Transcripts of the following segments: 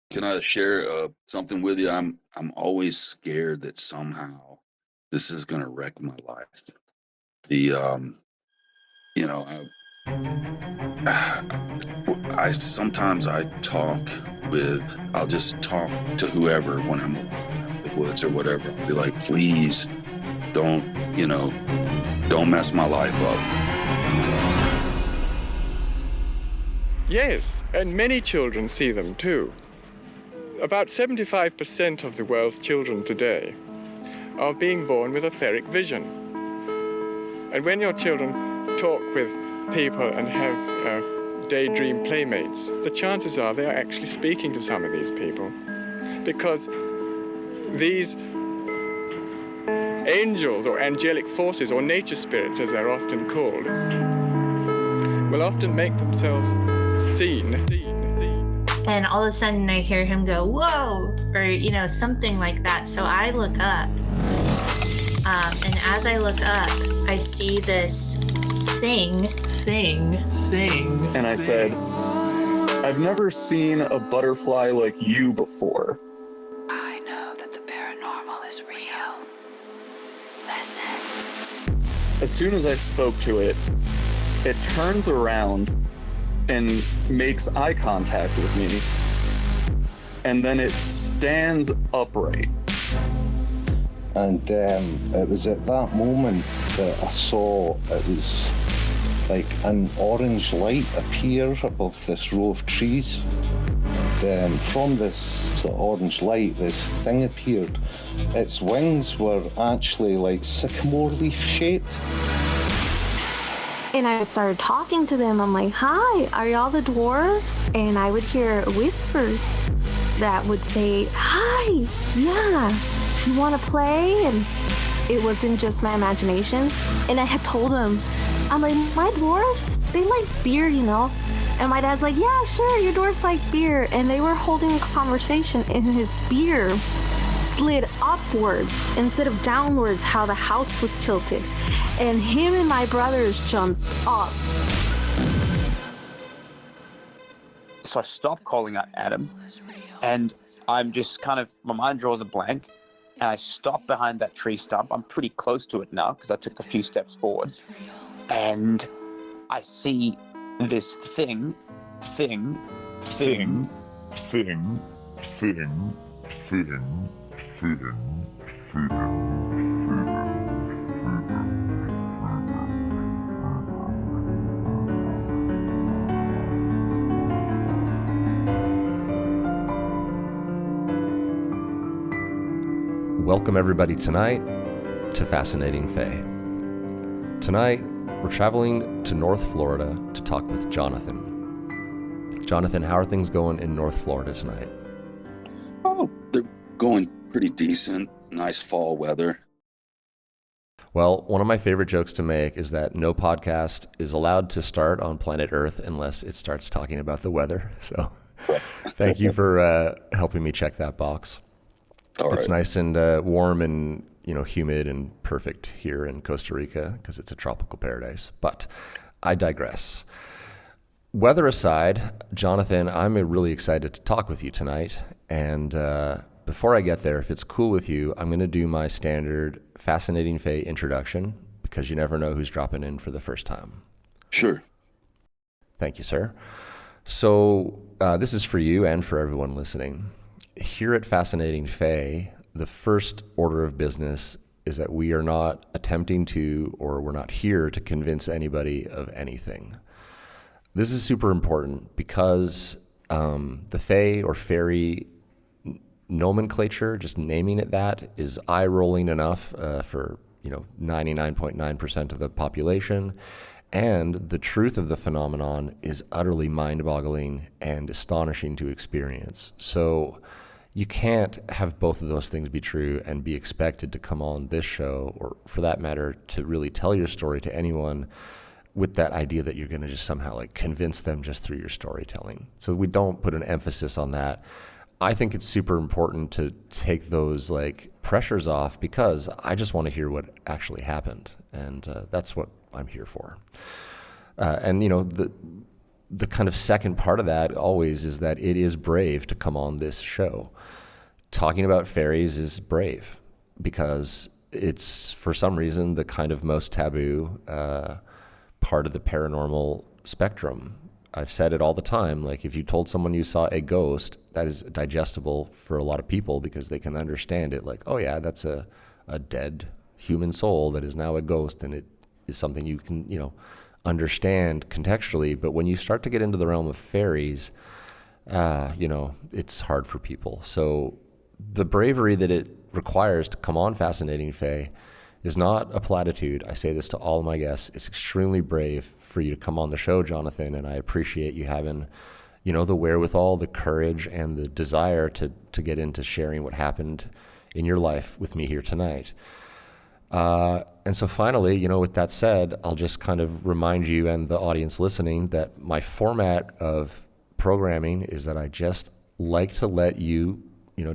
Can I share something with you? I'm always scared that somehow this is going to wreck my life. The you know, I sometimes I talk with I'll just talk to whoever when I'm in the woods or whatever. I'll be like, please don't don't mess my life up. Yes, and many children see them too. About 75% of the world's children today are being born with etheric vision. And when your children talk with people and have daydream playmates, the chances are they are actually speaking to some of these people. Because these angels or angelic forces or nature spirits, as they're often called, will often make themselves seen. And all of a sudden I hear him go, whoa, or, something like that. So I look up. And as I look up, I see this thing. And I said, I've never seen a butterfly like you before. I know that the paranormal is real. Listen. As soon as I spoke to it, it turns around and makes eye contact with me. And then it stands upright. And it was at that moment that I saw it was like an orange light appear above this row of trees. And from this sort of orange light, this thing appeared. Its wings were actually like sycamore leaf shaped. And I started talking to them. I'm like, hi, are y'all the dwarves? And I would hear whispers that would say, hi, yeah, you want to play? And it wasn't just my imagination. And I had told them, I'm like, my dwarves, they like beer, And my dad's like, yeah, sure, your dwarves like beer. And they were holding a conversation, and his beer slid upwards instead of downwards, how the house was tilted. And him and my brothers jumped up. So I stopped calling out Adam, and I'm just my mind draws a blank, and I stop behind that tree stump. I'm pretty close to it now because I took a few steps forward, and I see this thing. Welcome everybody tonight to Fascinating Fae. Tonight, we're traveling to North Florida to talk with Jonathan. Jonathan, how are things going in North Florida tonight? Oh, they're going pretty decent. Nice fall weather. Well, one of my favorite jokes to make is that no podcast is allowed to start on planet Earth unless it starts talking about the weather. So thank you for helping me check that box. It's nice and warm and humid and perfect here in Costa Rica because it's a tropical paradise. But I digress. Weather aside, Jonathan, I'm really excited to talk with you tonight. And before I get there, if it's cool with you, I'm going to do my standard Fascinating Fae introduction because you never know who's dropping in for the first time. Sure. Thank you, sir. So this is for you and for everyone listening. Here at Fascinating Fae, the first order of business is that we are not attempting to, or we're not here to convince anybody of anything. This is super important because the Fae or fairy nomenclature, just naming it that, is eye-rolling enough for 99.9% of the population. And the truth of the phenomenon is utterly mind-boggling and astonishing to experience. So you can't have both of those things be true and be expected to come on this show, or for that matter, to really tell your story to anyone with that idea that you're going to just somehow convince them just through your storytelling. So we don't put an emphasis on that. I think it's super important to take those pressures off because I just want to hear what actually happened. And that's what I'm here for. And the kind of second part of that always is that it is brave to come on this show. Talking about fairies is brave because it's, for some reason, the kind of most taboo part of the paranormal spectrum. I've said it all the time. Like, if you told someone you saw a ghost, that is digestible for a lot of people because they can understand it. Like, oh yeah, that's a dead human soul that is now a ghost, and it is something you can, understand contextually. But when you start to get into the realm of fairies, it's hard for people. So the bravery that it requires to come on Fascinating Fae is not a platitude. I say this to all of my guests. It's extremely brave for you to come on the show, Jonathan, and I appreciate you having, the wherewithal, the courage, and the desire to get into sharing what happened in your life with me here tonight. And so finally, with that said, I'll just kind of remind you and the audience listening that my format of programming is that I just like to let you,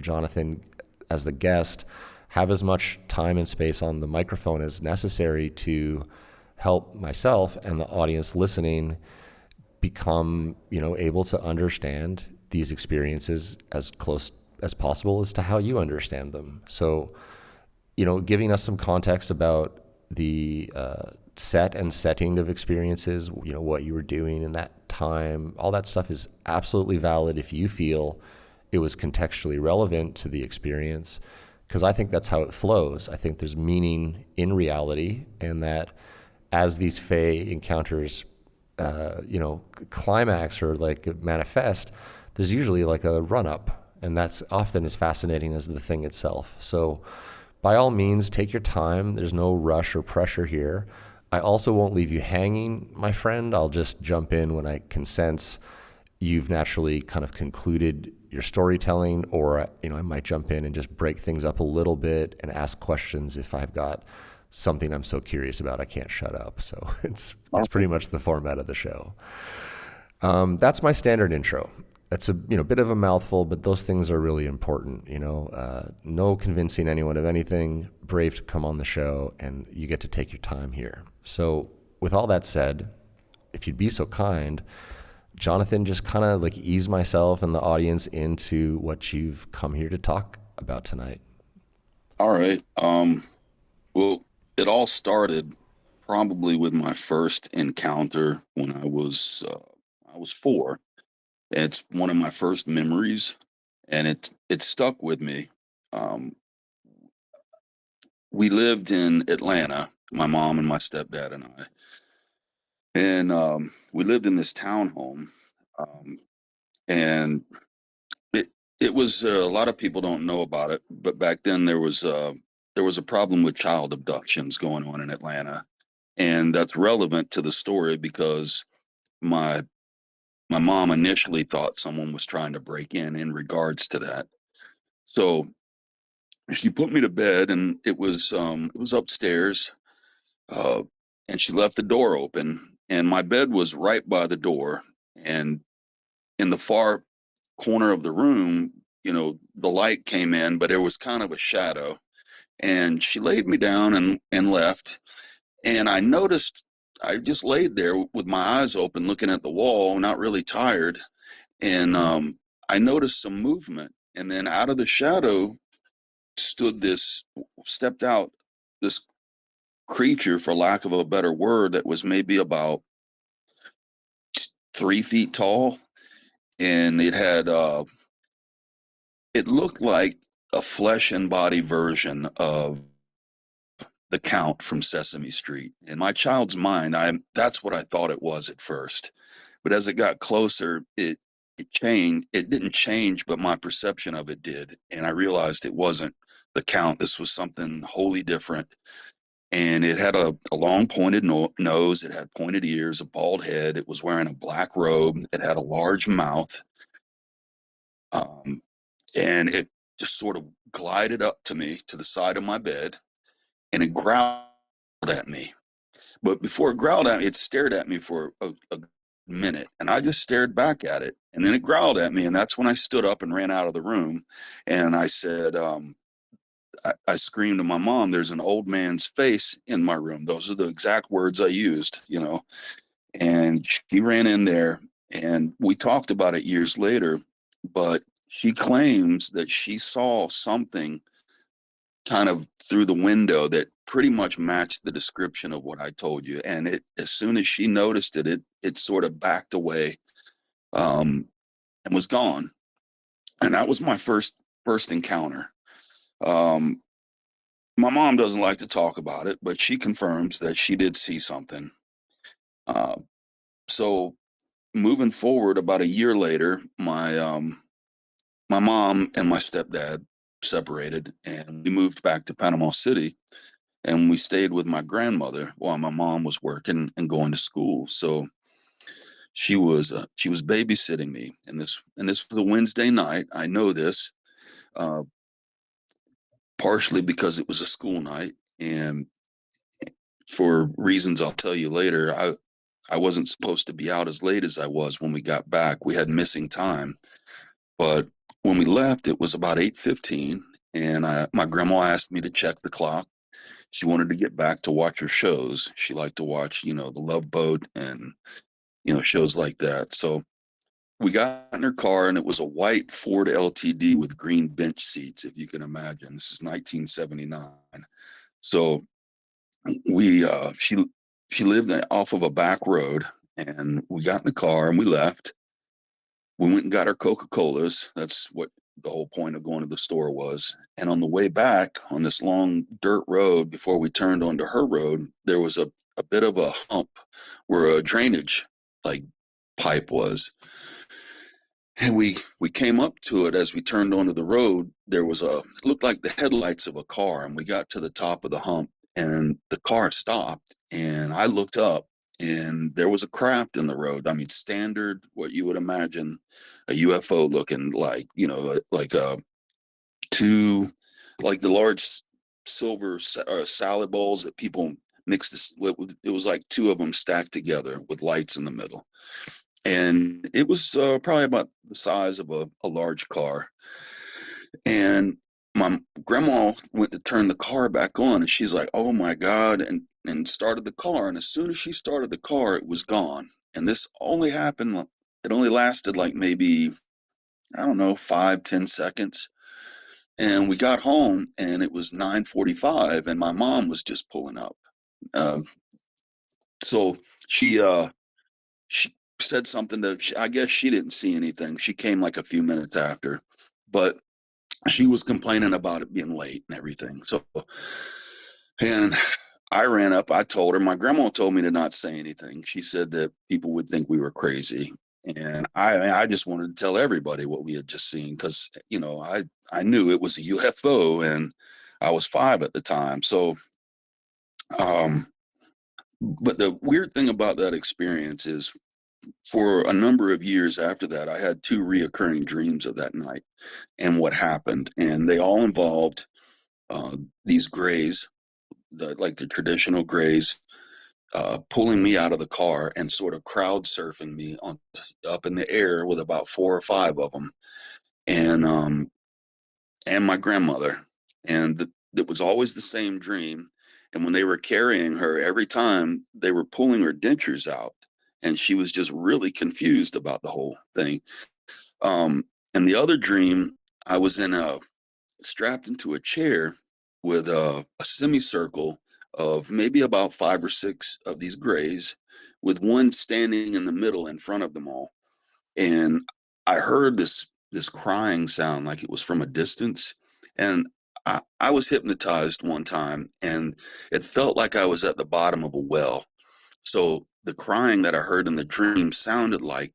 Jonathan, as the guest, have as much time and space on the microphone as necessary to help myself and the audience listening become, able to understand these experiences as close as possible as to how you understand them. So, giving us some context about the set and setting of experiences, what you were doing in that time, all that stuff is absolutely valid if you feel it was contextually relevant to the experience, because I think that's how it flows. I think there's meaning in reality, and that as these Fae encounters, climax or like manifest, there's usually like a run up, and that's often as fascinating as the thing itself. So by all means, take your time. There's no rush or pressure here. I also won't leave you hanging, my friend. I'll just jump in when I can sense you've naturally kind of concluded your storytelling, or, I might jump in and just break things up a little bit and ask questions if I've got something I'm so curious about I can't shut up. So it's pretty much the format of the show. That's my standard intro. That's a bit of a mouthful, but those things are really important. No convincing anyone of anything. Brave to come on the show, and you get to take your time here. So with all that said, if you'd be so kind, Jonathan, just kind of like ease myself and the audience into what you've come here to talk about tonight. All right. Well, it all started probably with my first encounter when I was 4. It's one of my first memories, and it stuck with me. We lived in Atlanta, my mom and my stepdad and I, and we lived in this townhome, and it was a lot of people don't know about it, but back then there was a problem with child abductions going on in Atlanta, and that's relevant to the story because my mom initially thought someone was trying to break in regards to that. So she put me to bed, and it was upstairs, uh, and she left the door open, and my bed was right by the door, and in the far corner of the room, the light came in, but there was kind of a shadow, and she laid me down and left, and I just laid there with my eyes open, looking at the wall, not really tired, and I noticed some movement, and then out of the shadow stepped out this creature, for lack of a better word, that was maybe about 3 feet tall, and it looked like a flesh and body version of the Count from Sesame Street. In my child's mind, that's what I thought it was at first. But as it got closer, it changed. It didn't change, but my perception of it did. And I realized it wasn't the Count. This was something wholly different. And it had a long pointed nose. It had pointed ears, a bald head. It was wearing a black robe. It had a large mouth. And it just sort of glided up to me, to the side of my bed, and it growled at me. But before it growled at me, it stared at me for a minute, and I just stared back at it. And then it growled at me, and that's when I stood up and ran out of the room. And I said, I screamed to my mom, "There's an old man's face in my room." Those are the exact words I used, And she ran in there, And we talked about it years later, but she claims that she saw something kind of through the window that pretty much matched the description of what I told you. And it, as soon as she noticed it, it sort of backed away, and was gone. And that was my first encounter. Um, my mom doesn't like to talk about it, but she confirms that she did see something. Uh, so moving forward, about a year later, my mom and my stepdad separated, and we moved back to Panama City, and we stayed with my grandmother while my mom was working and going to school. So she was babysitting me, and this was a Wednesday night. I know this, uh, partially because it was a school night, and for reasons I'll tell you later. I wasn't supposed to be out as late as I was when we got back. We had missing time, but when we left, it was about 8:15, and my grandma asked me to check the clock. She wanted to get back to watch her shows. She liked to watch, the Love Boat and shows like that. So we got in her car, and it was a white Ford LTD with green bench seats, if you can imagine. This is 1979. So we she lived off of a back road, and we got in the car and we left. We went and got our Coca-Colas. That's what the whole point of going to the store was. And on the way back on this long dirt road, before we turned onto her road, there was a bit of a hump where a drainage like pipe was. And we came up to it. As we turned onto the road, there was it looked like the headlights of a car, and we got to the top of the hump, and the car stopped, and I looked up, and there was a craft in the road. I mean, standard, what you would imagine a UFO looking like, like two, like the large silver salad bowls that people mix this with. It was like two of them stacked together with lights in the middle, and it was probably about the size of a large car. And my grandma went to turn the car back on, and she's like, "Oh my God!" and started the car. And as soon as she started the car, it was gone. And this only happened. It only lasted like maybe, I don't know, 5-10 seconds. And we got home, and it was 9:45, and my mom was just pulling up. Uh, so she said something that I guess she didn't see anything. She came like a few minutes after, but she was complaining about it being late and everything. So, and I ran up. I told her. My grandma told me to not say anything. She said that people would think we were crazy, and I just wanted to tell everybody what we had just seen, because I knew it was a UFO, and I was 5 at the time. So, um, but the weird thing about that experience is, for a number of years after that, I had 2 reoccurring dreams of that night and what happened, and they all involved these grays, like the traditional grays, pulling me out of the car and sort of crowd surfing me up in the air with about 4 or 5 of them, and my grandmother, and it was always the same dream. And when they were carrying her, every time they were pulling her dentures out, and she was just really confused about the whole thing. And the other dream, I was strapped into a chair with a semicircle of maybe about 5 or 6 of these grays, with one standing in the middle in front of them all. And I heard this crying sound like it was from a distance. And I was hypnotized one time, and it felt like I was at the bottom of a well. So the crying that I heard in the dream sounded like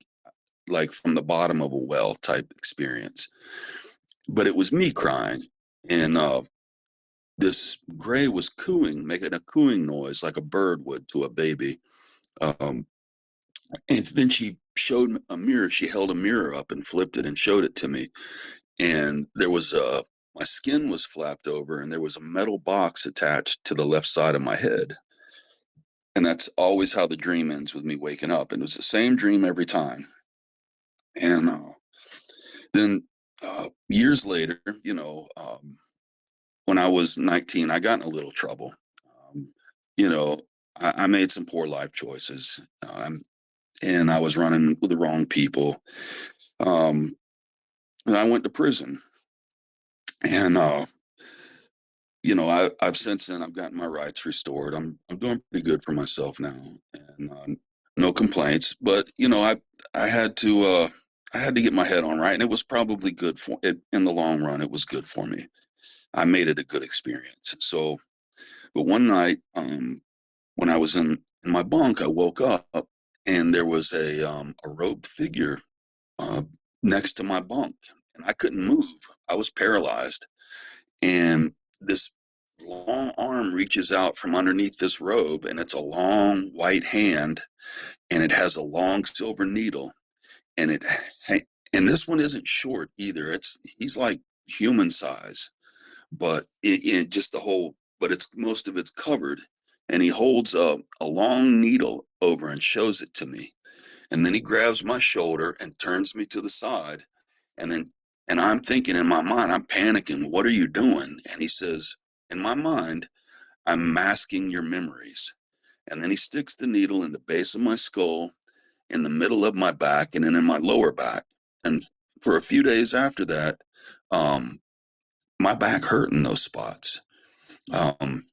from the bottom of a well type experience, but it was me crying. And this gray was cooing, making a cooing noise like a bird would to a baby. Um, and then she showed me a mirror. She held a mirror up and flipped it and showed it to me. And there was my skin was flapped over, and there was a metal box attached to the left side of my head. And that's always how the dream ends, with me waking up. And it was the same dream every time. And then years later, when I was 19, I got in a little trouble. Um, you know, I made some poor life choices. and I was running with the wrong people. And I went to prison, and I've since then I've gotten my rights restored. I'm doing pretty good for myself now, and no complaints. But I had to get my head on right, and it was probably good for it in the long run. It was good for me. I made it a good experience. So, but one night, when I was in my bunk, I woke up and there was a robed figure uh, next to my bunk, and I couldn't move. I was paralyzed, and this long arm reaches out from underneath this robe, and it's a long white hand, and it has a long silver needle, and and this one isn't short either. He's like human size, but it just the whole, but it's most of it's covered, and he holds a long needle over and shows it to me, and then he grabs my shoulder and turns me to the side, and then and I'm thinking in my mind, I'm panicking, what are you doing? And he says, in my mind, I'm masking your memories. And then he sticks the needle in the base of my skull, in the middle of my back, and then in my lower back. And for a few days after that, um, my back hurt in those spots. Um,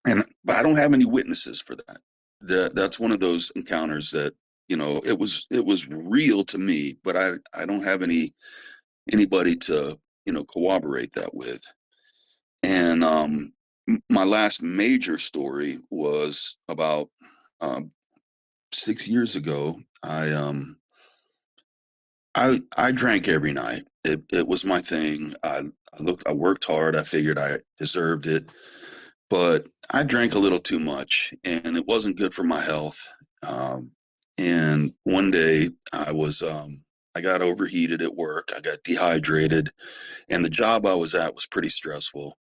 but I don't have any witnesses for that. That's one of those encounters that, it was real to me, but I don't have anybody to, corroborate that with. And my last major story was about um, 6 years ago. I drank every night. It was my thing. I worked hard. I figured I deserved it, but I drank a little too much, and it wasn't good for my health. Um, and one day I got overheated at work. I got dehydrated, and the job I was at was pretty stressful.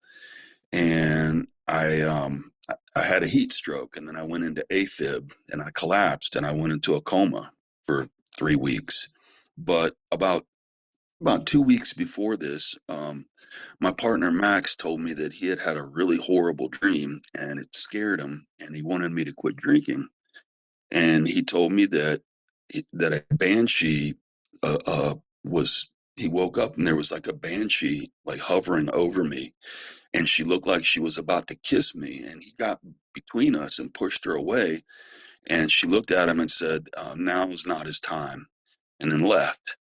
And I had a heat stroke, and then I went into AFib, and I collapsed, and I went into a coma for 3 weeks. But about 2 weeks before this, my partner Max told me that he had had a really horrible dream, and it scared him, and he wanted me to quit drinking. And he told me that a banshee was. He woke up and there was like a banshee like hovering over me, and she looked like she was about to kiss me, and he got between us and pushed her away, and she looked at him and said, now is not his time, and then left.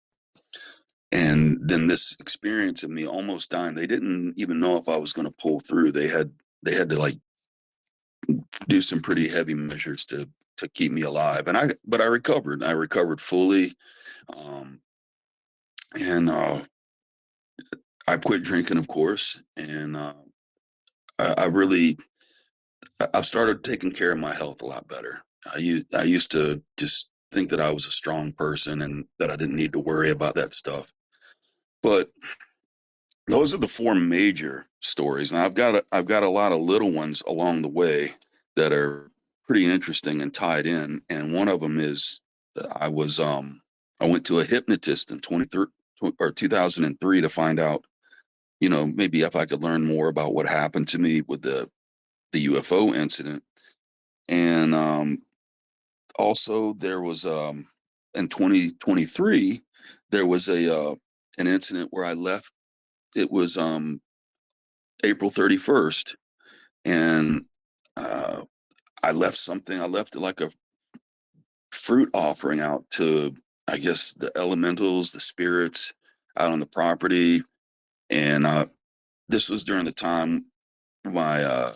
And then this experience of me almost dying, they didn't even know if I was going to pull through. They had to like do some pretty heavy measures to keep me alive, but I recovered fully. um and I quit drinking, of course, and I really I've started taking care of my health a lot better. I used to just think that I was a strong person and that I didn't need to worry about that stuff. But those are the four major stories, and I've got a lot of little ones along the way that are pretty interesting and tied in. And one of them is that I went to a hypnotist in 23 or 2003 to find out, maybe if I could learn more about what happened to me with the UFO incident. And also there was in 2023 there was an incident where I left. It was April 31st, and uh, I left like a fruit offering out to, I guess, the elementals, the spirits out on the property. And this was during the time my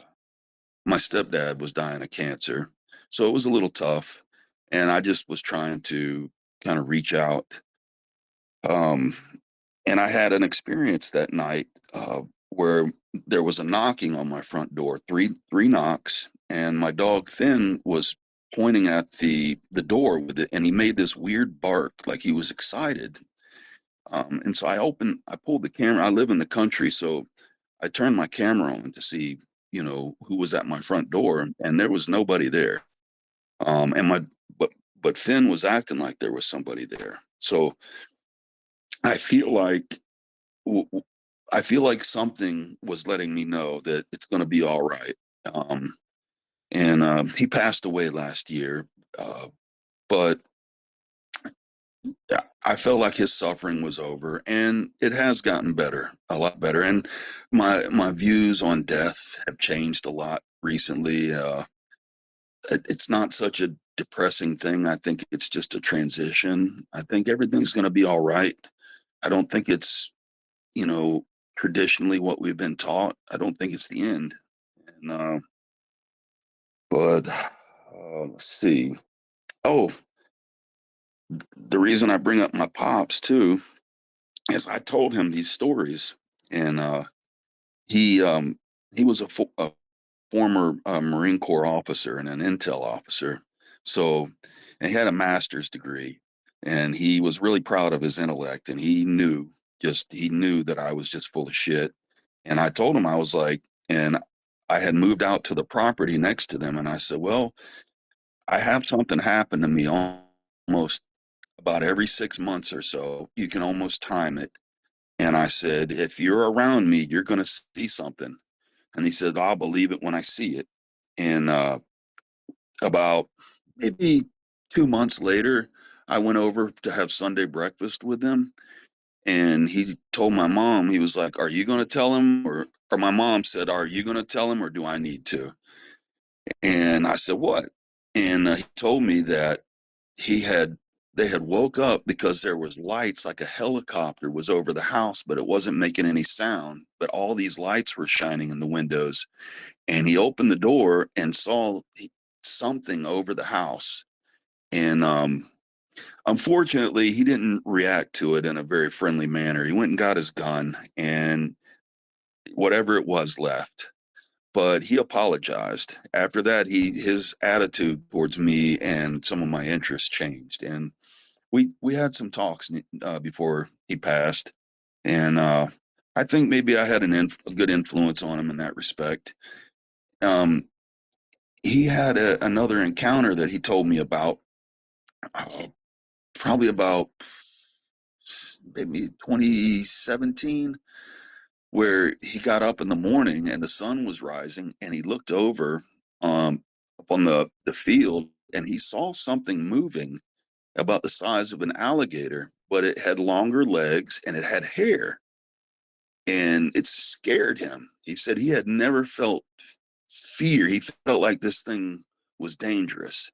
my stepdad was dying of cancer, so it was a little tough, and I just was trying to kind of reach out. Um, and I had an experience that night where there was a knocking on my front door, three knocks, and my dog Finn was pointing at the door with it, and he made this weird bark like he was excited. And so I pulled the camera. I live in the country, so I turned my camera on to see, who was at my front door, and there was nobody there. And my but Finn was acting like there was somebody there. So I feel like I feel like something was letting me know that it's going to be all right. And he passed away last year. Uh, But I felt like his suffering was over, and it has gotten better, a lot better. And my views on death have changed a lot recently. It's not such a depressing thing. I think it's just a transition. I think everything's going to be all right. I don't think it's, you know, traditionally what we've been taught. I don't think it's the end. And but let's see. Oh, the reason I bring up my pops too is I told him these stories, and he um, he was a former Marine Corps officer and an intel officer. So, and he had a master's degree, and he was really proud of his intellect, and he knew that I was just full of shit. And I told him, I was like, and I had moved out to the property next to them, and I said, well, I have something happen to me almost about every 6 months or so. You can almost time it. And I said, if you're around me, you're going to see something. And he said, I'll believe it when I see it. And about maybe 2 months later, I went over to have Sunday breakfast with them. And he told my mom, he was like, are you going to tell him? Or my mom said, are you going to tell him or do I need to? And I said, what? And he told me that he had they had woke up because there was lights, like a helicopter was over the house, but it wasn't making any sound, but all these lights were shining in the windows. And he opened the door and saw something over the house. And unfortunately, he didn't react to it in a very friendly manner. He went and got his gun and whatever it was left. But he apologized. After that, his attitude towards me and some of my interests changed. And we had some talks before he passed. And I think maybe I had a good influence on him in that respect. Um, he had another encounter that he told me about, uh, probably about maybe 2017, where he got up in the morning and the sun was rising, and he looked over up on the field, and he saw something moving about the size of an alligator, but it had longer legs and it had hair, and it scared him. He said he had never felt fear. He felt like this thing was dangerous.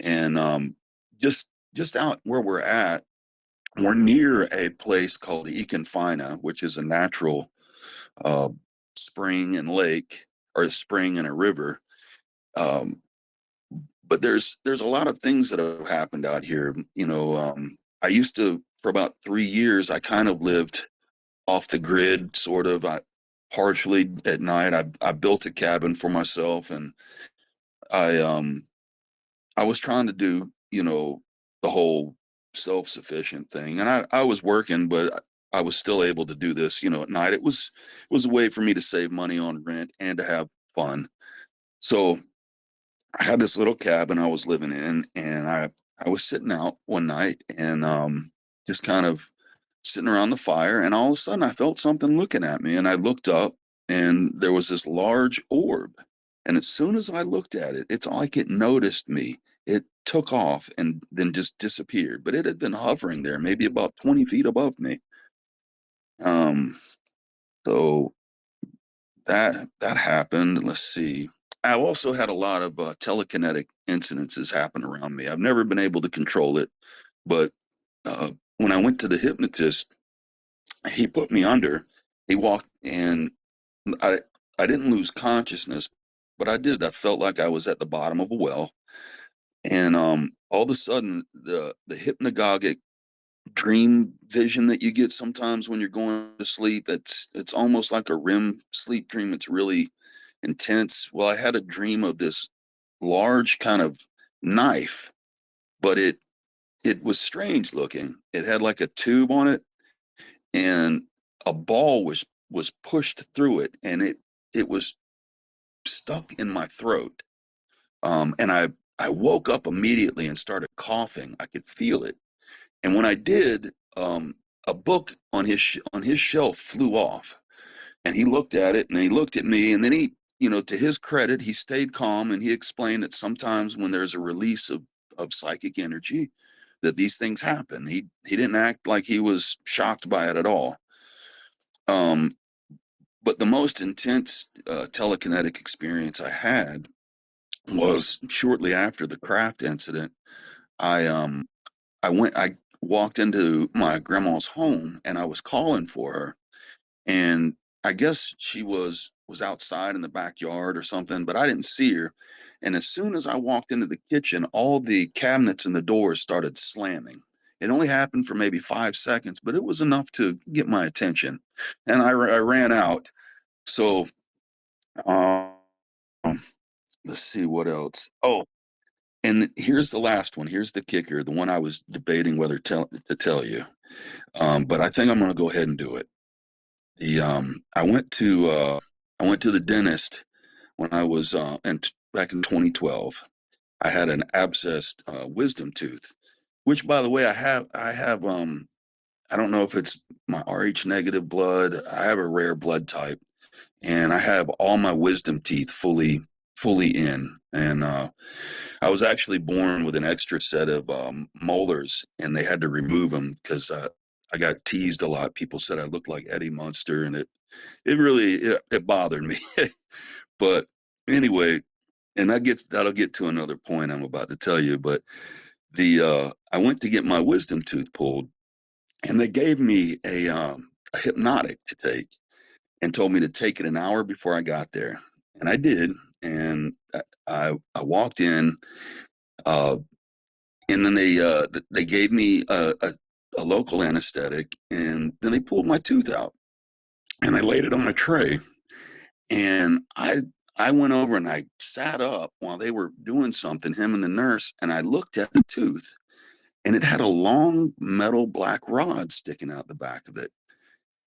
And just out where we're near a place called Econfina, which is a natural uh, spring and lake, or a spring and a river. Um, but there's a lot of things that have happened out here. I used to, for about 3 years, I kind of lived off the grid, sort of. Partially at night, I built a cabin for myself, and I I was trying to do, the whole self-sufficient thing. And I was working, but I was still able to do this, at night. It was a way for me to save money on rent and to have fun. So I had this little cabin I was living in, and I was sitting out one night, and just kind of sitting around the fire, and all of a sudden I felt something looking at me, and I looked up, and there was this large orb. And as soon as I looked at it, it's like it noticed me. It took off and then just disappeared, but it had been hovering there, maybe about 20 feet above me. Um, so that happened. Let's see. I've also had a lot of telekinetic incidences happen around me. I've never been able to control it, but when I went to the hypnotist, he put me under. He walked, and I I didn't lose consciousness, but I did. I felt like I was at the bottom of a well, and all of a sudden, the hypnagogic dream vision that you get sometimes when you're going to sleep, it's almost like a REM sleep dream. It's really intense. Well, I had a dream of this large kind of knife, but it was strange looking. It had like a tube on it, and a ball was pushed through it, and it was stuck in my throat. And I woke up immediately and started coughing. I could feel it. And when I did, a book on his shelf flew off, and he looked at it, and he looked at me, and then to his credit, he stayed calm, and he explained that sometimes when there's a release of psychic energy, that these things happen. He didn't act like he was shocked by it at all. But the most intense telekinetic experience I had was shortly after the craft incident. I I walked into my grandma's home and I was calling for her, and I guess she was outside in the backyard or something, but I didn't see her. And as soon as I walked into the kitchen, all the cabinets and the doors started slamming. It only happened for maybe 5 seconds, but it was enough to get my attention, and I ran out. So um, let's see what else. Oh, and here's the last one. Here's the kicker. The one I was debating whether to tell you, but I think I'm going to go ahead and do it. The I went to the dentist when I was back in 2012. I had an abscessed wisdom tooth, which, by the way, I have I don't know if it's my Rh negative blood. I have a rare blood type, and I have all my wisdom teeth fully in. And I was actually born with an extra set of molars, and they had to remove them because I got teased a lot. People said I looked like Eddie Munster, and it bothered me. But anyway, and that'll get to another point I'm about to tell you. But the I went to get my wisdom tooth pulled, and they gave me a hypnotic to take, and told me to take it an hour before I got there, and I did. And I walked in, uh, and then they gave me a local anesthetic, and then they pulled my tooth out, and I laid it on a tray, and I went over and I sat up while they were doing something, him and the nurse, and I looked at the tooth, and it had a long metal black rod sticking out the back of it.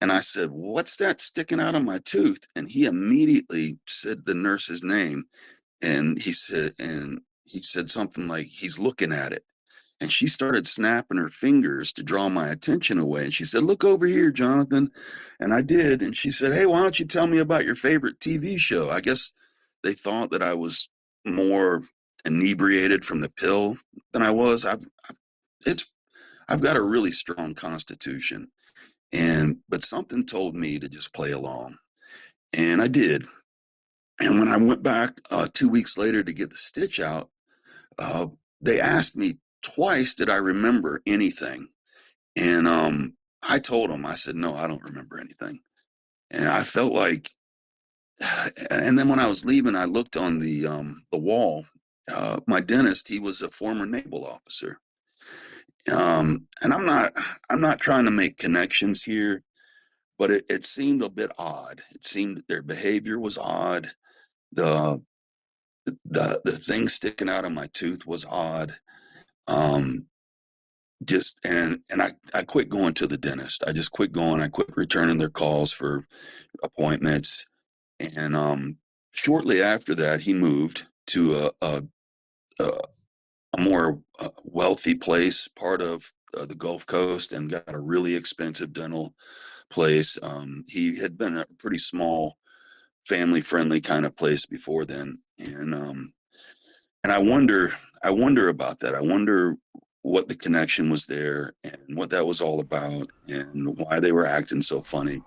And I said, "What's that sticking out of my tooth?" And he immediately said the nurse's name, and he said something like, "He's looking at it." And she started snapping her fingers to draw my attention away. And she said, "Look over here, Jonathan." And I did. And she said, "Hey, why don't you tell me about your favorite TV show?" I guess they thought that I was more inebriated from the pill than I was. It's I've got a really strong constitution, but something told me to just play along, and I did. And when I went back 2 weeks later to get the stitch out, uh, they asked me twice, did I remember anything? And I told them, I said, no, I don't remember anything. And I felt like, and then when I was leaving, I looked on the wall. My dentist, he was a former naval officer. And I'm not trying to make connections here, but it seemed a bit odd. It seemed that their behavior was odd. The the thing sticking out of my tooth was odd. Um, just and I quit going to the dentist. I just quit going. I quit returning their calls for appointments. And shortly after that, he moved to a, a more wealthy place, part of the Gulf Coast, and got a really expensive dental place. He had been a pretty small, family-friendly kind of place before then, and I wonder about that. I wonder what the connection was there and what that was all about and why they were acting so funny.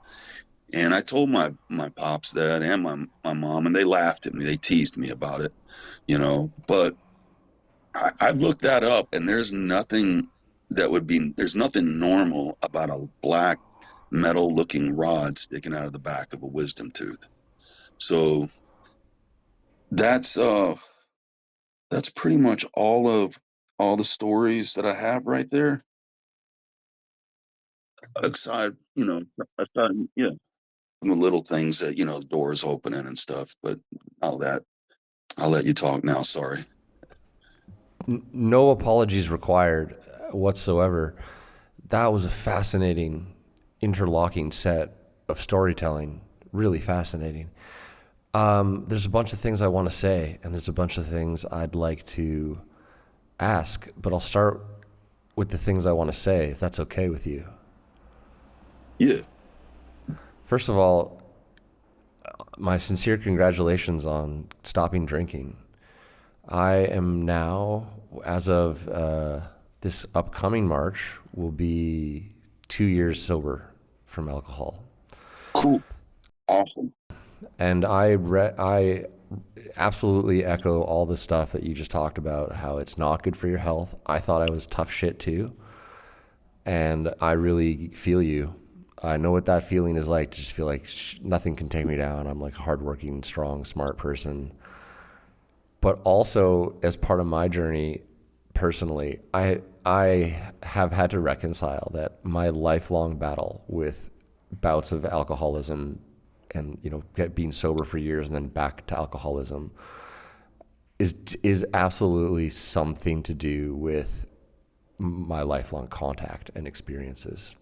And I told my pops that and my mom, and they laughed at me. They teased me about it, but I've looked that up, and there's nothing normal about a black metal looking rod sticking out of the back of a wisdom tooth. So that's pretty much all the stories that I have right there. Aside, yeah, the little things that, doors opening and stuff, but all that, I'll let you talk now. Sorry. No apologies required whatsoever. That was a fascinating interlocking set of storytelling. Really fascinating. There's a bunch of things I want to say, and there's a bunch of things I'd like to ask, but I'll start with the things I want to say, if that's okay with you. Yeah. First of all, my sincere congratulations on stopping drinking. I am now, as of this upcoming March, will be 2 years sober from alcohol. Cool. Awesome. And I absolutely echo all the stuff that you just talked about, how it's not good for your health. I thought I was tough shit too. And I really feel you. I know what that feeling is like, to just feel like nothing can take me down. I'm like a hardworking, strong, smart person. But also, as part of my journey personally, I have had to reconcile that my lifelong battle with bouts of alcoholism and, you know, being sober for years and then back to alcoholism is absolutely something to do with my lifelong contact and experiences.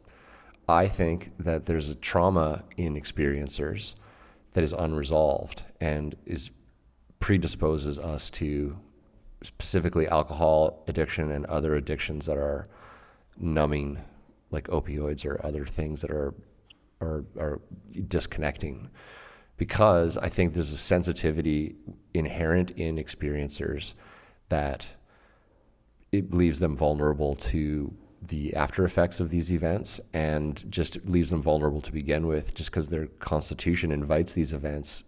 I think that there's a trauma in experiencers that is unresolved and predisposes us to specifically alcohol addiction and other addictions that are numbing, like opioids or other things that are disconnecting. Because I think there's a sensitivity inherent in experiencers that it leaves them vulnerable to the after effects of these events, and just leaves them vulnerable to begin with, just because their constitution invites these events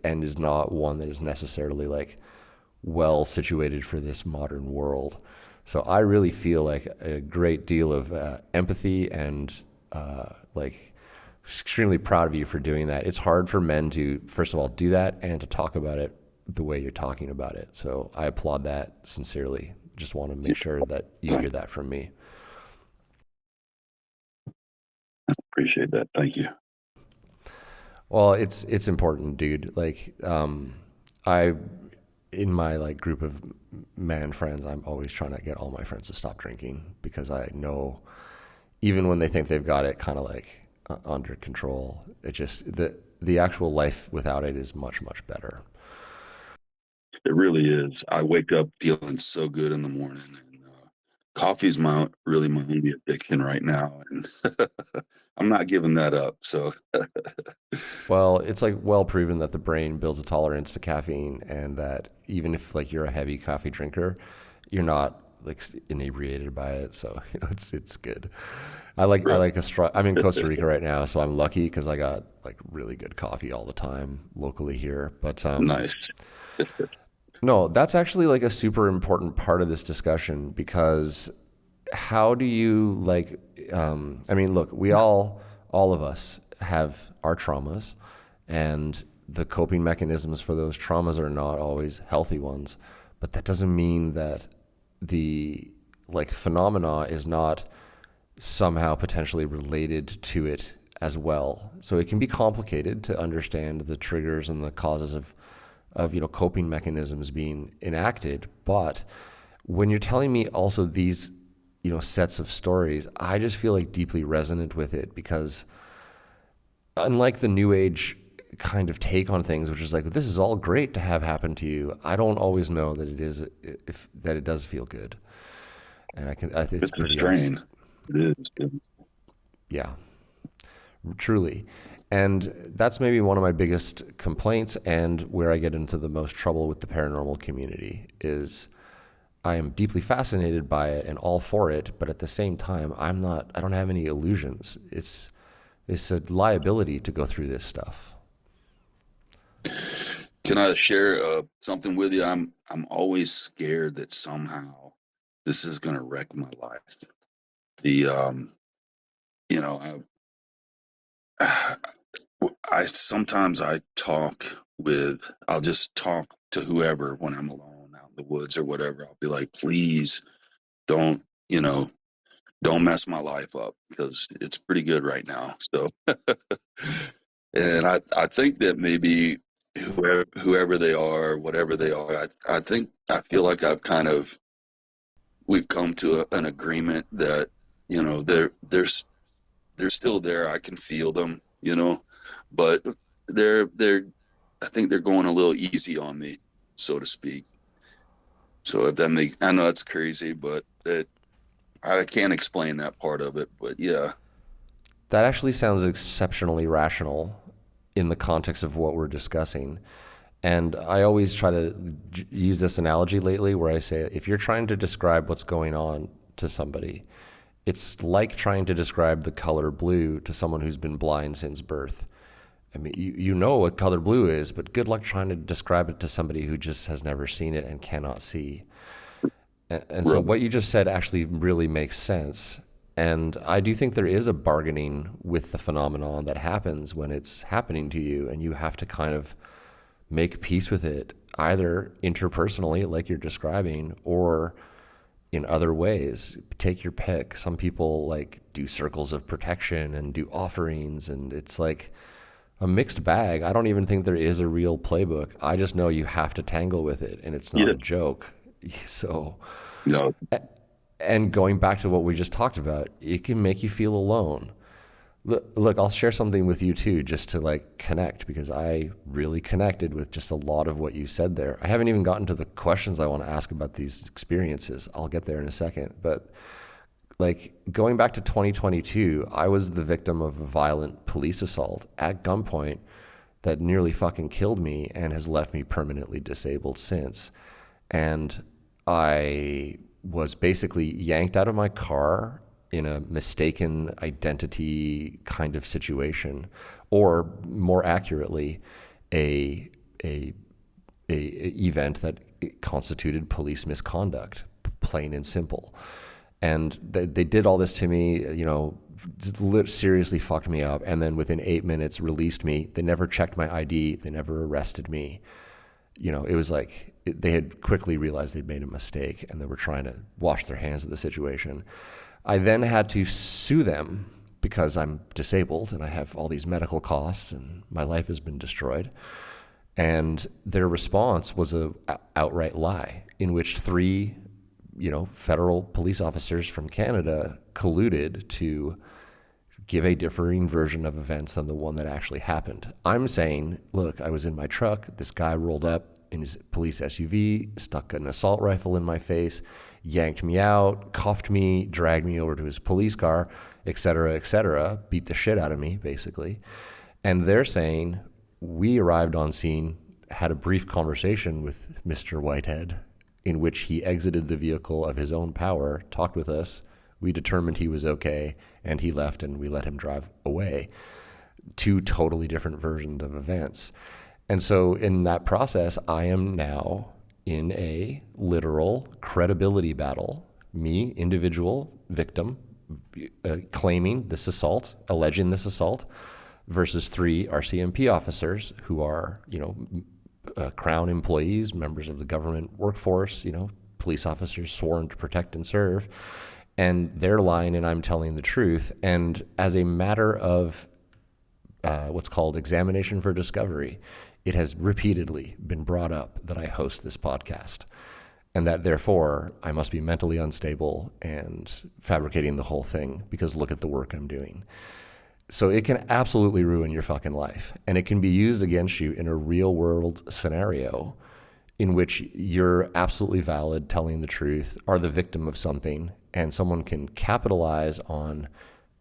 and is not one that is necessarily like well situated for this modern world. So I really feel like a great deal of empathy and like extremely proud of you for doing that. It's hard for men to, first of all, do that and to talk about it the way you're talking about it. So I applaud that sincerely. Just want to make sure that you hear that from me. Appreciate that. Thank you. Well, it's important, dude. Like, in my like group of man friends, I'm always trying to get all my friends to stop drinking, because I know even when they think they've got it kind of like under control, it just, the actual life without it is much, much better. It really is. I wake up feeling so good in the morning, and coffee's really my only addiction right now, and I'm not giving that up. So, Well, it's like well proven that the brain builds a tolerance to caffeine, and that even if like you're a heavy coffee drinker, you're not like inebriated by it. So, you know, it's good. I like I'm in Costa Rica right now, so I'm lucky because I got like really good coffee all the time locally here. But nice. no, that's actually like a super important part of this discussion, because how do you like, I mean, look, all of us have our traumas, and the coping mechanisms for those traumas are not always healthy ones, but that doesn't mean that the like phenomena is not somehow potentially related to it as well. So it can be complicated to understand the triggers and the causes of you know, coping mechanisms being enacted. But when you're telling me also these, you know, sets of stories, I just feel like deeply resonant with it, because unlike the new age kind of take on things, which is like, this is all great to have happen to you, I don't always know that that it does feel good. And I think it's pretty strain. It is. Yeah, truly. And that's maybe one of my biggest complaints, and where I get into the most trouble with the paranormal community is I am deeply fascinated by it and all for it, but at the same time, I don't have any illusions. It's a liability to go through this stuff. Can I share something with you? I'm always scared that somehow this is going to wreck my life. You know, sometimes I'll just talk to whoever when I'm alone out in the woods or whatever. I'll be like, please don't mess my life up, because it's pretty good right now. So, and I think that maybe whoever they are, whatever they are, I feel like we've come to an agreement that, you know, they're still there. I can feel them, you know, but I think they're going a little easy on me, so to speak. So if that I know it's crazy, but I can't explain that part of it, but yeah. That actually sounds exceptionally rational in the context of what we're discussing. And I always try to use this analogy lately where I say, if you're trying to describe what's going on to somebody, it's like trying to describe the color blue to someone who's been blind since birth. I mean, you know what color blue is, but good luck trying to describe it to somebody who just has never seen it and cannot see. And so what you just said actually really makes sense. And I do think there is a bargaining with the phenomenon that happens when it's happening to you, and you have to kind of make peace with it, either interpersonally, like you're describing, or in other ways. Take your pick. Some people like do circles of protection and do offerings, and it's like a mixed bag. I don't even think there is a real playbook. I just know you have to tangle with it, and it's not a joke. So, No. And going back to what we just talked about, it can make you feel alone. Look, I'll share something with you too, just to like connect, because I really connected with just a lot of what you said there. I haven't even gotten to the questions I want to ask about these experiences. I'll get there in a second. But like going back to 2022, I was the victim of a violent police assault at gunpoint that nearly fucking killed me and has left me permanently disabled since. And I was basically yanked out of my car in a mistaken identity kind of situation, or more accurately, a event that constituted police misconduct, plain and simple. And they did all this to me, you know, seriously fucked me up. And then within 8 minutes released me. They never checked my ID. They never arrested me. You know, it was like they had quickly realized they'd made a mistake and they were trying to wash their hands of the situation. I then had to sue them because I'm disabled and I have all these medical costs and my life has been destroyed. And their response was a outright lie in which 3, you know, federal police officers from Canada colluded to give a differing version of events than the one that actually happened. I'm saying, look, I was in my truck. This guy rolled up in his police SUV, stuck an assault rifle in my face, yanked me out, cuffed me, dragged me over to his police car, et cetera, beat the shit out of me, basically. And they're saying, we arrived on scene, had a brief conversation with Mr. Whitehead, in which he exited the vehicle of his own power, talked with us, we determined he was okay, and he left and we let him drive away. 2 totally different versions of events. And so in that process, I am now in a literal credibility battle. Me, individual victim, claiming this assault, alleging this assault, versus 3 RCMP officers who are, you know, Crown employees, members of the government workforce, you know, police officers sworn to protect and serve. And they're lying and I'm telling the truth. And as a matter of what's called examination for discovery, it has repeatedly been brought up that I host this podcast and that therefore I must be mentally unstable and fabricating the whole thing because look at the work I'm doing. So it can absolutely ruin your fucking life, and it can be used against you in a real world scenario in which you're absolutely valid, telling the truth, are the victim of something, and someone can capitalize on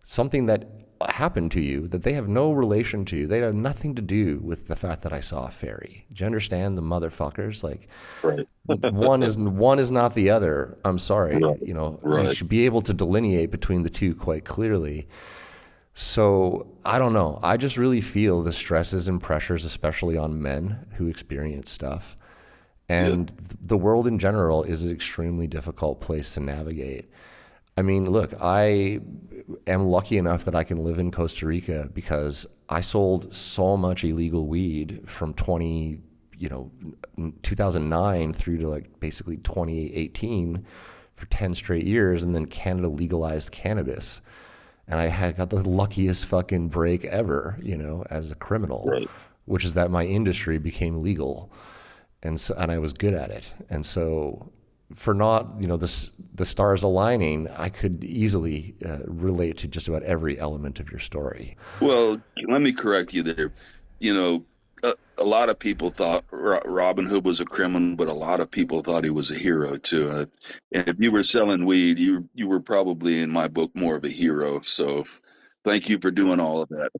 something that happened to you that they have no relation to. They have nothing to do with the fact that I saw a fairy. Do you understand, the motherfuckers? Like, Right. one is not the other. I'm sorry. Right. You know, Right. you should be able to delineate between the two quite clearly. So I don't know. I just really feel the stresses and pressures, especially on men who experience stuff. And the world in general is an extremely difficult place to navigate. I mean, look, I am lucky enough that I can live in Costa Rica because I sold so much illegal weed from 2009 through to like basically 2018 for 10 straight years. And then Canada legalized cannabis. And I got the luckiest fucking break ever, you know, as a criminal, Right. which is that my industry became legal. And I was good at it. And so for not, you know, the stars aligning, I could easily relate to just about every element of your story. Well, let me correct you there. You know, a lot of people thought Robin Hood was a criminal, but a lot of people thought he was a hero too. And if you were selling weed, you were probably in my book more of a hero. So thank you for doing all of that.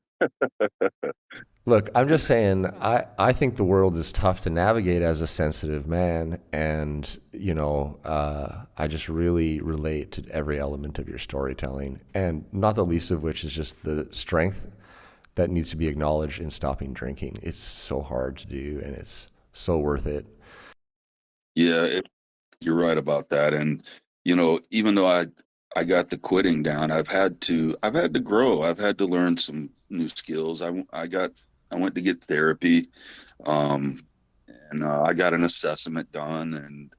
Look, I'm just saying, I think the world is tough to navigate as a sensitive man. And, I just really relate to every element of your storytelling. And not the least of which is just the strength that needs to be acknowledged in stopping drinking. It's so hard to do, and it's so worth it. Yeah, you're right about that. And even though I got the quitting down, I've had to grow. I've had to learn some new skills. I went to get therapy, um, and I got an assessment done, and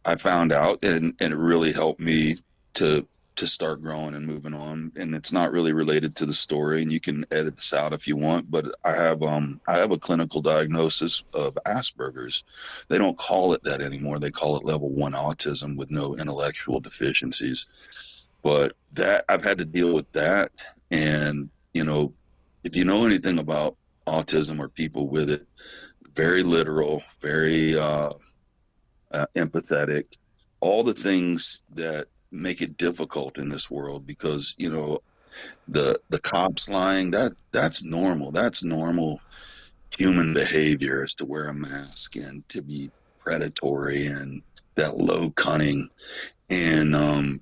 I found out, and it really helped me to to start growing and moving on. And it's not really related to the story, and you can edit this out if you want, but I have a clinical diagnosis of Asperger's. They don't call it that anymore. They call it level 1 autism with no intellectual deficiencies. But that I've had to deal with that. And if you know anything about autism or people with it, very literal, very empathetic, all the things that make it difficult in this world, because the cops lying, that's normal. That's normal human behavior, is to wear a mask and to be predatory and that low cunning. And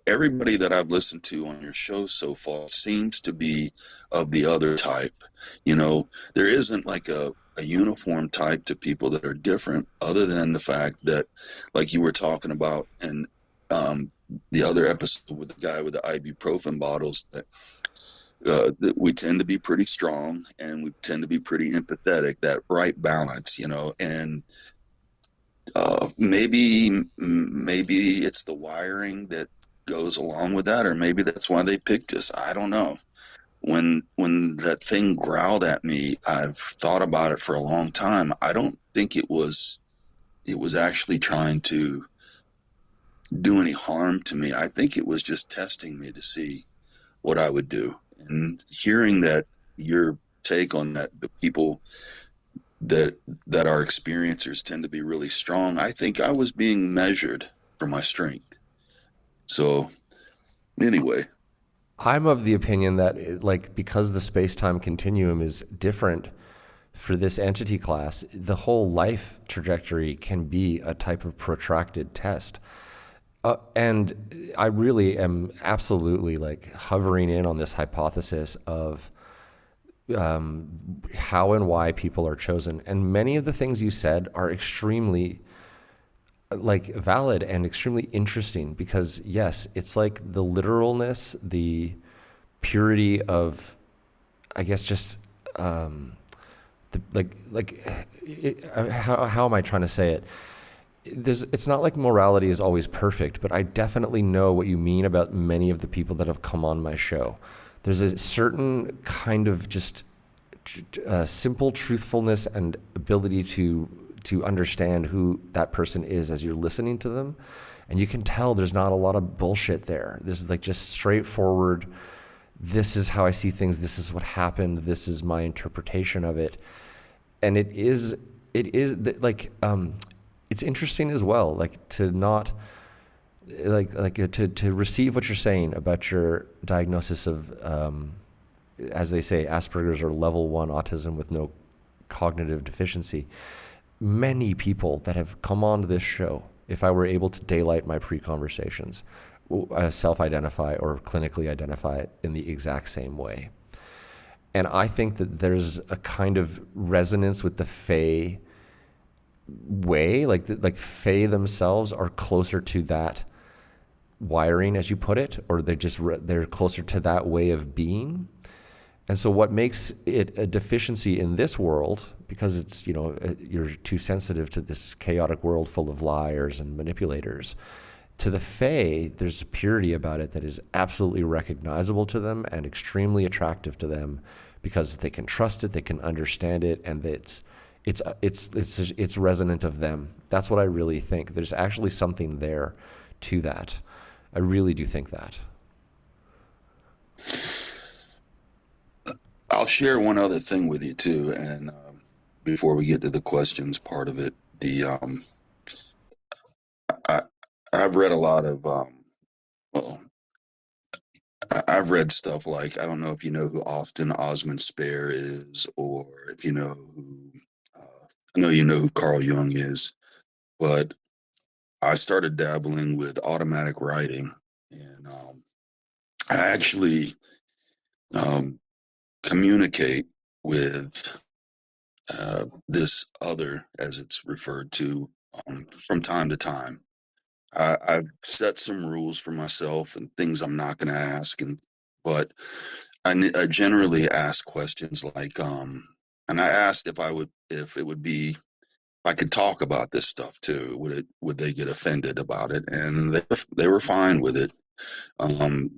everybody that I've listened to on your show so far seems to be of the other type. There isn't like a uniform type to people that are different, other than the fact that, like you were talking about, and the other episode with the guy with the ibuprofen bottles, that we tend to be pretty strong and we tend to be pretty empathetic, that right balance, and maybe it's the wiring that goes along with that, or maybe that's why they picked us. I don't know. When that thing growled at me, I've thought about it for a long time. I don't think it was actually trying to do any harm to me. I think it was just testing me to see what I would do. And hearing that your take on that, the people that are experiencers tend to be really strong, I think I was being measured for my strength. So anyway, I'm of the opinion that, because the space-time continuum is different for this entity class, the whole life trajectory can be a type of protracted test. And I really am absolutely hovering in on this hypothesis of how and why people are chosen. And many of the things you said are extremely valid and extremely interesting, because yes, it's the literalness, the purity of, I guess, just how am I trying to say it? It's not like morality is always perfect, but I definitely know what you mean about many of the people that have come on my show. There's a certain kind of just simple truthfulness and ability to understand who that person is as you're listening to them. And you can tell there's not a lot of bullshit there. There's just straightforward, this is how I see things, this is what happened, this is my interpretation of it. And it's interesting as well, to not to receive what you're saying about your diagnosis of, as they say, Asperger's or level 1 autism with no cognitive deficiency. Many people that have come on to this show, if I were able to daylight my pre-conversations, self-identify or clinically identify it in the exact same way. And I think that there's a kind of resonance with the Fae way, like Fae themselves are closer to that wiring, as you put it, or they're closer to that way of being. And so what makes it a deficiency in this world, because it's, you're too sensitive to this chaotic world full of liars and manipulators, to the Fae, there's a purity about it that is absolutely recognizable to them and extremely attractive to them, because they can trust it, they can understand it, and it's resonant of them. That's what I really think. There's actually something there to that. I really do think that. I'll share one other thing with you too, and before we get to the questions part of it, I've read a lot of well, I've read stuff like, I don't know if you know who Austin Osman Spare is, or if you know who, I know you know who Carl Jung is, but I started dabbling with automatic writing, and I actually um, communicate with this other, as it's referred to, from time to time. I've set some rules for myself and things I'm not going to ask, but I generally ask questions like, and I asked if it would be, if I could talk about this stuff too. Would they get offended about it? And they were fine with it. Um,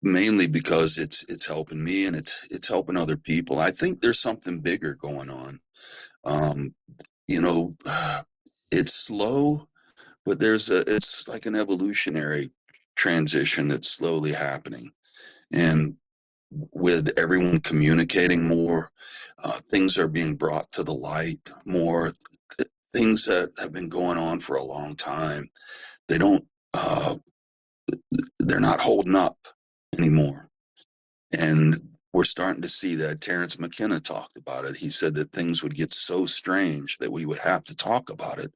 Mainly because it's helping me and it's helping other people. I think there's something bigger going on. Um, you know, it's slow, but it's like an evolutionary transition that's slowly happening. And with everyone communicating more, things are being brought to the light more. Things that have been going on for a long time, they don't, uh, they're not holding up anymore. And we're starting to see that. Terrence McKenna talked about it. He said that things would get so strange that we would have to talk about it.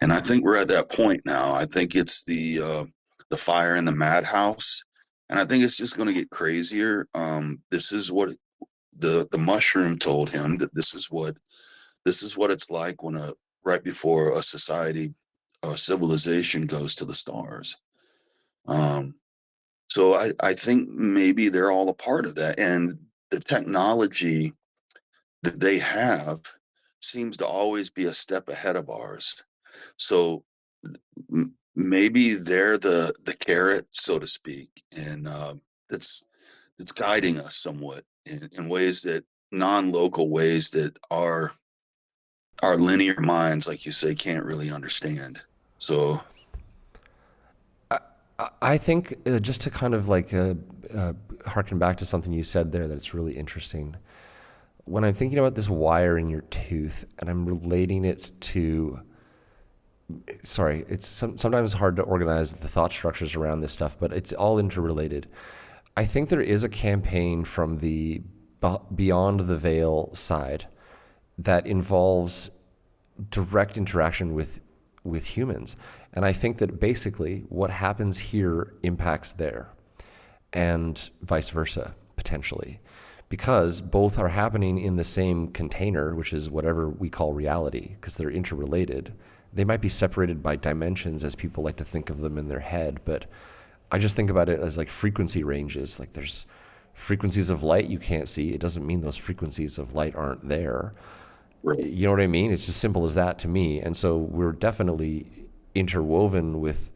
And I think we're at that point now. I think it's the fire in the madhouse, and I think it's just going to get crazier. This is what the mushroom told him, that this is what it's like when a right before a society or civilization goes to the stars. Um, so I think maybe they're all a part of that, and the technology that they have seems to always be a step ahead of ours. So maybe they're the carrot, so to speak, and that's that's guiding us somewhat in ways that non-local ways that our linear minds, like you say, can't really understand. So I think just to kind of like harken back to something you said there that's really interesting. When I'm thinking about this wire in your tooth and I'm relating it to, sorry, it's sometimes hard to organize the thought structures around this stuff, but it's all interrelated. I think there is a campaign from the beyond the veil side that involves direct interaction with humans. And I think that basically what happens here impacts there, and vice versa, potentially. Because both are happening in the same container, which is whatever we call reality, because they're interrelated. They might be separated by dimensions as people like to think of them in their head, but I just think about it as like frequency ranges. Like there's frequencies of light you can't see. It doesn't mean those frequencies of light aren't there. You know what I mean? It's just simple as that to me. And so we're definitely interwoven with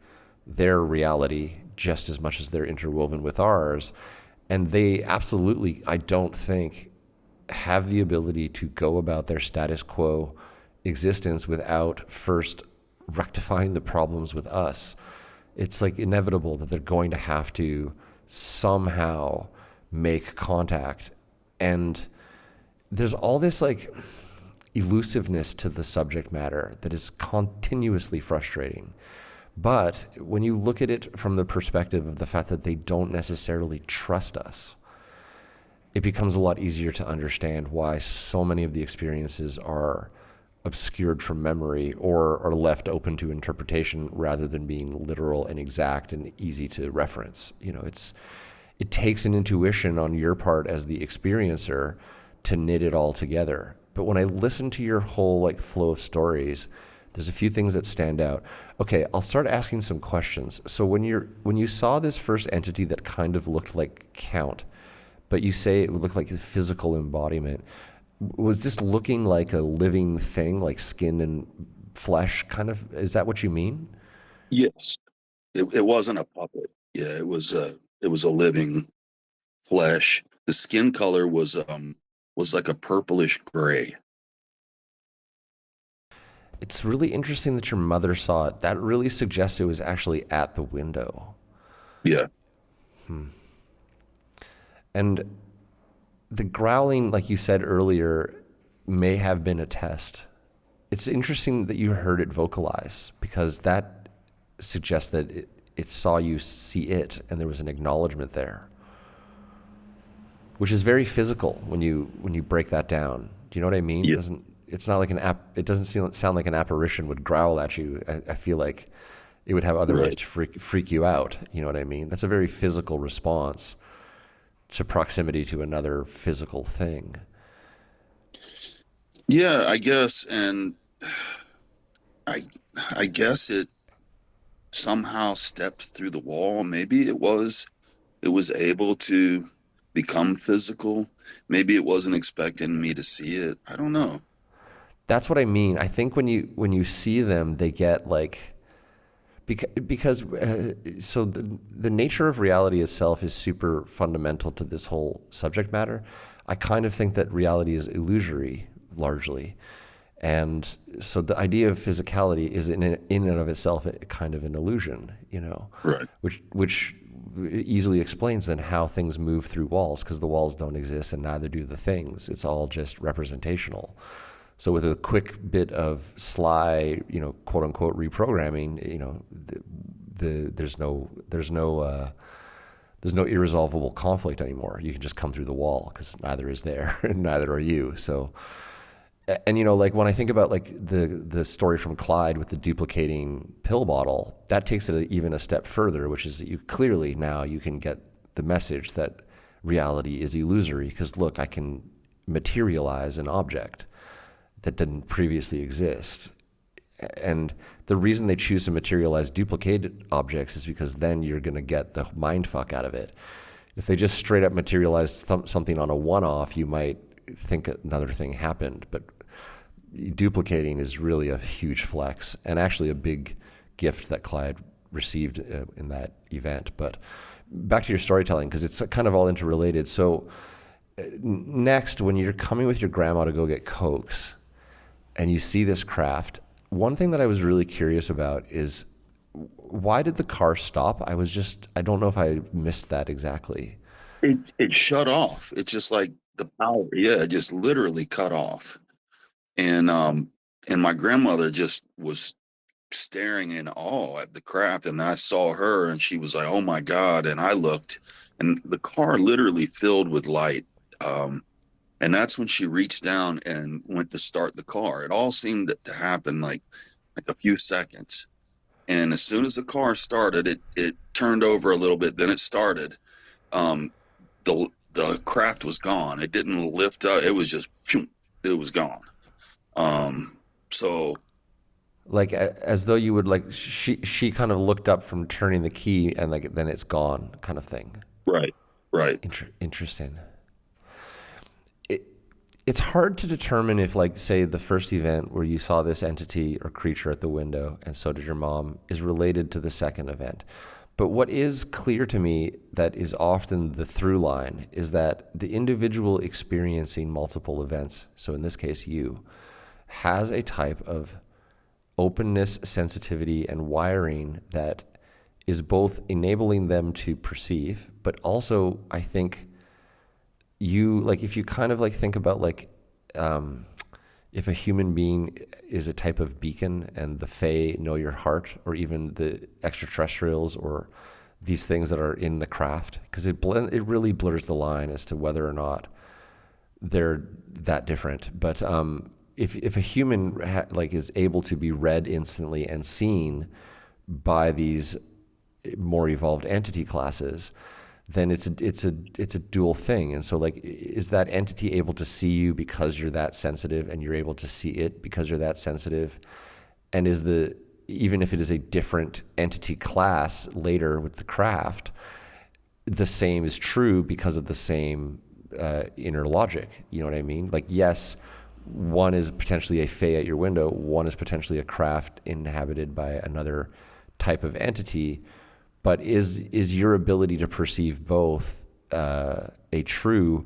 their reality just as much as they're interwoven with ours. And they absolutely, I don't think, have the ability to go about their status quo existence without first rectifying the problems with us. It's like inevitable that they're going to have to somehow make contact. And there's all this like elusiveness to the subject matter that is continuously frustrating. But when you look at it from the perspective of the fact that they don't necessarily trust us, it becomes a lot easier to understand why so many of the experiences are obscured from memory or are left open to interpretation rather than being literal and exact and easy to reference. You know, it takes an intuition on your part as the experiencer to knit it all together. But when I listen to your whole like flow of stories, there's a few things that stand out. Okay, I'll start asking some questions. So when you saw this first entity that kind of looked like Count, but you say it would look like a physical embodiment, was this looking like a living thing, like skin and flesh kind of? Is that what you mean? yes, it wasn't a puppet. Yeah, it was a living flesh. The skin color was like a purplish gray. It's really interesting that your mother saw it. That really suggests it was actually at the window. Yeah. And the growling, like you said earlier, may have been a test. It's interesting that you heard it vocalize because that suggests that it saw you see it, and there was an acknowledgement there, which is very physical when you break that down. Do you know what I mean? Yeah. It's not like it doesn't sound like an apparition would growl at you. I feel like it would have other ways to freak you out. You know what I mean? That's a very physical response to proximity to another physical thing. Yeah, I guess, and I guess it somehow stepped through the wall. Maybe it was able to become physical. Maybe it wasn't expecting me to see it. I don't know. That's what I mean. I think when you see them, they get like, because so the nature of reality itself is super fundamental to this whole subject matter. I kind of think that reality is illusory largely, and so the idea of physicality is in and of itself a kind of an illusion, you know, Right. which easily explains then how things move through walls, because the walls don't exist and neither do the things. It's all just representational. So with a quick bit of sly, you know, quote unquote reprogramming, you know, there's no irresolvable conflict anymore. You can just come through the wall because neither is there and neither are you. So, and you know, like when I think about like the story from Clyde with the duplicating pill bottle, that takes it even a step further, which is that you clearly now you can get the message that reality is illusory because look, I can materialize an object that didn't previously exist. And the reason they choose to materialize duplicated objects is because then you're going to get the mind fuck out of it. If they just straight up materialize something on a one-off, you might think another thing happened. But duplicating is really a huge flex and actually a big gift that Clyde received in that event. But back to your storytelling, because it's kind of all interrelated. So next, when you're coming with your grandma to go get Cokes and you see this craft, one thing that I was really curious about is why did the car stop? I don't know if I missed that exactly. It shut off. It's just like the power. Yeah, it just literally cut off. And my grandmother just was staring in awe at the craft, and I saw her and she was like, "Oh my God." And I looked and the car literally filled with light. And that's when she reached down and went to start the car. It all seemed to happen like a few seconds. And as soon as the car started, it turned over a little bit. Then it started. The craft was gone. It didn't lift up. It was just, it was gone. So, like as though you would like she kind of looked up from turning the key and like then it's gone, kind of thing. Right. Interesting. It's hard to determine if, like, say, the first event where you saw this entity or creature at the window, and so did your mom, is related to the second event. But what is clear to me that is often the through line is that the individual experiencing multiple events, so in this case you, has a type of openness, sensitivity, and wiring that is both enabling them to perceive, but also, I think, you, like, if you kind of like think about like if a human being is a type of beacon and the Fae know your heart, or even the extraterrestrials or these things that are in the craft, because it really blurs the line as to whether or not they're that different. But if a human like is able to be read instantly and seen by these more evolved entity classes, then it's a dual thing. And so, like, is that entity able to see you because you're that sensitive, and you're able to see it because you're that sensitive? And even if it is a different entity class later with the craft, the same is true because of the same inner logic. You know what I mean? Like, yes, one is potentially a Fae at your window, one is potentially a craft inhabited by another type of entity. But is your ability to perceive both a true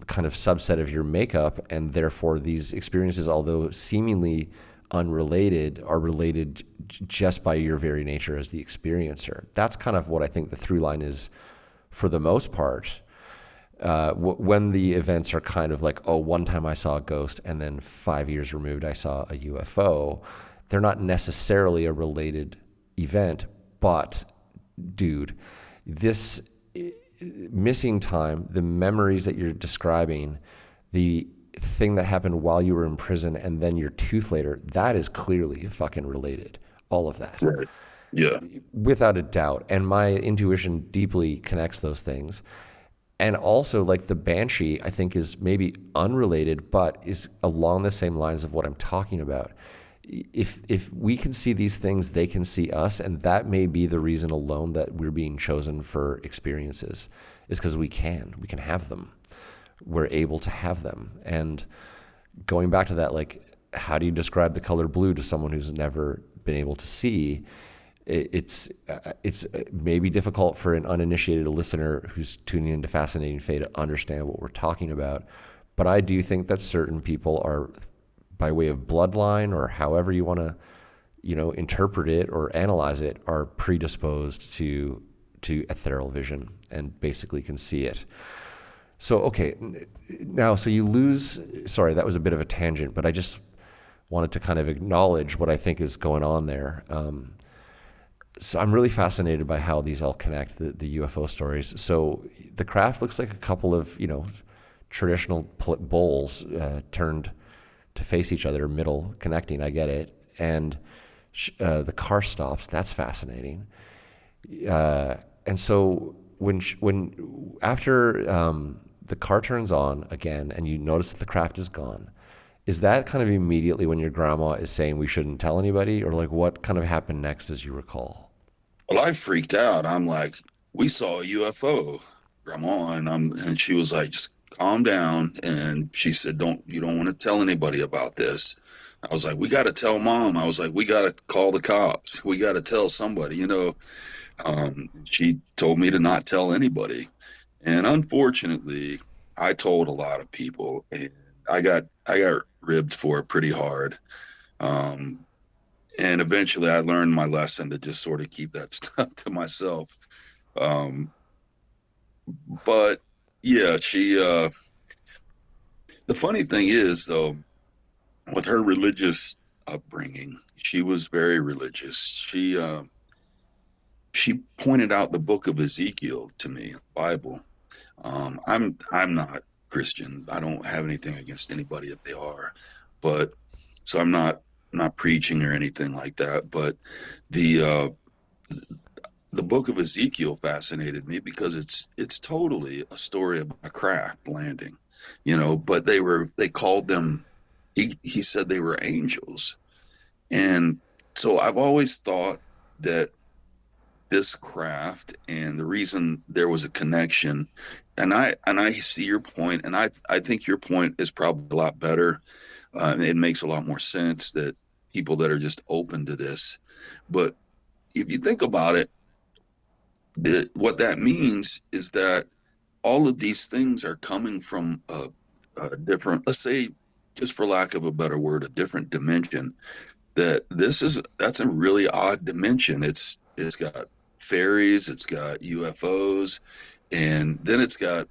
kind of subset of your makeup, and therefore these experiences, although seemingly unrelated, are related just by your very nature as the experiencer? That's kind of what I think the through line is for the most part. When the events are kind of like, oh, one time I saw a ghost, and then 5 years removed I saw a UFO, they're not necessarily a related event, but dude, this missing time, the memories that you're describing, the thing that happened while you were in prison and then your tooth later, that is clearly fucking related. All of that. Right. Yeah. Without a doubt. And my intuition deeply connects those things. And also, like, the banshee, I think, is maybe unrelated, but is along the same lines of what I'm talking about. If we can see these things, they can see us, and that may be the reason alone that we're being chosen for experiences, is because we can have them. We're able to have them. And going back to that, like, how do you describe the color blue to someone who's never been able to see? It's maybe difficult for an uninitiated listener who's tuning into Fascinating Fae to understand what we're talking about. But I do think that certain people are, by way of bloodline or however you want to, interpret it or analyze it, are predisposed to ethereal vision and basically can see it. So, okay, now, so you lose, sorry, that was a bit of a tangent, but I just wanted to kind of acknowledge what I think is going on there. So I'm really fascinated by how these all connect, the UFO stories. So the craft looks like a couple of, traditional bowls turned to face each other, middle connecting, I get it. And the car stops, that's fascinating. And so after the car turns on again and you notice that the craft is gone, is that kind of immediately when your grandma is saying we shouldn't tell anybody, or like what kind of happened next as you recall? Well, I freaked out. I'm like, we saw a UFO, Grandma, and she was like, just calm down. And she said, you don't want to tell anybody about this. I was like, we got to tell Mom. I was like, we got to call the cops. We got to tell somebody, She told me to not tell anybody. And unfortunately, I told a lot of people, and I got ribbed for it pretty hard. And eventually I learned my lesson to just sort of keep that stuff to myself. But yeah, the funny thing is, though, with her religious upbringing, she was very religious. She pointed out the book of Ezekiel to me, the Bible. I'm not Christian. I don't have anything against anybody if they are, but so I'm not preaching or anything like that. But the book of Ezekiel fascinated me because it's totally a story about a craft landing, but they called them, he said they were angels. And so I've always thought that this craft, and the reason there was a connection, and I see your point, and I think your point is probably a lot better. It makes a lot more sense that people that are just open to this. But if you think about it, what that means is that all of these things are coming from a different, let's say, just for lack of a better word, a different dimension. That's a really odd dimension. It's got fairies, it's got UFOs, and then it's got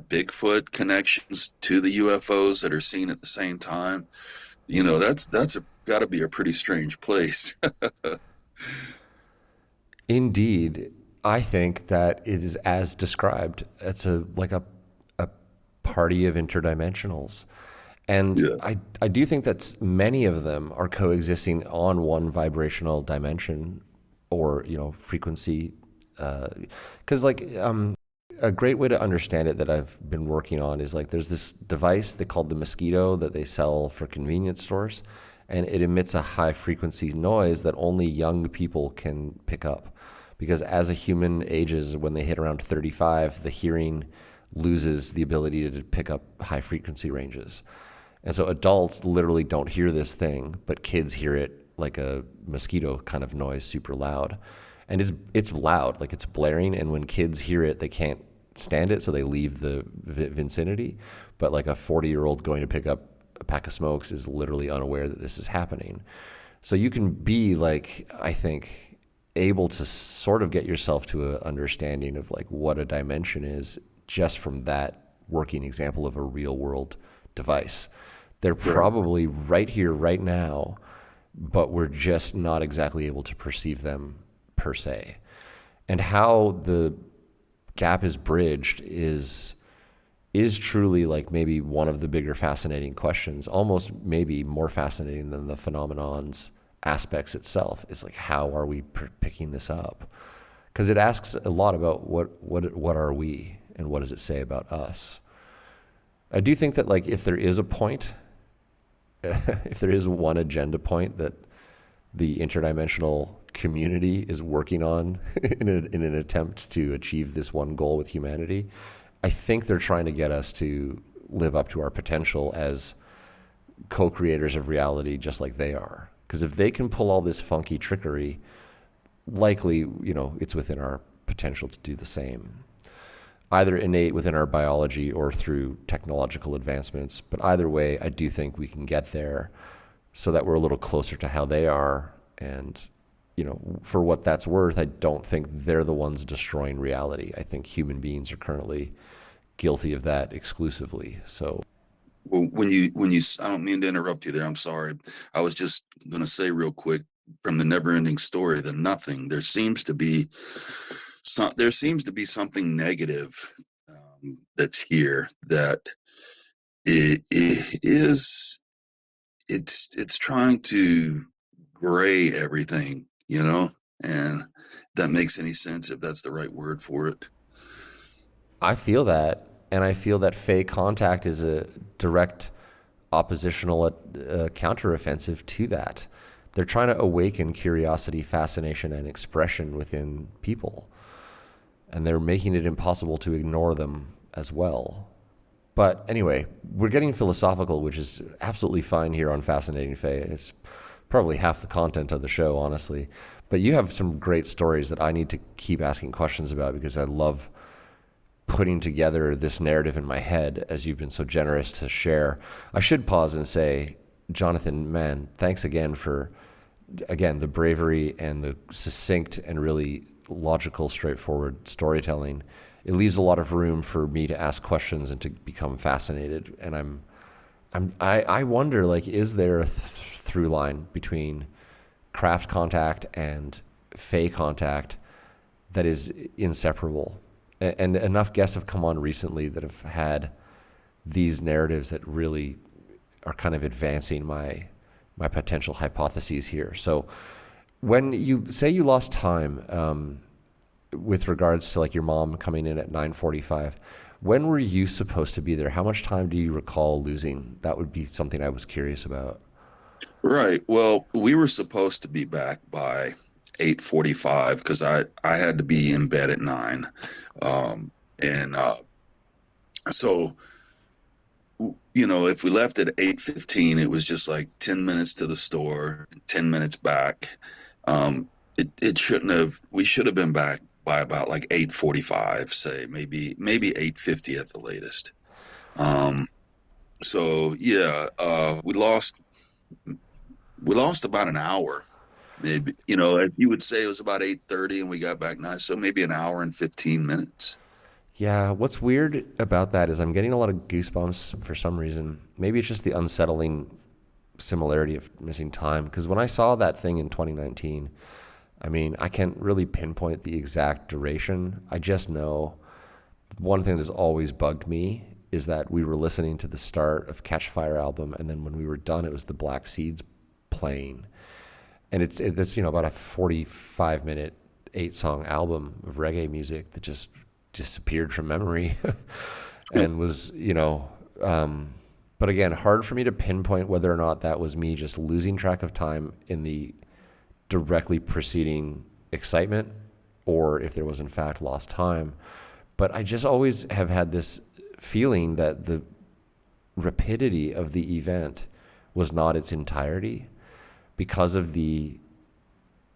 Bigfoot connections to the UFOs that are seen at the same time. That's got to be a pretty strange place. Indeed, I think that it is as described. It's like a party of interdimensionals. And yeah. I do think that many of them are coexisting on one vibrational dimension or, frequency. Because a great way to understand it that I've been working on is like there's this device they call the Mosquito that they sell for convenience stores, and it emits a high frequency noise that only young people can pick up. Because as a human ages, when they hit around 35, the hearing loses the ability to pick up high frequency ranges. And so adults literally don't hear this thing, but kids hear it like a mosquito kind of noise, super loud. And it's loud, like it's blaring, and when kids hear it, they can't stand it, so they leave the vicinity. But like a 40-year-old going to pick up a pack of smokes is literally unaware that this is happening. So you can be like, I think, able to sort of get yourself to an understanding of like what a dimension is just from that working example of a real world device. They're probably right here, right now, but we're just not exactly able to perceive them per se. And how the gap is bridged is truly like maybe one of the bigger fascinating questions, almost maybe more fascinating than the phenomenon's aspects itself. Is like, how are we picking this up? Because it asks a lot about what are we and what does it say about us. I do think that like if there is a point, if there is one agenda point that the interdimensional community is working on in an attempt to achieve this one goal with humanity, I think they're trying to get us to live up to our potential as co-creators of reality, just like they are. Because if they can pull all this funky trickery, likely, it's within our potential to do the same. Either innate within our biology or through technological advancements. But either way, I do think we can get there so that we're a little closer to how they are. And, for what that's worth, I don't think they're the ones destroying reality. I think human beings are currently guilty of that exclusively. So, well, when you, I don't mean to interrupt you there. I'm sorry. I was just going to say real quick, from the never-ending story, the nothing. There seems to be something negative that's here. That it's trying to gray everything, and that makes any sense, if that's the right word for it. I feel that, and I feel that Fey contact is a direct oppositional counteroffensive to that. They're trying to awaken curiosity, fascination, and expression within people, and they're making it impossible to ignore them as well. But anyway, we're getting philosophical, which is absolutely fine here on Fascinating Fae. It's probably half the content of the show, honestly. But you have some great stories that I need to keep asking questions about, because I love putting together this narrative in my head, as you've been so generous to share. I should pause and say, Jonathan, man, thanks again for, the bravery and the succinct and really logical, straightforward storytelling. It leaves a lot of room for me to ask questions and to become fascinated. And I wonder, like, is there a through line between craft contact and Fey contact that is inseparable? And enough guests have come on recently that have had these narratives that really are kind of advancing my potential hypotheses here. So when you say you lost time, with regards to like your mom coming in at 9:45, when were you supposed to be there? How much time do you recall losing? That would be something I was curious about. Right. Well, we were supposed to be back by 8:45 because I had to be in bed at 9. So, if we left at 8:15, it was just like 10 minutes to the store, 10 minutes back. It shouldn't have. We should have been back by about like 8:45, say maybe 8:50 at the latest. So yeah, we lost about an hour. Maybe, you would say it was about 8:30 and we got back 9, so maybe an hour and 15 minutes. Yeah, what's weird about that is I'm getting a lot of goosebumps for some reason. Maybe it's just the unsettling similarity of missing time. Because when I saw that thing in 2019, I mean, I can't really pinpoint the exact duration. I just know one thing that's always bugged me is that we were listening to the start of Catch Fire album, and then when we were done, it was the Black Seeds playing. And it's about a 45-minute, 8-song album of reggae music that just disappeared from memory and was, but again, hard for me to pinpoint whether or not that was me just losing track of time in the directly preceding excitement or if there was in fact lost time. But I just always have had this feeling that the rapidity of the event was not its entirety because of the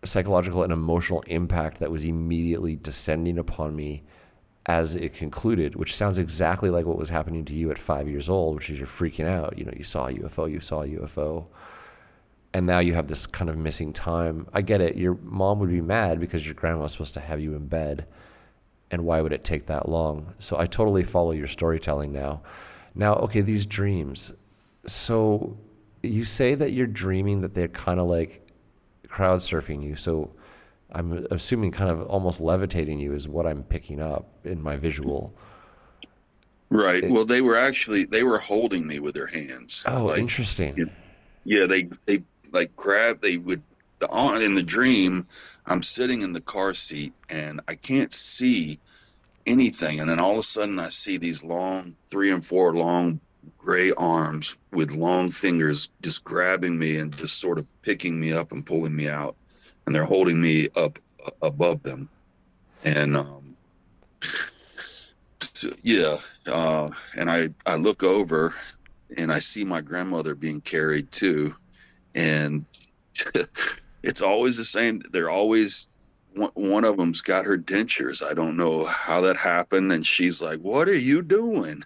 psychological and emotional impact that was immediately descending upon me as it concluded, which sounds exactly like what was happening to you at 5 years old, which is you're freaking out. You saw a UFO, and now you have this kind of missing time. I get it. Your mom would be mad because your grandma was supposed to have you in bed, and why would it take that long? So I totally follow your storytelling now. Now, okay, these dreams. So you say that you're dreaming that they're kind of like crowd surfing you. So I'm assuming kind of almost levitating you is what I'm picking up in my visual. Right. Well, they were holding me with their hands. Oh, Like, interesting. yeah, they like grab, they would, in the dream, I'm sitting in the car seat and I can't see anything. And then all of a sudden I see these long, 3 and 4 long gray arms with long fingers just grabbing me and just sort of picking me up and pulling me out. And they're holding me up above them. And, so, yeah. And I look over and I see my grandmother being carried too. And it's always the same. They're always, one of them's got her dentures. I don't know how that happened. And she's like, "What are you doing?"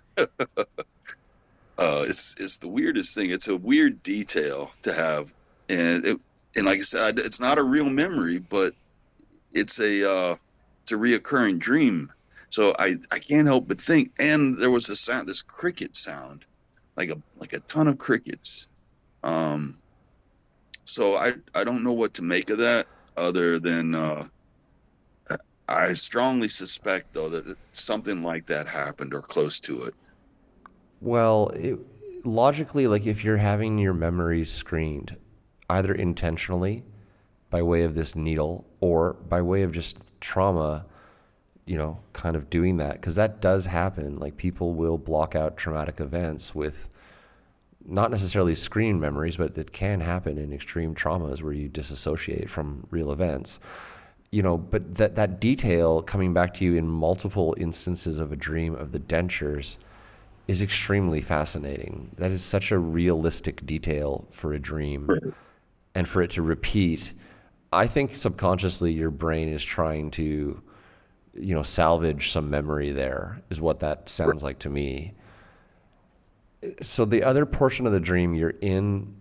It's the weirdest thing. It's a weird detail to have. And like I said, it's not a real memory, but it's a reoccurring dream. So I can't help but think. And there was this cricket sound, like a ton of crickets. So I don't know what to make of that, other than I strongly suspect though that something like that happened or close to it. Well, logically, like if you're having your memories screened, either intentionally by way of this needle or by way of just trauma, kind of doing that, because that does happen. Like people will block out traumatic events with not necessarily screen memories, but it can happen in extreme traumas where you disassociate from real events. But that detail coming back to you in multiple instances of a dream of the dentures is extremely fascinating. That is such a realistic detail for a dream. Right. And for it to repeat, I think subconsciously your brain is trying to, salvage some memory there, is what that sounds like to me. So the other portion of the dream, you're in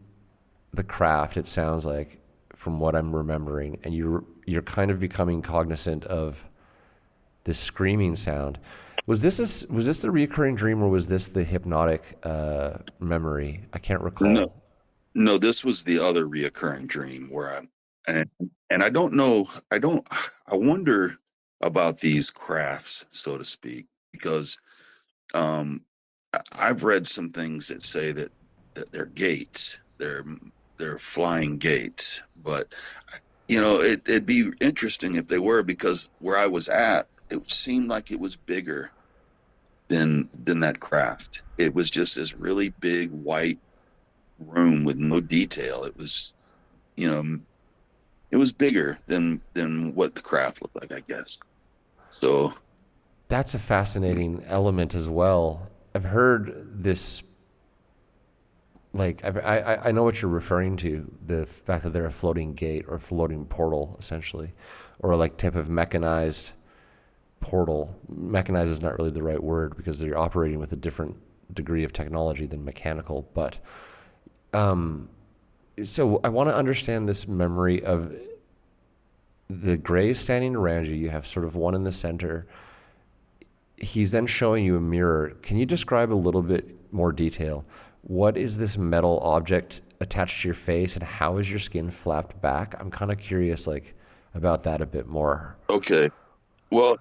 the craft, it sounds like, from what I'm remembering, and you're kind of becoming cognizant of this screaming sound. Was this the recurring dream, or was this the hypnotic memory? I can't recall. No, this was the other reoccurring dream where and I don't know, I wonder about these crafts, so to speak, because um, I've read some things that say that they're gates, they're flying gates, but it'd be interesting if they were, because where I was at, it seemed like it was bigger than that craft. It was just this really big white room with no detail. It was, it was bigger than what the craft looked like, I guess. So That's a fascinating element as well. I've heard this, like, I know what you're referring to, the fact that they're a floating gate or floating portal, essentially, or like type of mechanized portal. Mechanized is not really the right word because they're operating with a different degree of technology than mechanical. But so I want to understand this memory of the Greys standing around you. You have sort of one in the center. He's then showing you a mirror. Can you describe a little bit more detail? What is this metal object attached to your face, and how is your skin flapped back? I'm kind of curious, like, about that a bit more. okay. Well,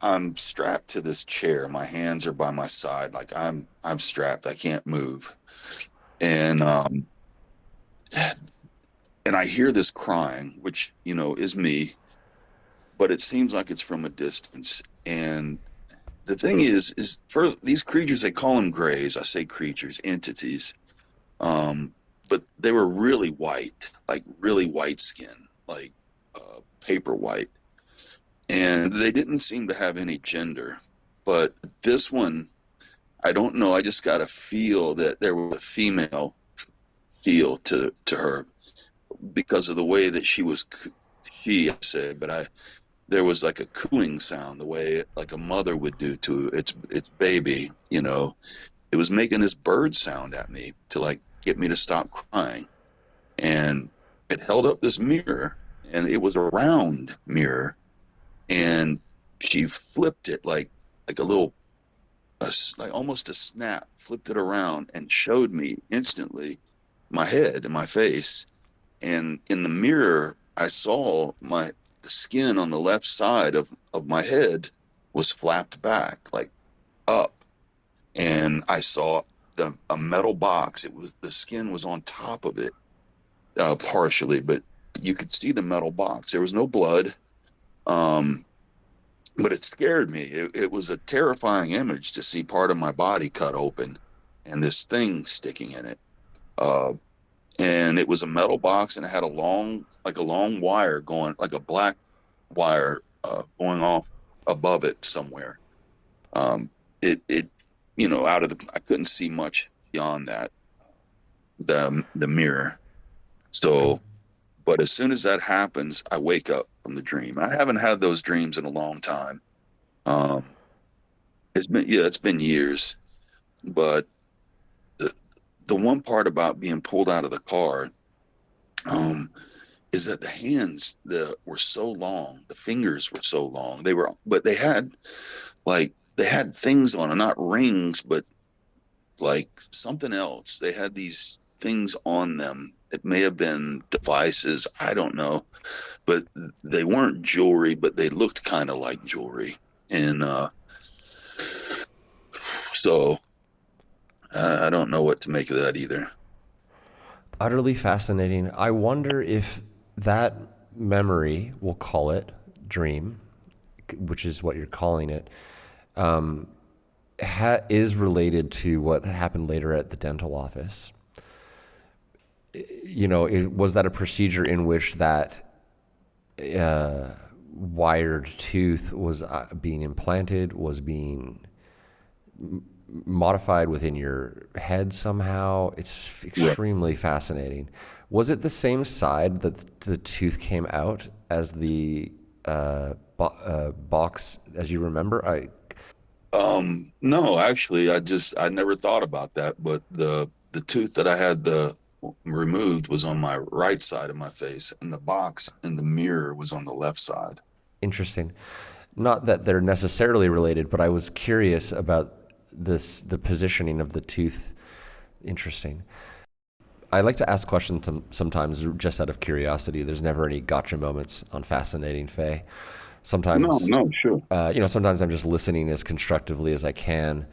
I'm strapped to this chair. My hands are by my side, like I'm strapped. I can't move, and I hear this crying, which is me, but it seems like it's from a distance. And the thing is first, these creatures, they call them Greys. I say creatures, entities, but they were really white, like really white skin, like paper white. And they didn't seem to have any gender. But this one, I don't know. I just got a feel that there was a female feel to her because of the way that I said, but there was like a cooing sound, the way like a mother would do to its baby. It was making this bird sound at me to like get me to stop crying. And it held up this mirror, and it was a round mirror. And she flipped it like a little, like almost a snap, flipped it around and showed me instantly my head and my face. And in the mirror, I saw the skin on the left side of my head was flapped back, like up, and I saw a metal box. It was, the skin was on top of it, partially, but you could see the metal box. There was no blood, but it scared me. It was a terrifying image to see part of my body cut open and this thing sticking in it. Uh, and it was a metal box, and it had like a long wire going, like a black wire, going off above it somewhere. It, out of I couldn't see much beyond that, the mirror. So, but as soon as that happens, I wake up from the dream. I haven't had those dreams in a long time. Um, it's been years, but the the one part about being pulled out of the car, um, is that the hands were so long, the fingers were so long. But they had things on it, not rings, but like something else. They had these things on them. It may have been devices, I don't know, but they weren't jewelry, but they looked kind of like jewelry. And so I don't know what to make of that either. Utterly fascinating. I wonder if that memory, we'll call it dream, which is what you're calling it, is related to what happened later at the dental office. Was that a procedure in which that wired tooth was being implanted, was being modified within your head somehow? It's extremely fascinating. Was it the same side that the tooth came out as the box, as you remember? No, actually, I never thought about that, but the tooth that I had removed was on my right side of my face, and the box in the mirror was on the left side. Interesting. Not that they're necessarily related, but I was curious about the positioning of the tooth. Interesting. I like to ask questions sometimes just out of curiosity. There's never any gotcha moments on Fascinating Faye. Sometimes, No, sure. Sometimes I'm just listening as constructively as I can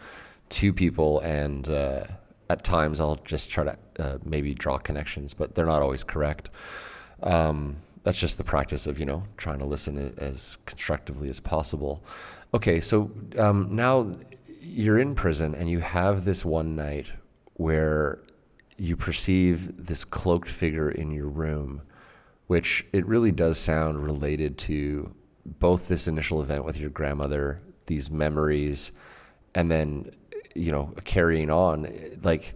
to people, and at times I'll just try to maybe draw connections, but they're not always correct. That's just the practice of, trying to listen as constructively as possible. Okay, so now you're in prison and you have this one night where you perceive this cloaked figure in your room, which it really does sound related to both this initial event with your grandmother, these memories, and then, carrying on. Like,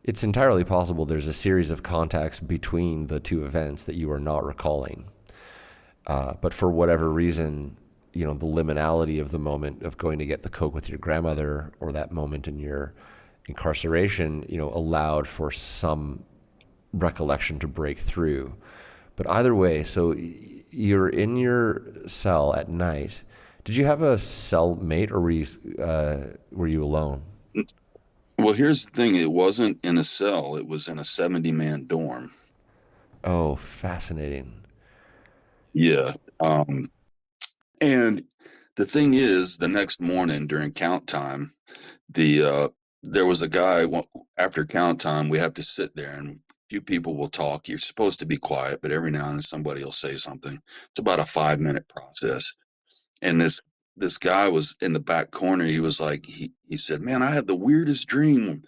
it's entirely possible there's a series of contacts between the two events that you are not recalling. But for whatever reason, the liminality of the moment of going to get the Coke with your grandmother, or that moment in your incarceration, allowed for some recollection to break through. But either way, so you're in your cell at night. Did you have a cellmate, or were you alone? Well, here's the thing. It wasn't in a cell. It was in a 70-man dorm. Oh, fascinating. Yeah. And the thing is, the next morning during count time, there was a guy. After count time, we have to sit there, and few people will talk. You're supposed to be quiet, but every now and then somebody will say something. It's about a 5-minute process. And this guy was in the back corner. He was like, he said, "Man, I had the weirdest dream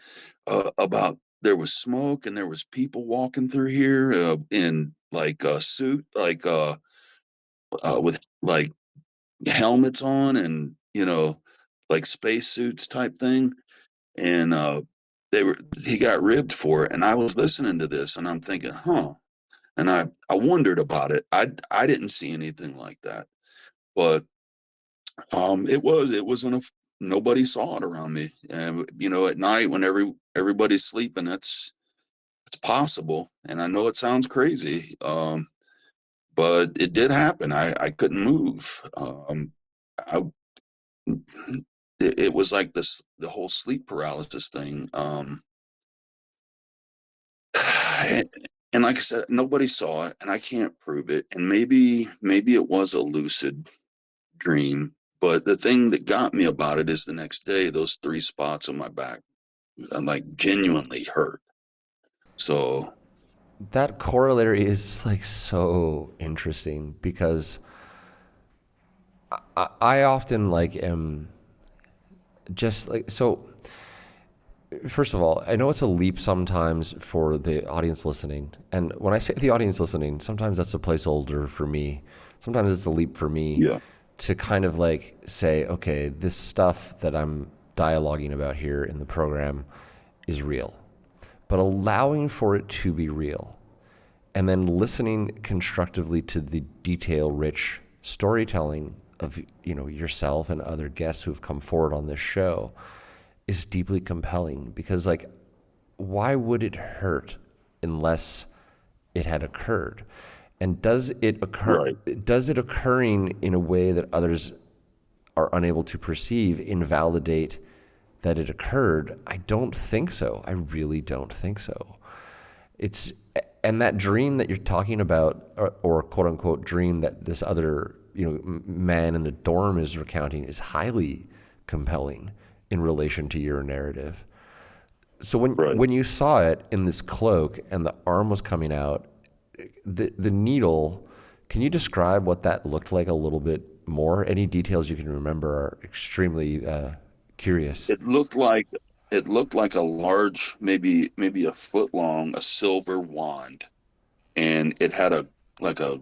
about there was smoke and there was people walking through here in like a suit, like with like helmets on, and like space suits type thing." And he got ribbed for it. And I was listening to this, and I'm thinking, huh. And I wondered about it. I didn't see anything like that, but it wasn't nobody saw it around me. And at night when everybody's sleeping, it's possible. And I know it sounds crazy, but it did happen. I couldn't move. I it was like the whole sleep paralysis thing. And like I said, nobody saw it, and I can't prove it. And maybe it was a lucid dream. But the thing that got me about it is the next day, those 3 spots on my back, I'm like genuinely hurt. So That corollary is like so interesting because I often like am just like, so first of all, I know it's a leap sometimes for the audience listening. And when I say the audience listening, sometimes that's a placeholder for me. Sometimes it's a leap for me yeah, to kind of like say, okay, this stuff that I'm dialoguing about here in the program is real. But allowing for it to be real and then listening constructively to the detail-rich storytelling of, you know, yourself and other guests who have come forward on this show is deeply compelling because, like, why would it hurt unless it had occurred? And does it occur? right. Does it occurring in a way that others are unable to perceive invalidate that it occurred? I don't think so. I really don't think so. It's, and that dream that you're talking about, or quote unquote dream that this other, you know, man in the dorm is recounting, is highly compelling in relation to your narrative. So Right. when you saw it in this cloak and the arm was coming out, the needle, can you describe what that looked like a little bit more? Any details you can remember are extremely curious. It looked like a large, maybe a foot long, a silver wand, and it had a like a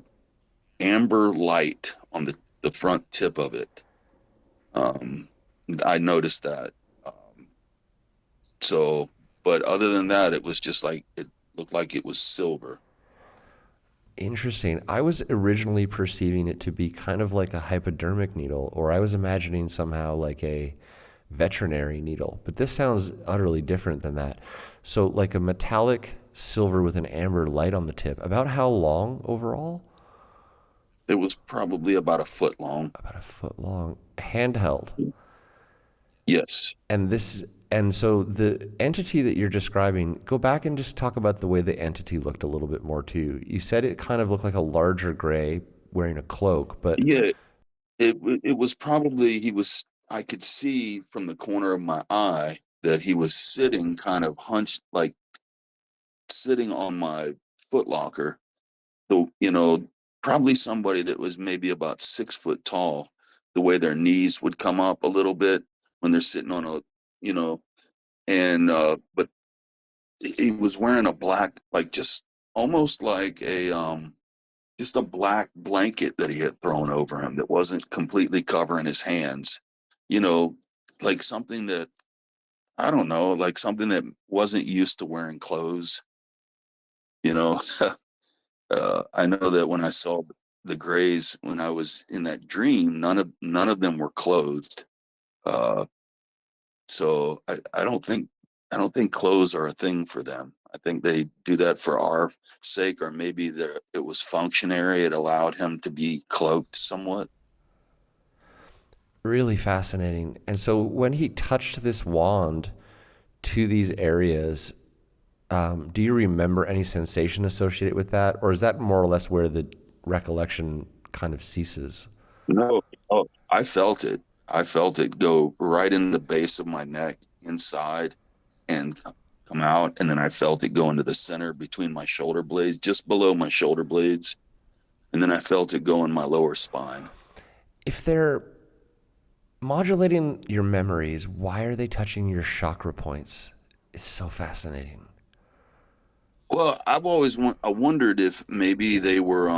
amber light on the front tip of it. Um, I noticed that. So, but other than that, it was just like it looked like it was silver. Interesting. I was originally perceiving it to be kind of like a hypodermic needle, or I was imagining somehow like a veterinary needle. But this sounds utterly different than that. So, like a metallic silver with an amber light on the tip. About how long overall? It was probably about a foot long. About a foot long. Handheld. Yes. And this, and so the entity that you're describing, go back and just talk about the way the entity looked a little bit more too. You said it kind of looked like a larger gray wearing a cloak, but Yeah. It was probably I could see from the corner of my eye that he was sitting kind of hunched, like sitting on my footlocker. Probably somebody that was maybe about 6 foot tall, the way their knees would come up a little bit when they're sitting on a, you know, and, but he was wearing a black, like just almost like just a black blanket that he had thrown over him that wasn't completely covering his hands, you know, like something that, I don't know, like something that wasn't used to wearing clothes, you know. I know that when I saw the Greys when I was in that dream, none of them were clothed. Uh, so I don't think clothes are a thing for them. I think they do that for our sake, or maybe it was functionary. It allowed him to be cloaked somewhat. really fascinating. And so when he touched this wand to these areas, do you remember any sensation associated with that? Or is that more or less where the recollection kind of ceases? No, oh, I felt it. I felt it go right in the base of my neck inside and come out. And then I felt it go into the center between my shoulder blades, just below my shoulder blades. And then I felt it go in my lower spine. If they're modulating your memories, why are they touching your chakra points? It's so fascinating. Well, I wondered if maybe they were,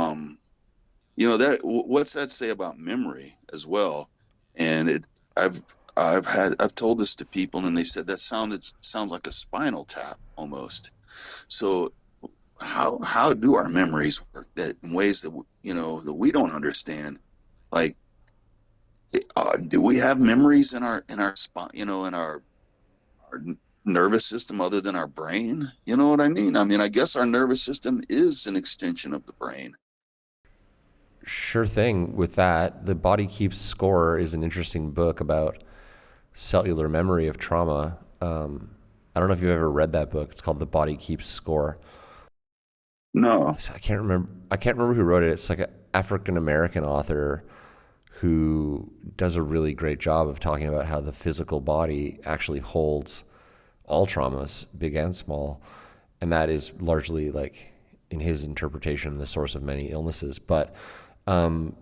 what's that say about memory as well? And I've, I've told this to people and they said that sounds like a spinal tap almost. So how do our memories work that in ways that that we don't understand? Like, do we have memories in our spine, in our nervous system other than our brain? You know what I mean? I mean, I guess our nervous system is an extension of the brain. Sure thing with that. The Body Keeps Score is an interesting book about cellular memory of trauma. I don't know if you've ever read that book. It's called The Body Keeps Score. No. I can't remember. I can't remember who wrote it. It's like an African American author who does a really great job of talking about how the physical body actually holds all traumas, big and small, and that is largely, like, in his interpretation, the source of many illnesses. But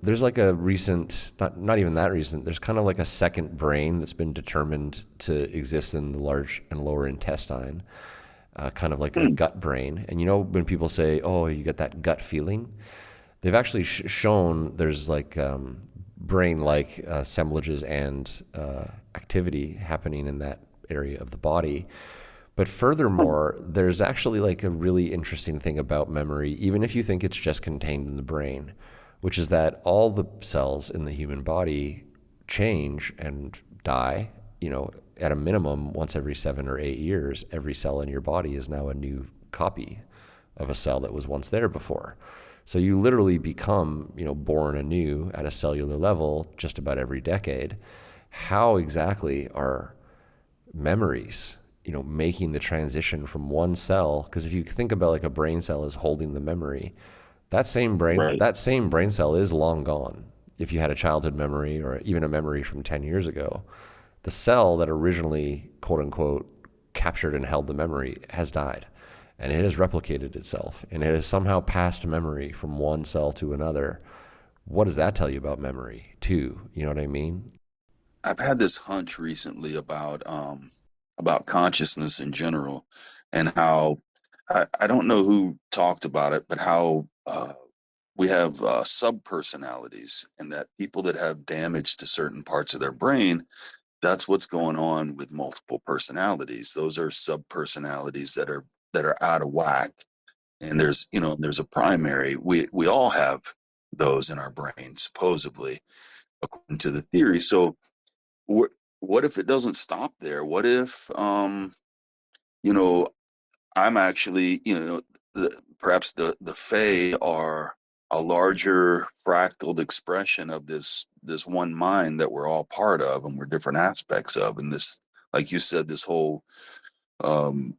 there's like a recent, not even that recent, there's kind of like a second brain that's been determined to exist in the large and lower intestine, kind of like a gut brain. And you know, when people say, oh, you get that gut feeling, they've actually shown there's like brain-like assemblages and activity happening in that area of the body. But furthermore, there's actually like a really interesting thing about memory, even if you think it's just contained in the brain, which is that all the cells in the human body change and die, you know, at a minimum once every 7 or 8 years. Every cell in your body is now a new copy of a cell that was once there before. So you literally become, you know, born anew at a cellular level just about every decade. How exactly are memories, you know, making the transition from one cell? Because if you think about like a brain cell is holding the memory, that same brain cell is long gone. If you had a childhood memory or even a memory from 10 years ago, the cell that originally, quote unquote, captured and held the memory has died, and it has replicated itself, and it has somehow passed memory from one cell to another. What does that tell you about memory too? You know what I mean? I've had this hunch recently about consciousness in general, and how I don't know who talked about it, but how we have sub personalities, and that people that have damage to certain parts of their brain, that's what's going on with multiple personalities. Those are sub personalities that are out of whack. And there's, you know, there's a primary. We all have those in our brain, supposedly, according to the theory. So what if it doesn't stop there? What if you know, I'm actually, you know, perhaps the Fae are a larger fractaled expression of this one mind that we're all part of, and we're different aspects of. And this, like you said, this whole um,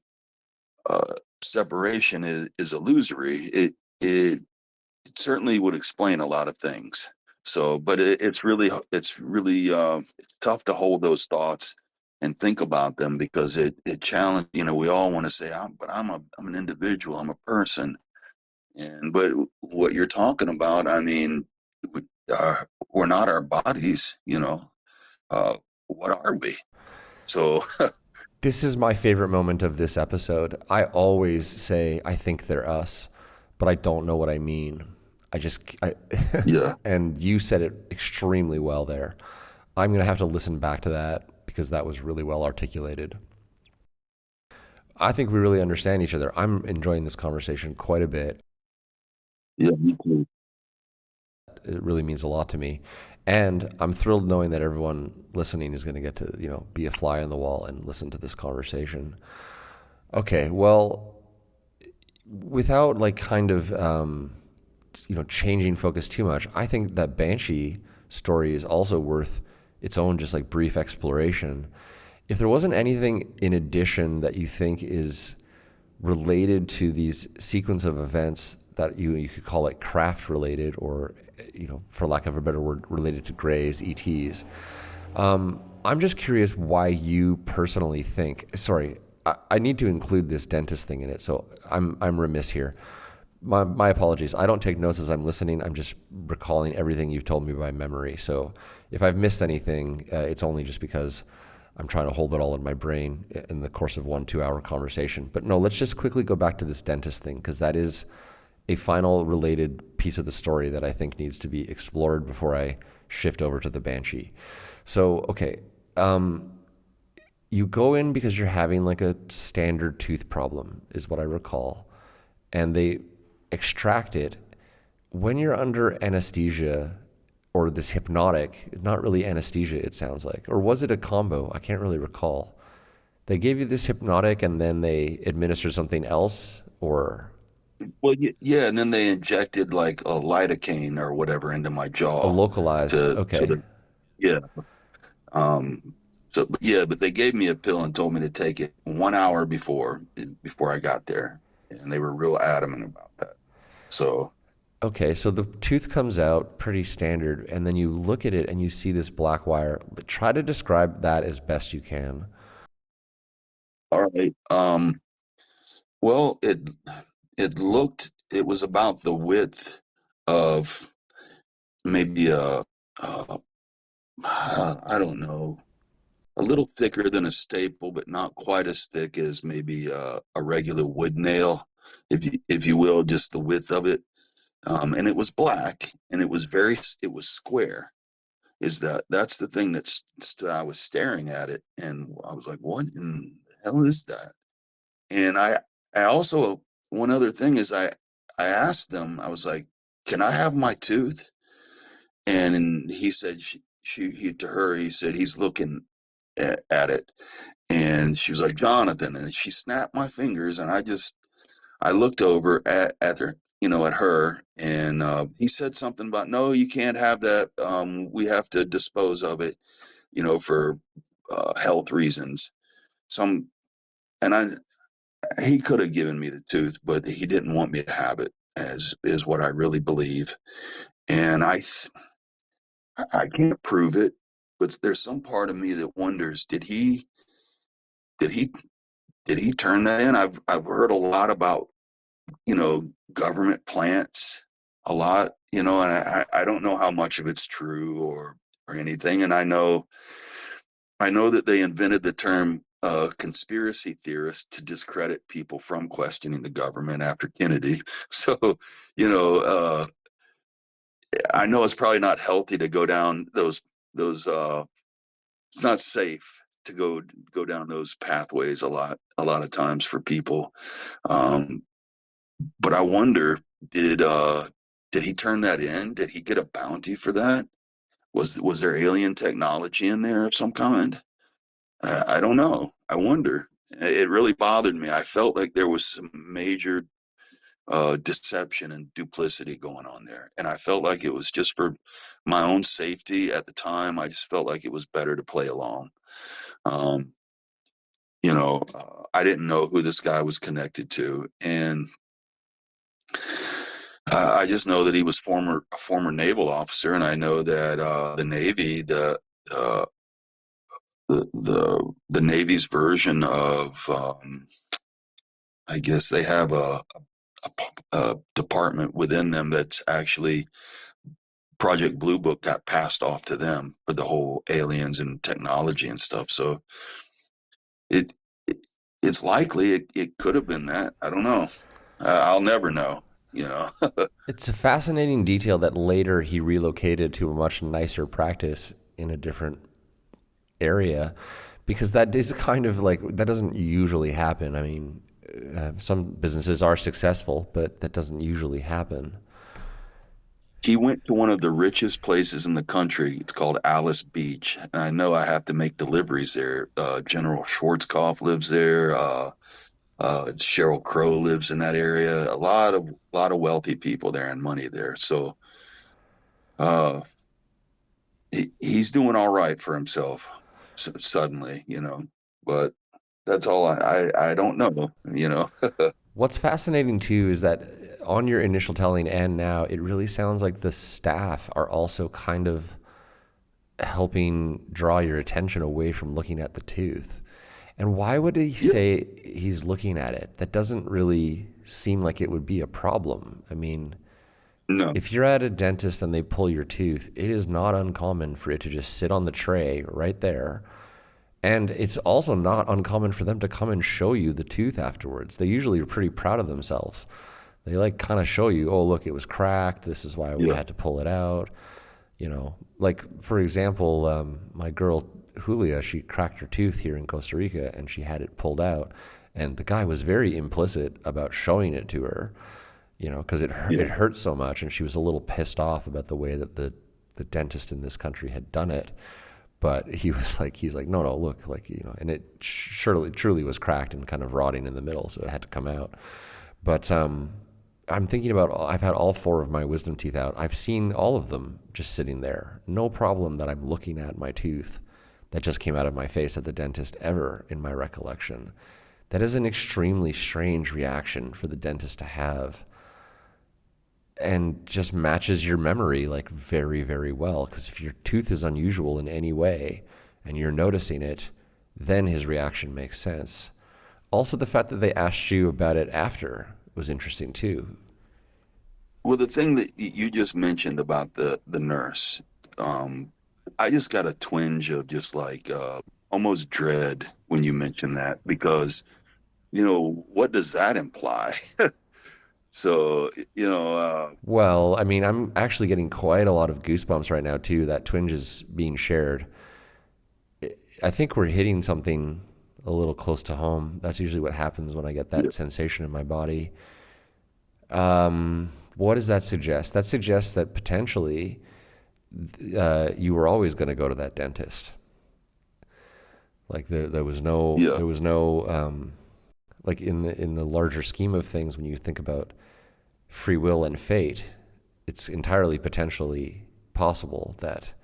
separation is illusory. It certainly would explain a lot of things. So, but it's tough to hold those thoughts and think about them, because it challenge. You know, we all want to say, but I'm an individual, I'm a person, and but what you're talking about, I mean, we, we're not our bodies. You know, what are we? So, This is my favorite moment of this episode. I always say I think they're us, but I don't know what I mean. yeah. And you said it extremely well there. I'm going to have to listen back to that because that was really well articulated. I think we really understand each other. I'm enjoying this conversation quite a bit. Yeah, me too. It really means a lot to me. And I'm thrilled knowing that everyone listening is going to get to, you know, be a fly on the wall and listen to this conversation. Okay, well, without like kind of, you know, changing focus too much, I think that Banshee story is also worth its own just like brief exploration. If there wasn't anything in addition that you think is related to these sequence of events that you could call it craft related, or, you know, for lack of a better word, related to Greys, ETs. I'm just curious why you personally think. Sorry, I need to include this dentist thing in it, so I'm remiss here. My apologies. I don't take notes as I'm listening. I'm just recalling everything you've told me by memory. So if I've missed anything, it's only just because I'm trying to hold it all in my brain in the course of 1-2 hour conversation. But no, let's just quickly go back to this dentist thing, because that is a final related piece of the story that I think needs to be explored before I shift over to the Banshee. So, okay, you go in because you're having like a standard tooth problem, is what I recall, and they extract it. When you're under anesthesia, or this hypnotic, not really anesthesia, it sounds like, or was it a combo? I can't really recall. They gave you this hypnotic and then they administered something else, or Well, yeah, and then they injected like a lidocaine or whatever into my a jaw localized, to so okay. that yeah. So but yeah, but they gave me a pill and told me to take it 1 hour before I got there, and they were real adamant about that. So Okay, so the tooth comes out pretty standard, and then you look at it and you see this black wire. Try to describe that as best you can. all right. Well, it was about the width of maybe I don't know, a little thicker than a staple, but not quite as thick as maybe a regular wood nail, if you will, just the width of it. And it was black, and it was square. That's the thing I was staring at it, and I was like, what in the hell is that? And I also, one other thing is I asked them, I was like, can I have my tooth? And he said, to her, he said, he's looking at it. And she was like, Jonathan. And she snapped my fingers. And I looked over at her, at her. And he said something about, no, you can't have that. We have to dispose of it, for health reasons. Some, and he could have given me the tooth, but he didn't want me to have it, as is what I really believe. And I can't prove it, but there's some part of me that wonders, did he did he turn that in? I've heard a lot about, government plants a lot, and I don't know how much of it's true or anything. And I know that they invented the term conspiracy theorist to discredit people from questioning the government after Kennedy. So, you know, uh, I know it's probably not healthy to go down those. It's not safe to go down those pathways a lot of times for people. Um, but I wonder, did uh, did he turn that in? Did he get a bounty for that? Was there alien technology in there of some kind? I don't know. I wonder. It really bothered me. I felt like there was some major deception and duplicity going on there, and I felt like it was just for my own safety at the time. I just felt like it was better to play along. Um, I didn't know who this guy was connected to, and I just know that he was a former naval officer, and I know that the Navy, uh, the Navy's version of, I guess they have a department within them that's actually Project Blue Book got passed off to them for the whole aliens and technology and stuff. So it, it it's likely it could have been that. I don't know. I'll never know. You know. It's a fascinating detail that later he relocated to a much nicer practice in a different area, because that is kind of like, that doesn't usually happen. I mean, some businesses are successful, but that doesn't usually happen. He went to one of the richest places in the country. It's called Alice Beach. And I know I have to make deliveries there. General Schwarzkopf lives there. Cheryl Crow lives in that area. A lot of wealthy people there and money there. So uh, he's doing all right for himself suddenly, But that's all I don't know. What's fascinating too is that on your initial telling and now, it really sounds like the staff are also kind of helping draw your attention away from looking at the tooth. And why would he say he's looking at it? That doesn't really seem like it would be a problem. I mean, No. if you're at a dentist and they pull your tooth, it is not uncommon for it to just sit on the tray right there. And it's also not uncommon for them to come and show you the tooth afterwards. They usually are pretty proud of themselves. They like kind of show you, oh, look, it was cracked. This is why we had to pull it out. Like for example, my girl Julia, she cracked her tooth here in Costa Rica and she had it pulled out. And the guy was very implicit about showing it to her, because it hurt so much. And she was a little pissed off about the way that the dentist in this country had done it. But he's like, no, look, and it truly was cracked and kind of rotting in the middle, so it had to come out. But I'm thinking about, I've had all 4 of my wisdom teeth out. I've seen all of them just sitting there. No problem that I'm looking at my tooth that just came out of my face at the dentist ever in my recollection. That is an extremely strange reaction for the dentist to have. and just matches your memory like very, very well. Because if your tooth is unusual in any way and you're noticing it, then his reaction makes sense. Also, the fact that they asked you about it after was interesting too. Well, the thing that you just mentioned about the nurse, I just got a twinge of just like almost dread when you mentioned that, because what does that imply? So Well, I mean, I'm actually getting quite a lot of goosebumps right now too. That twinge is being shared. I think we're hitting something a little close to home. That's usually what happens when I get that sensation in my body. What does that suggest? That suggests that potentially you were always going to go to that dentist. Like there was no, like in the larger scheme of things, when you think about free will and fate, it's entirely potentially possible that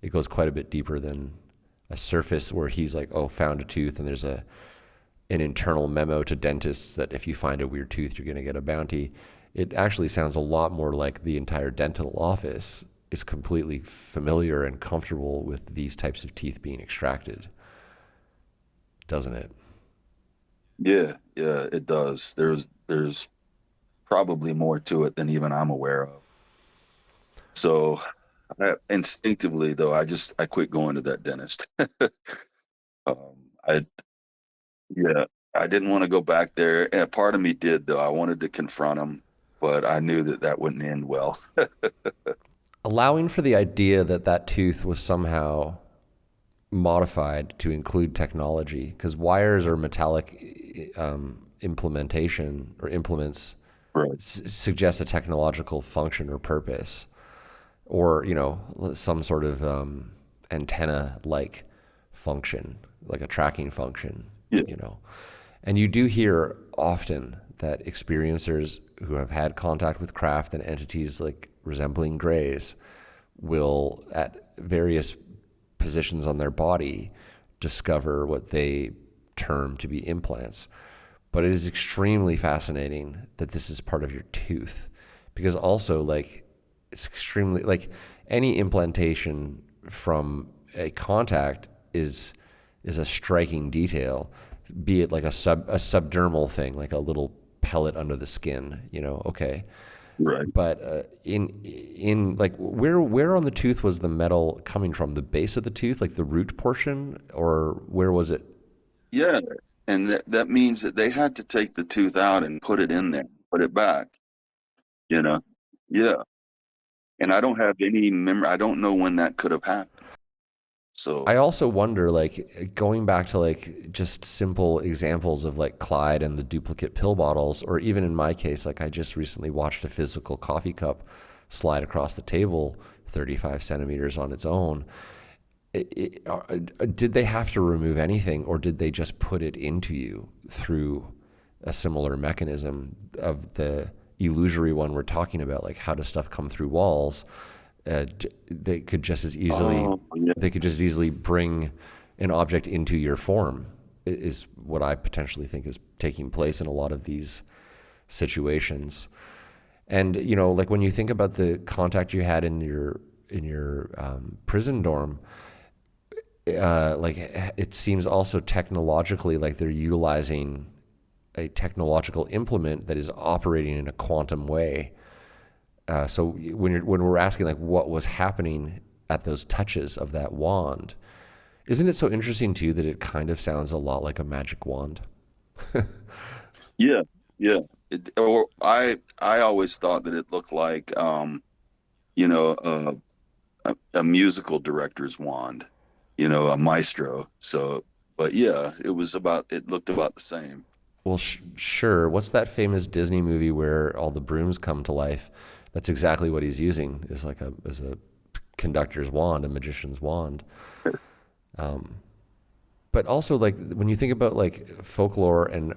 it goes quite a bit deeper than a surface where he's like, oh, found a tooth, and there's an internal memo to dentists that if you find a weird tooth, you're going to get a bounty. It actually sounds a lot more like the entire dental office is completely familiar and comfortable with these types of teeth being extracted, doesn't it? Yeah, it does. There's probably more to it than even I'm aware of. So instinctively, though, I quit going to that dentist. I I didn't want to go back there, and part of me did, though. I wanted to confront him, but I knew that wouldn't end well. Allowing for the idea that that tooth was somehow modified to include technology, because wires or metallic implementation or implements suggest a technological function or purpose, or some sort of antenna-like function, like a tracking function. And you do hear often that experiencers who have had contact with craft and entities like resembling grays will, at various positions on their body, discover what they term to be implants. But it is extremely fascinating that this is part of your tooth, because also, like, it's extremely, like, any implantation from a contact is a striking detail, be it like a subdermal thing, like a little pellet under the skin, okay. Right. But in like where on the tooth was the metal coming from? The base of the tooth, like the root portion, or where was it? Yeah, and that means that they had to take the tooth out and put it in there, put it back. Yeah, and I don't have any memory. I don't know when that could have happened. So I also wonder, like, going back to like just simple examples of like Clyde and the duplicate pill bottles, or even in my case, like I just recently watched a physical coffee cup slide across the table 35 centimeters on its own. Did they have to remove anything, or did they just put it into you through a similar mechanism of the illusory one we're talking about? Like, how does stuff come through walls? They could just as easily bring an object into your form, is what I potentially think is taking place in a lot of these situations. And like when you think about the contact you had in your prison dorm, like it seems also technologically like they're utilizing a technological implement that is operating in a quantum way. So when we're asking like what was happening at those touches of that wand, isn't it so interesting too that it kind of sounds a lot like a magic wand? Yeah. Or I always thought that it looked like a musical director's wand, a maestro. So, but yeah, it looked about the same. Well, sure. What's that famous Disney movie where all the brooms come to life? That's exactly what he's using, is like a conductor's wand, a magician's wand. But also, like, when you think about like folklore and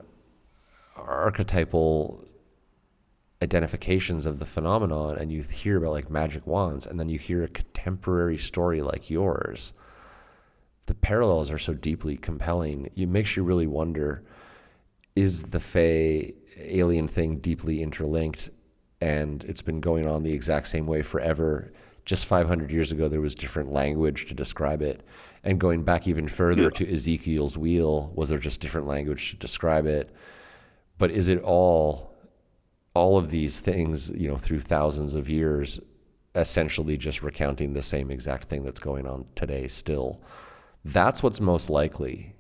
archetypal identifications of the phenomenon, and you hear about like magic wands, and then you hear a contemporary story like yours, the parallels are so deeply compelling. It makes you really wonder, is the Fae alien thing deeply interlinked and it's been going on the exact same way forever. Just 500 years ago, there was different language to describe it. And going back even further to Ezekiel's wheel, was there just different language to describe it? But is it all of these things, through thousands of years, essentially just recounting the same exact thing that's going on today still? That's what's most likely,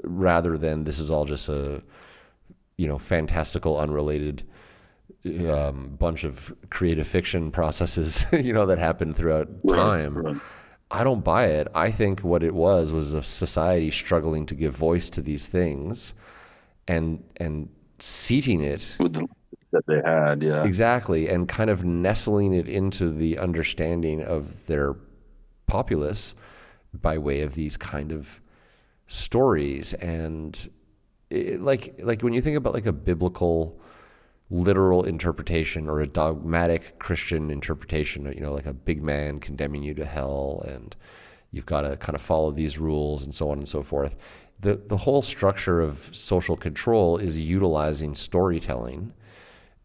rather than this is all just a, fantastical, unrelated bunch of creative fiction processes, that happened throughout time. Right. I don't buy it. I think what it was a society struggling to give voice to these things and seating it With the that they had, yeah. exactly, and kind of nestling it into the understanding of their populace by way of these kind of stories. And like when you think about like a biblical literal interpretation or a dogmatic Christian interpretation, like a big man condemning you to hell and you've got to kind of follow these rules and so on and so forth. The whole structure of social control is utilizing storytelling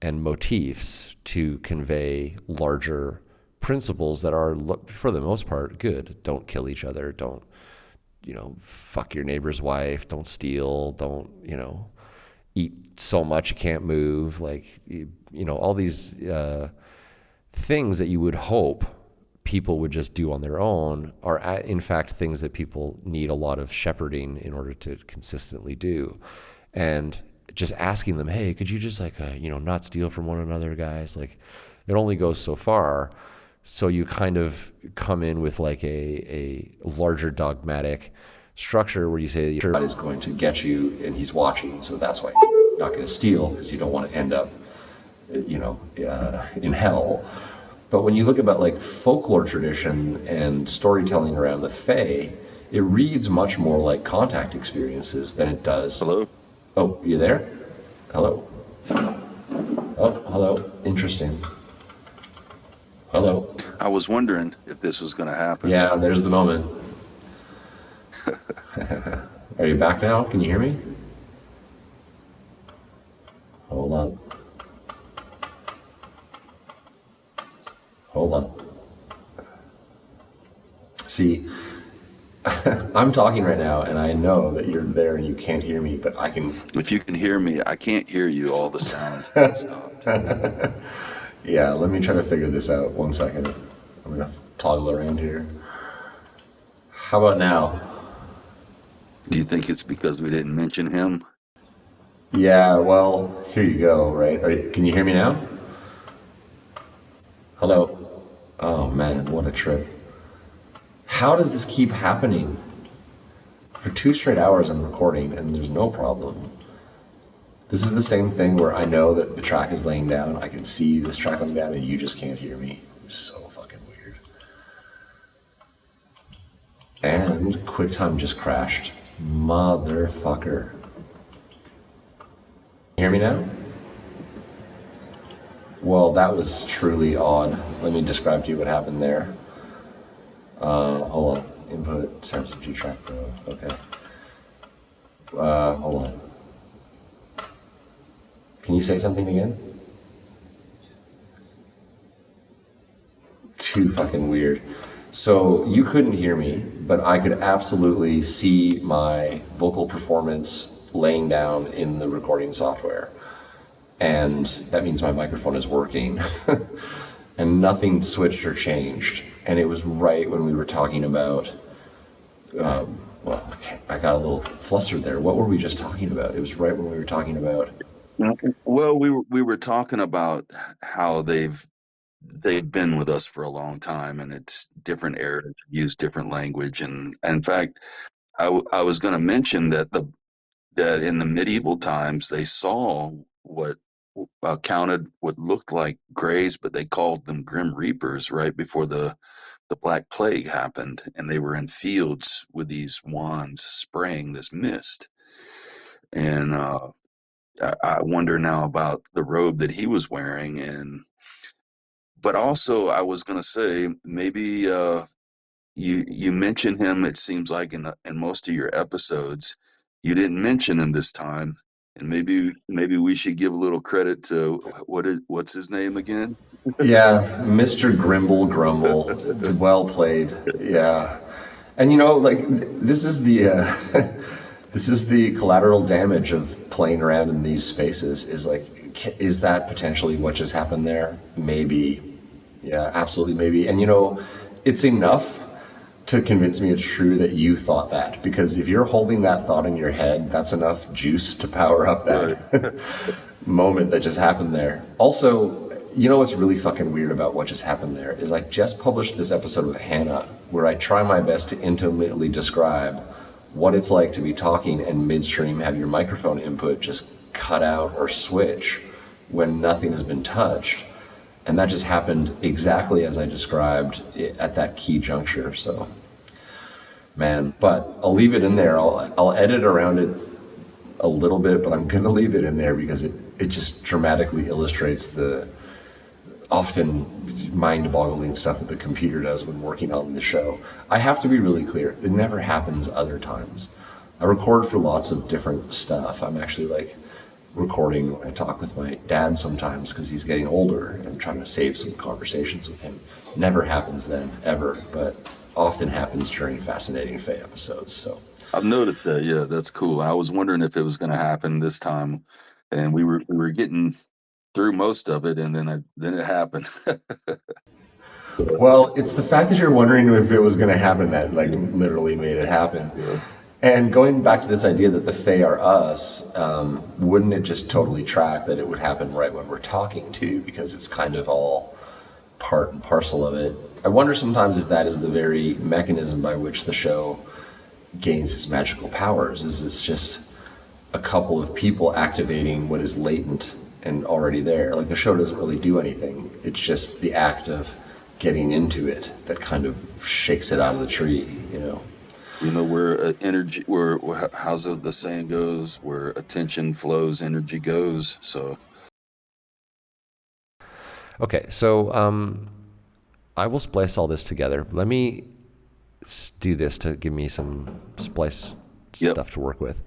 and motifs to convey larger principles that are, for the most part, good. Don't kill each other. Don't, fuck your neighbor's wife. Don't steal. Don't, eat so much you can't move. Like, all these things that you would hope people would just do on their own are, in fact, things that people need a lot of shepherding in order to consistently do. And just asking them, hey, could you just not steal from one another, guys? Like, it only goes so far. So you kind of come in with like a larger dogmatic structure where you say God is going to get you and he's watching, so that's why you're not going to steal, because you don't want to end up, in hell. But when you look about like folklore tradition and storytelling around the Fae, it reads much more like contact experiences than it does. Hello? Oh, you there? Hello? Oh, hello. Interesting. Hello. I was wondering if this was going to happen. Yeah, there's the moment. Are you back now? Can you hear me? Hold on. Hold on. See, I'm talking right now, and I know that you're there and you can't hear me, but I can. If you can hear me, I can't hear you. All the sound stopped. Yeah, let me try to figure this out. 1 second. I'm going to toggle around here. How about now? Do you think it's because we didn't mention him? Yeah, well, here you go, right? Can you hear me now? Hello? Oh man, what a trip. How does this keep happening? For 2 straight hours I'm recording and there's no problem. This is the same thing where I know that the track is laying down, I can see this track laying down, and you just can't hear me. It's so fucking weird. And QuickTime just crashed. Motherfucker. Hear me now? Well, that was truly odd. Let me describe to you what happened there. Hold on. Input Samsung G Track Pro. Okay. Hold on. Can you say something again? Too fucking weird. So you couldn't hear me, but I could absolutely see my vocal performance laying down in the recording software. And that means my microphone is working. And nothing switched or changed. And it was right when we were talking about, well, I got a little flustered there. What were we just talking about? It was right when we were talking about. Well, we were talking about how they've been with us for a long time, and it's different eras use different language, and in fact, I was going to mention that that in the medieval times they saw what counted what looked like grays, but they called them grim reapers right before the Black Plague happened, and they were in fields with these wands spraying this mist, and I wonder now about the robe that he was wearing, but also I was going to say maybe you mention him. It seems like in most of your episodes, you didn't mention him this time, And maybe we should give a little credit to what's his name again? Yeah, Mr. Grimble Grumble. Well played. Yeah. And like this is the this is the collateral damage of playing around in these spaces. Is that potentially what just happened there? Maybe. Yeah, absolutely maybe. And it's enough to convince me it's true that you thought that, because if you're holding that thought in your head, that's enough juice to power up that moment that just happened there. Also, what's really fucking weird about what just happened there is I just published this episode with Hannah where I try my best to intimately describe what it's like to be talking and midstream have your microphone input just cut out or switch when nothing has been touched. And that just happened exactly as I described at that key juncture. So, man, but I'll leave it in there. I'll edit around it a little bit, but I'm going to leave it in there because it just dramatically illustrates the often mind-boggling stuff that the computer does when working on the show. I have to be really clear. It never happens other times. I record for lots of different stuff. I'm actually recording when I talk with my dad sometimes because he's getting older and I'm trying to save some conversations with him. Never happens then, ever, but often happens during Fascinating Fae episodes. So I've noticed that. Yeah, that's cool. I was wondering if it was going to happen this time, and we were getting through most of it, and then it happened. Well, it's the fact that you're wondering if it was going to happen that literally made it happen. Yeah. And going back to this idea that the Fae are us, wouldn't it just totally track that it would happen right when we're talking too, because it's kind of all part and parcel of it? I wonder sometimes if that is the very mechanism by which the show gains its magical powers. Is it's just a couple of people activating what is latent and already there. The show doesn't really do anything. It's just the act of getting into it that kind of shakes it out of the tree, Where energy, where how's the saying goes, where attention flows, energy goes. So. Okay, so I will splice all this together. Let me do this to give me some splice stuff to work with.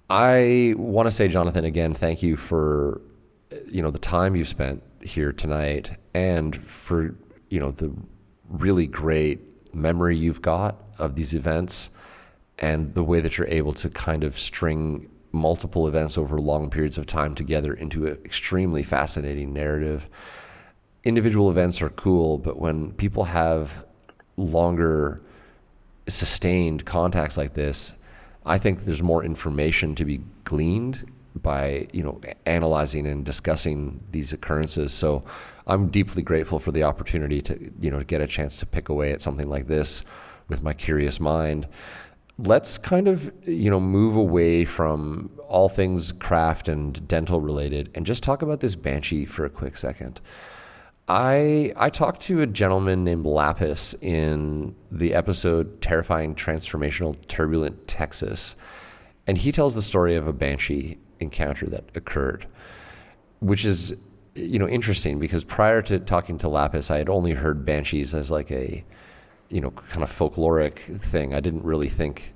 I want to say, Jonathan, again, thank you for the time you've spent here tonight and for the really great memory you've got of these events and the way that you're able to kind of string multiple events over long periods of time together into an extremely fascinating narrative. Individual events are cool, but when people have longer sustained contacts like this, I think there's more information to be gleaned by analyzing and discussing these occurrences. So I'm deeply grateful for the opportunity to to get a chance to pick away at something like this with my curious mind. Let's kind of move away from all things craft and dental related and just talk about this banshee for a quick second. I talked to a gentleman named Lapis in the episode Terrifying, Transformational, Turbulent Texas, and he tells the story of a banshee encounter that occurred, which is interesting because prior to talking to Lapis, I had only heard banshees as a kind of folkloric thing. I didn't really think.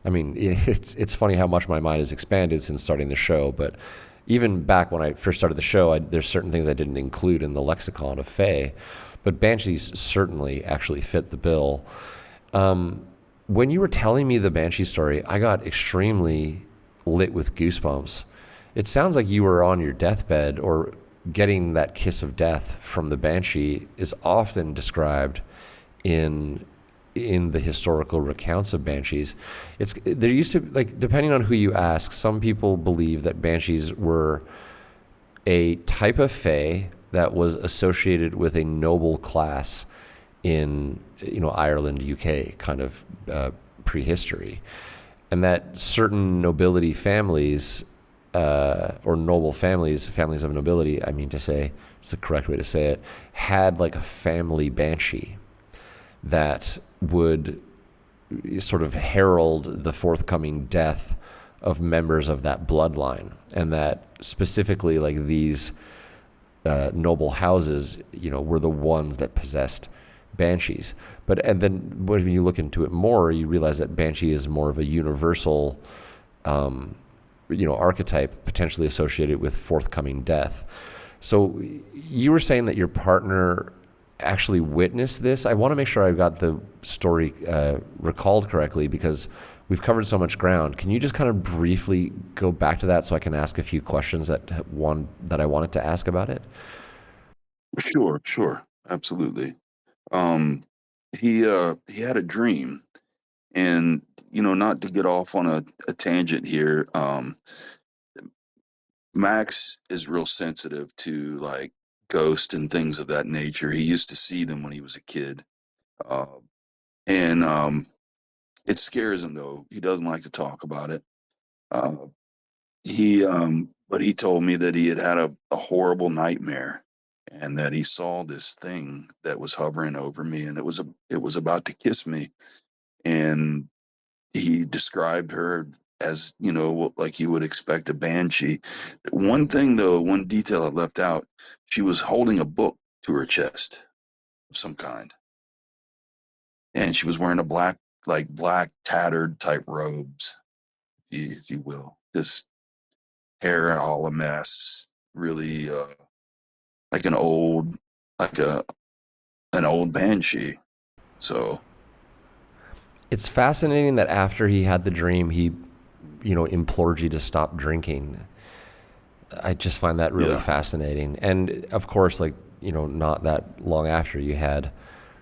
I mean, it's funny how much my mind has expanded since starting the show, but even back when I first started the show, there's certain things I didn't include in the lexicon of Fae, but banshees certainly actually fit the bill. When you were telling me the banshee story, I got extremely lit with goosebumps. It sounds like you were on your deathbed, or getting that kiss of death from the banshee is often described in the historical recounts of banshees. There used to, depending on who you ask, some people believe that banshees were a type of fae that was associated with a noble class in Ireland, UK, kind of prehistory, and that certain nobility families or noble families of nobility, I mean to say, it's the correct way to say it, had a family banshee that would sort of herald the forthcoming death of members of that bloodline, and that specifically these noble houses were the ones that possessed banshees. And then when you look into it more, you realize that banshee is more of a universal archetype potentially associated with forthcoming death. So you were saying that your partner actually witnessed this. I want to make sure I've got the story recalled correctly, because we've covered so much ground. Can you just kind of briefly go back to that so I can ask a few questions that I wanted to ask about it? Sure, absolutely. He had a dream, and not to get off on a tangent here. Max is real sensitive to like ghosts and things of that nature. He used to see them when he was a kid, uh, and it scares him though. He doesn't like to talk about it. Uh, but he told me that he had a horrible nightmare, and that he saw this thing that was hovering over me, and it was about to kiss me, and he described her as like you would expect a banshee. One thing though, one detail I left out: she was holding a book to her chest of some kind, and she was wearing a black tattered type robes, if you will, just hair all a mess, really like like an old banshee. So It's fascinating that after he had the dream, he, implored you to stop drinking. I just find that really fascinating. And of course, not that long after, you had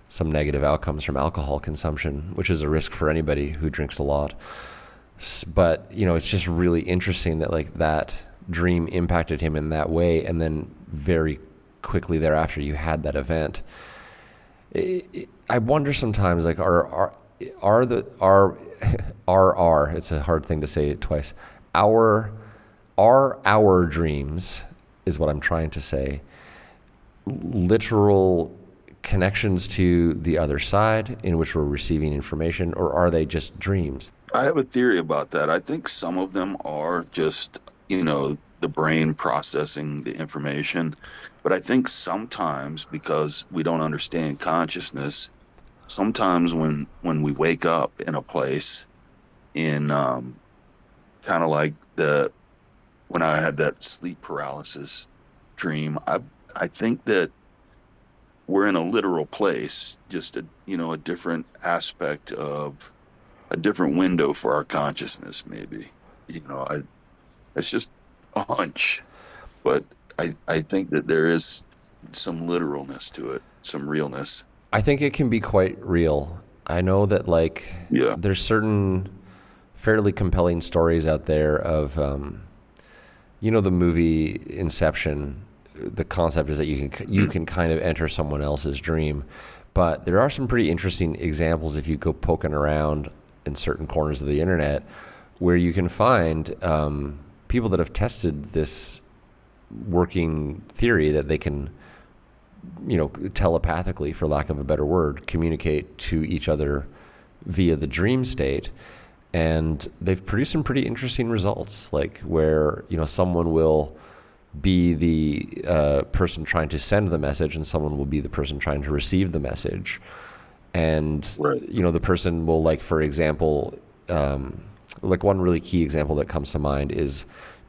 some negative outcomes from alcohol consumption, which is a risk for anybody who drinks a lot. But, it's just really interesting that that dream impacted him in that way. And then very quickly thereafter, you had that event. I wonder sometimes, it's a hard thing to say it twice. Our dreams, is what I'm trying to say, literal connections to the other side in which we're receiving information, or are they just dreams? I have a theory about that. I think some of them are just, the brain processing the information. But I think sometimes, because we don't understand consciousness, sometimes when we wake up in a place, in kind of like when I had that sleep paralysis dream, I think that we're in a literal place, just a different aspect of a different window for our consciousness, maybe. It's just a hunch, but I think that there is some literalness to it, some realness. I think it can be quite real. I know that there's certain fairly compelling stories out there of, the movie Inception. The concept is that you can kind of enter someone else's dream, but there are some pretty interesting examples if you go poking around in certain corners of the internet, where you can find people that have tested this working theory that they can, telepathically, for lack of a better word, communicate to each other via the dream state. And they've produced some pretty interesting results, where, someone will be the person trying to send the message, and someone will be the person trying to receive the message. And, right. The person will, for example, one really key example that comes to mind is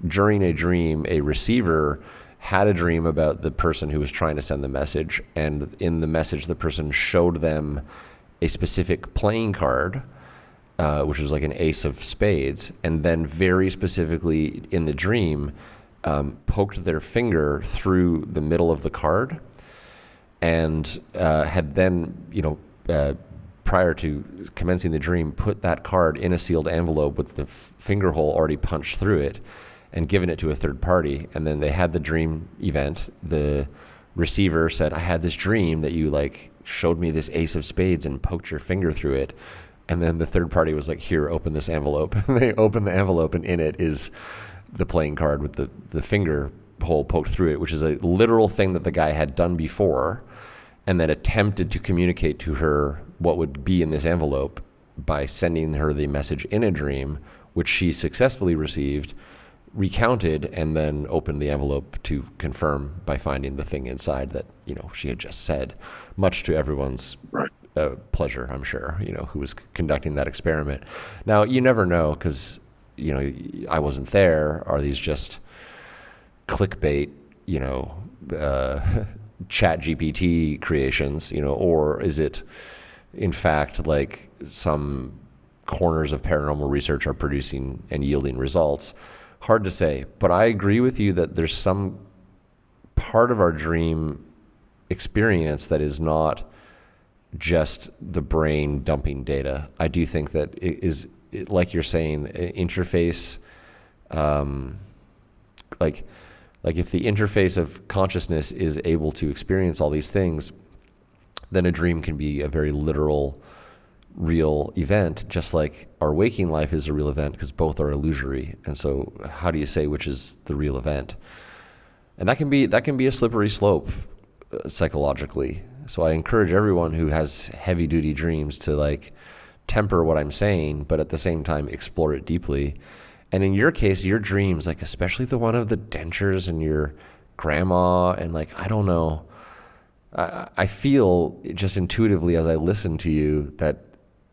during a dream, a receiver had a dream about the person who was trying to send the message. And in the message, the person showed them a specific playing card, which was like an ace of spades. And then very specifically in the dream, poked their finger through the middle of the card, and had then, prior to commencing the dream, put that card in a sealed envelope with the finger hole already punched through it, and given it to a third party. And then they had the dream event. The receiver said, "I had this dream that you showed me this ace of spades and poked your finger through it." And then the third party was like, "Here, open this envelope." And they opened the envelope, and in it is the playing card with the finger hole poked through it, which is a literal thing that the guy had done before, and then attempted to communicate to her what would be in this envelope by sending her the message in a dream, which she successfully received, recounted, and then opened the envelope to confirm by finding the thing inside that, she had just said, much to everyone's pleasure, I'm sure, who was conducting that experiment. Now, you never know, because I wasn't there? Are these just clickbait, chat GPT creations, or is it in fact like some corners of paranormal research are producing and yielding results? Hard to say, but I agree with you that there's some part of our dream experience that is not just the brain dumping data. I do think that it is, like you're saying, interface, like if the interface of consciousness is able to experience all these things, then a dream can be a very literal, real event, just like our waking life is a real event, because both are illusory. And so how do you say which is the real event? And that can be a slippery slope psychologically. So I encourage everyone who has heavy duty dreams to like temper what I'm saying, but at the same time explore it deeply. And in your case, your dreams, like especially the one of the dentures and your grandma, and like, I don't know, I feel just intuitively as I listen to you that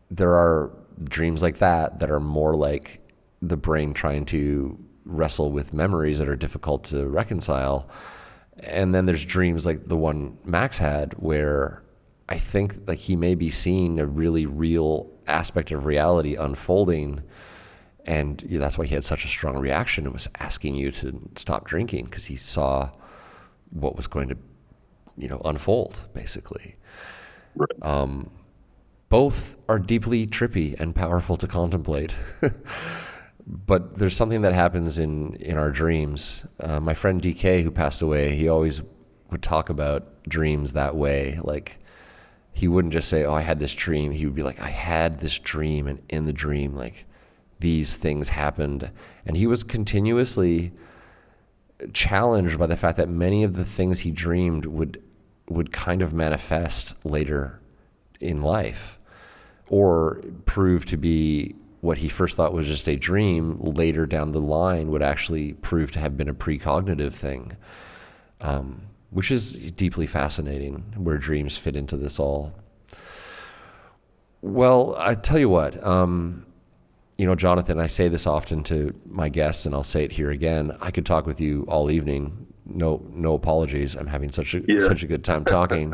there are dreams like that are more like the brain trying to wrestle with memories that are difficult to reconcile. And then there's dreams like the one Max had, where I think like he may be seeing a really real aspect of reality unfolding. And that's why he had such a strong reaction and was asking you to stop drinking, because he saw what was going to, unfold, basically. Right. Both are deeply trippy and powerful to contemplate. But there's something that happens in our dreams. My friend DK, who passed away, he always would talk about dreams that way. Like, he wouldn't just say, "Oh, I had this dream." He would be like, "I had this dream, and in the dream, like, these things happened." And he was continuously challenged by the fact that many of the things he dreamed would kind of manifest later in life, or prove to be what he first thought was just a dream later down the line would actually prove to have been a precognitive thing, which is deeply fascinating, where dreams fit into this all. Well, I tell you what, Jonathan, I say this often to my guests, and I'll say it here again. I could talk with you all evening. No apologies. I'm having such a good time talking.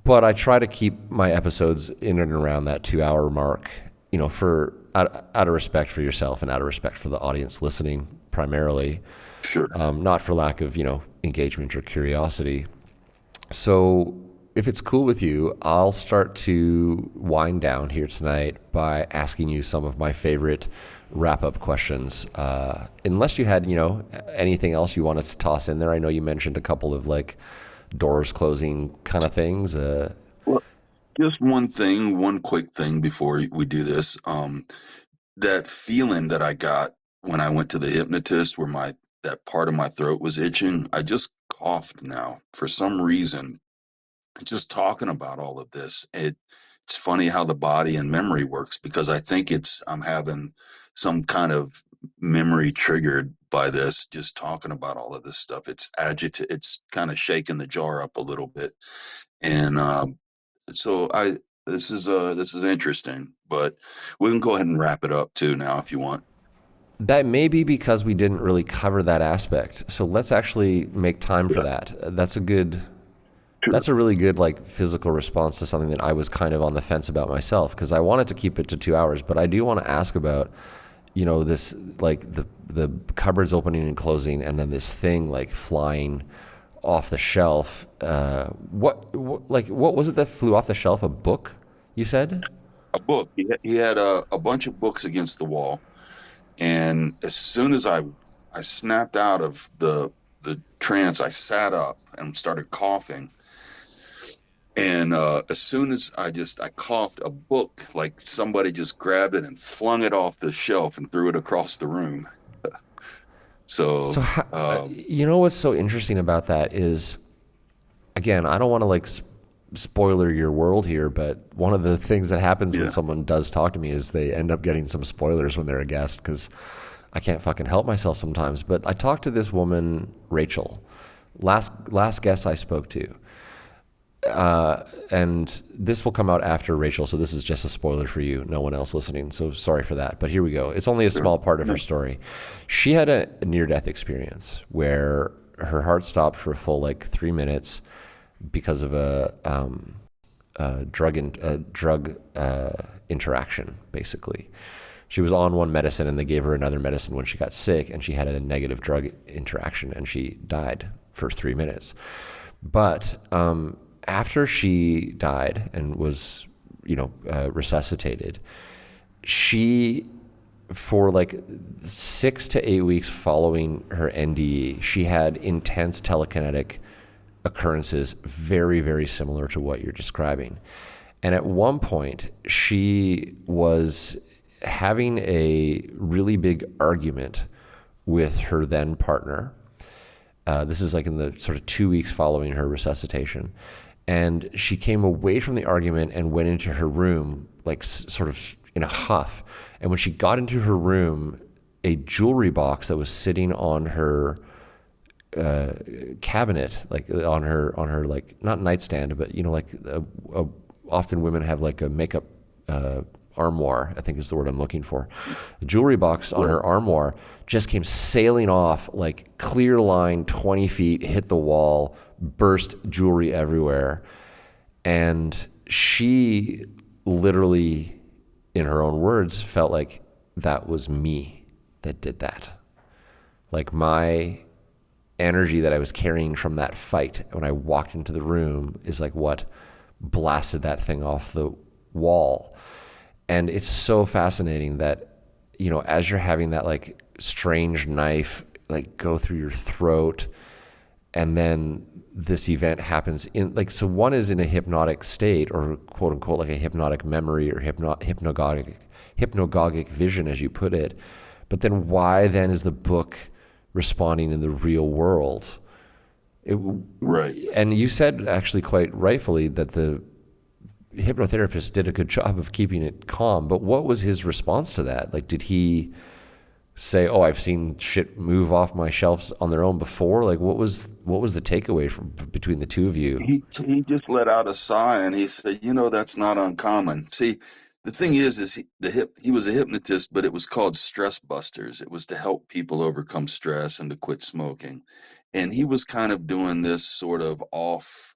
But I try to keep my episodes in and around that 2-hour mark, for out of respect for yourself and out of respect for the audience listening primarily. Sure. Not for lack of, engagement or curiosity. So if it's cool with you, I'll start to wind down here tonight by asking you some of my favorite wrap-up questions. Unless you had, anything else you wanted to toss in there. I know you mentioned a couple of like doors closing kind of things. Well, just one quick thing before we do this. That feeling that I got when I went to the hypnotist, where that part of my throat was itching, I just coughed now for some reason. Just talking about all of this, it's funny how the body and memory works, because I think I'm having some kind of memory triggered by this, just talking about all of this stuff. It's kind of shaking the jar up a little bit. And so this is interesting, but we can go ahead and wrap it up too now if you want. That may be because we didn't really cover that aspect. So let's actually make time for that. That's a really good like physical response to something that I was kind of on the fence about myself, because I wanted to keep it to 2 hours, but I do want to ask about, this like the cupboards opening and closing, and then this thing like flying off the shelf. What was it that flew off the shelf? A book, you said? A book. He had a bunch of books against the wall, and as soon as I snapped out of the trance, I sat up and started coughing. And as soon as I coughed, a book, like somebody just grabbed it and flung it off the shelf and threw it across the room. So what's so interesting about that is, again, I don't want to like spoiler your world here, but one of the things that happens when someone does talk to me is they end up getting some spoilers when they're a guest, because I can't fucking help myself sometimes. But I talked to this woman, Rachel, last guest I spoke to. and this will come out after Rachel, so this is just a spoiler for you, no one else listening, so sorry for that. But here we go. It's only a small part of her story. She had a near-death experience where her heart stopped for a full like 3 minutes because of a drug interaction, basically. She was on one medicine and they gave her another medicine when she got sick, and she had a negative drug interaction and she died for 3 minutes. But after she died and was, resuscitated, she, for like 6 to 8 weeks following her NDE, she had intense telekinetic occurrences very, very similar to what you're describing. And at one point, she was having a really big argument with her then partner. This is like in the sort of 2 weeks following her resuscitation. And she came away from the argument and went into her room, like sort of in a huff. And when she got into her room, a jewelry box that was sitting on her cabinet, like on her like, not nightstand, but often women have like a makeup armoire, I think is the word I'm looking for. The jewelry box on her armoire just came sailing off, like clear line, 20 feet, hit the wall, burst jewelry everywhere. And she literally, in her own words, felt like that was me that did that. Like my energy that I was carrying from that fight when I walked into the room is like what blasted that thing off the wall. And it's so fascinating that, as you're having that like strange knife like go through your throat, and then this event happens in like, so one is in a hypnotic state, or quote unquote like a hypnotic memory or hypnagogic vision, as you put it. But then why then is the book responding in the real world? Right. And you said actually quite rightfully that the hypnotherapist did a good job of keeping it calm, but what was his response to that? Like, did he say, "Oh, I've seen shit move off my shelves on their own before"? Like, what was the takeaway from between the two of you? He just let out a sigh and he said, that's not uncommon. See, the thing is he was a hypnotist, but it was called Stress Busters. It was to help people overcome stress and to quit smoking. And he was kind of doing this sort of off